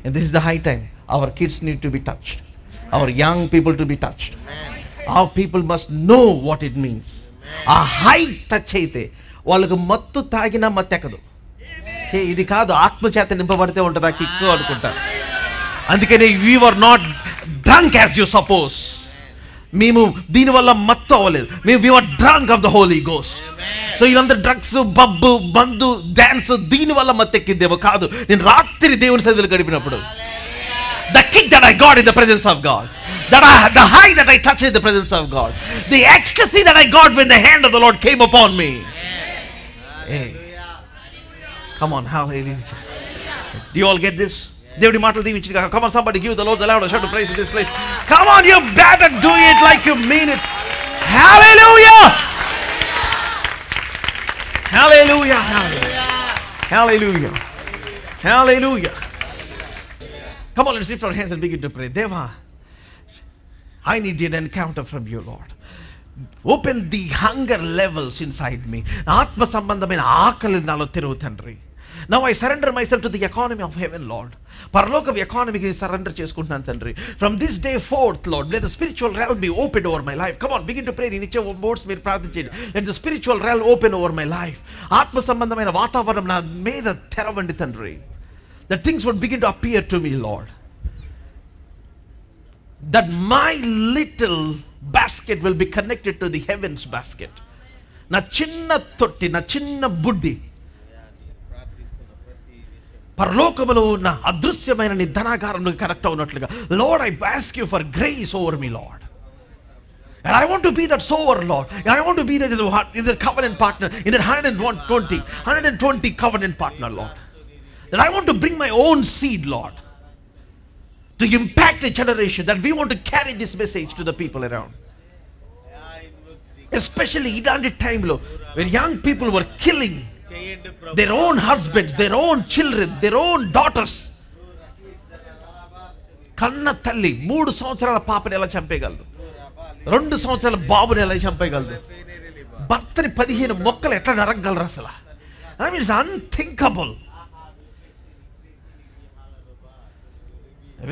And this is the high time. Our kids need to be touched. Our young people to be touched. Our people must know what it means. ఆ high touch అయితే వాళ్ళకు మత్తు తాగినా మత్తెక్కదు. ఇది కాదు, ఆత్మచేత నింపబడితే ఉంటుంది ఆ కిక్కు అనుకుంటారు. అందుకనే we were not drunk as you suppose. మేము దీనివల్ల మత్తు అవ్వలేదు. we were drunk of the Holy Ghost. So ఇదంతా డ్రగ్స్, బబ్బు, బందు, డాన్స్ దీనివల్ల మత్తెక్కిద్దేమో కాదు. నేను రాత్రి దేవుని సన్నిధిలో గడిపినప్పుడు the kick that I got in the presence of God, the high that I touched in the presence of God, the ecstasy that I got when the hand of the Lord came upon me. Hey, come on, hallelujah. Do you all get this? దేవుడి మాటలు దీవించి, come on, somebody give the Lord the loud shout of praise in this place. Come on, you better do it like you mean it. Hallelujah. Hallelujah. Hallelujah. Hallelujah. Come on, let's lift our hands and begin to pray. Deva, I need an encounter from you, Lord. Open the hunger levels inside me. Atma sambandhaమైన ఆకలి నాలో తెరువు తండ్రి. Now I surrender myself to the economy of heaven, Lord. పరలోక ఎకానమీకి surrender చేసుకుంటున్నాను తండ్రి. From this day forth, Lord, let the spiritual realm be opened over my life. Come on, begin to pray. In each words మీరు ప్రార్థించండి. Let the spiritual realm open over my life. ఆత్మ సంబంధమైన వాతావరణం నా మీద తెరవండి తండ్రి. That things would begin to appear to me, Lord. That my little basket will be connected to the heavens basket. Na chinna totti, na chinna buddhi parlokamulo unna adrusyamaina ni dhanagaramlu connect avunatluga. Lord, I ask you for grace over me, Lord. And I want to be that sower, Lord. And I want to be that in the covenant partner, in that 120 covenant partner, Lord. That I want to bring my own seed, Lord, to impact a generation, that we want to carry this message to the people around. Especially in that time, when young people were killing their own husbands, their own children, their own daughters. Kanna talli 3 సంవత్సరాల పాపని ఎలా చంపేయగలదు? 2 సంవత్సరాల బాబుని ఎలా చంపేయగలదు? భర్తని 15 మొక్కలు ఎట్లా నరకగలరు అసలు? I mean, it's unthinkable.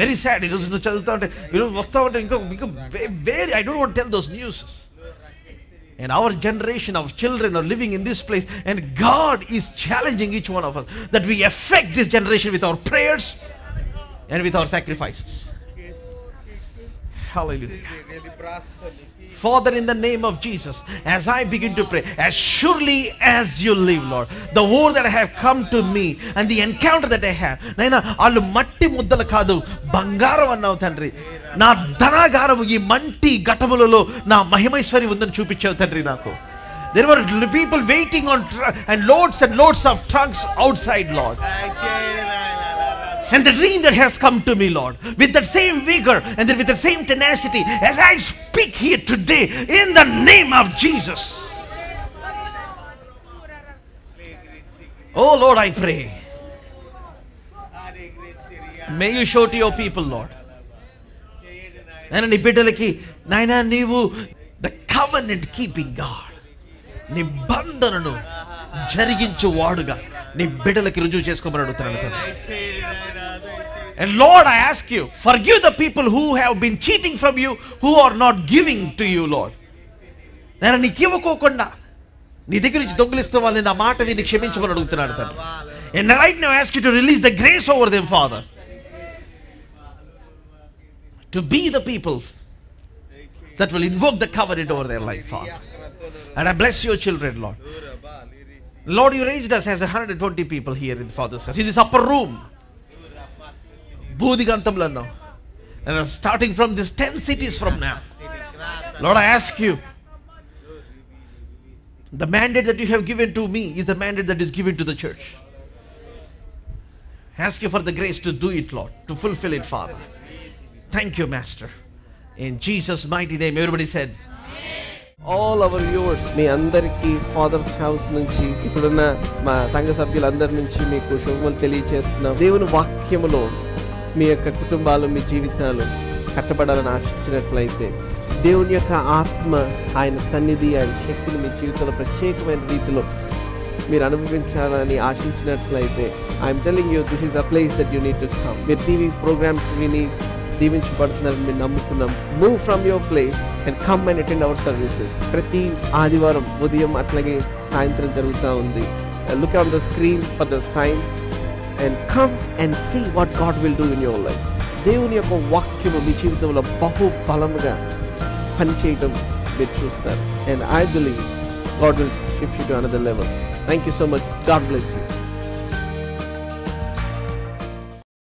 Very sad. It was చదువుతా ఉంటే వస్తా ఉంటే ఇంకా very, I don't want to tell those news. And our generation of children are living in this place, and God is challenging each one of us that we affect this generation with our prayers and with our sacrifices. Hallelujah. Father, in the name of Jesus, as I begin to pray, as surely as you live, Lord, the word that I have come to me and the encounter that I have, naina allu matti muddala kaadu bangaram annavu tandri, na dhanagaramu ee manti gatavulalo na mahimaiswari undani chupichavu tandri naku. There were people waiting on and loads of trucks outside, Lord. And the dream that has come to me, Lord, with that same vigor and with the same tenacity, as I speak here today, in the name of Jesus. Oh Lord, I pray, may you show to your people, Lord. And ni biddalaki naina neevu the covenant keeping God, నిబంధనను జరిగించు వాడుగా నీ బిడ్డలకి రుజువు చేసుకోమని అడుగుతున్నాను. And Lord, I ask you, forgive the people who have been cheating from you, who are not giving to you, Lord. నేను నీకు ఇవ్వకోకుండా నీ దగ్గర నుంచి దొంగిలిస్తున్న వాళ్ళని నా మాట విని క్షమించమని అడుగుతున్నాను తండ్రి. And right now I ask you to release the grace over them, Father, to be the people that will invoke the covenant over their life, Father. And I bless your children, Lord. Lord, you raised us as 120 people here in the Father's house, in this upper room. Bhudigantamlanno. And starting from these 10 cities from now. Lord, I ask you, the mandate that you have given to me is the mandate that is given to the church. Ask you for the grace to do it, Lord, to fulfill it, Father. Thank you, Master. In Jesus' mighty name, everybody said, all our viewers, మీ అందరికీ father's house నుంచి, ఇప్పుడున్న మా సంఘ సభ్యులందరి నుంచి మీకు శుభములు తెలియజేస్తున్నాం. దేవుని వాక్యములో మీ యొక్క కుటుంబాలు, మీ జీవితాలు కట్టబడాలని ఆశించినట్లయితే, దేవుని యొక్క ఆత్మ, ఆయన సన్నిధి, ఆయన శక్తిని మీ జీవితంలో ప్రత్యేకమైన రీతిలో మీరు అనుభవించాలని ఆశించినట్లయితే, I'm telling you, this is the place that you need to come. మీరు టీవీ ప్రోగ్రామ్స్ విని దీవించబడుతున్నారని మేము నమ్ముతున్నాం. Move from your place and come and attend our services. ప్రతి ఆదివారం ఉదయం అట్లాగే సాయంత్రం జరుగుతూ ఉంది. Look on the screen for the time and come and see what God will do in your life. దేవుని యొక్క వాక్యము మీ జీవితంలో బహు బలముగా పనిచేయడం మీరు చూస్తారు. And I believe God will shift you to another level. Thank you so much. God bless you.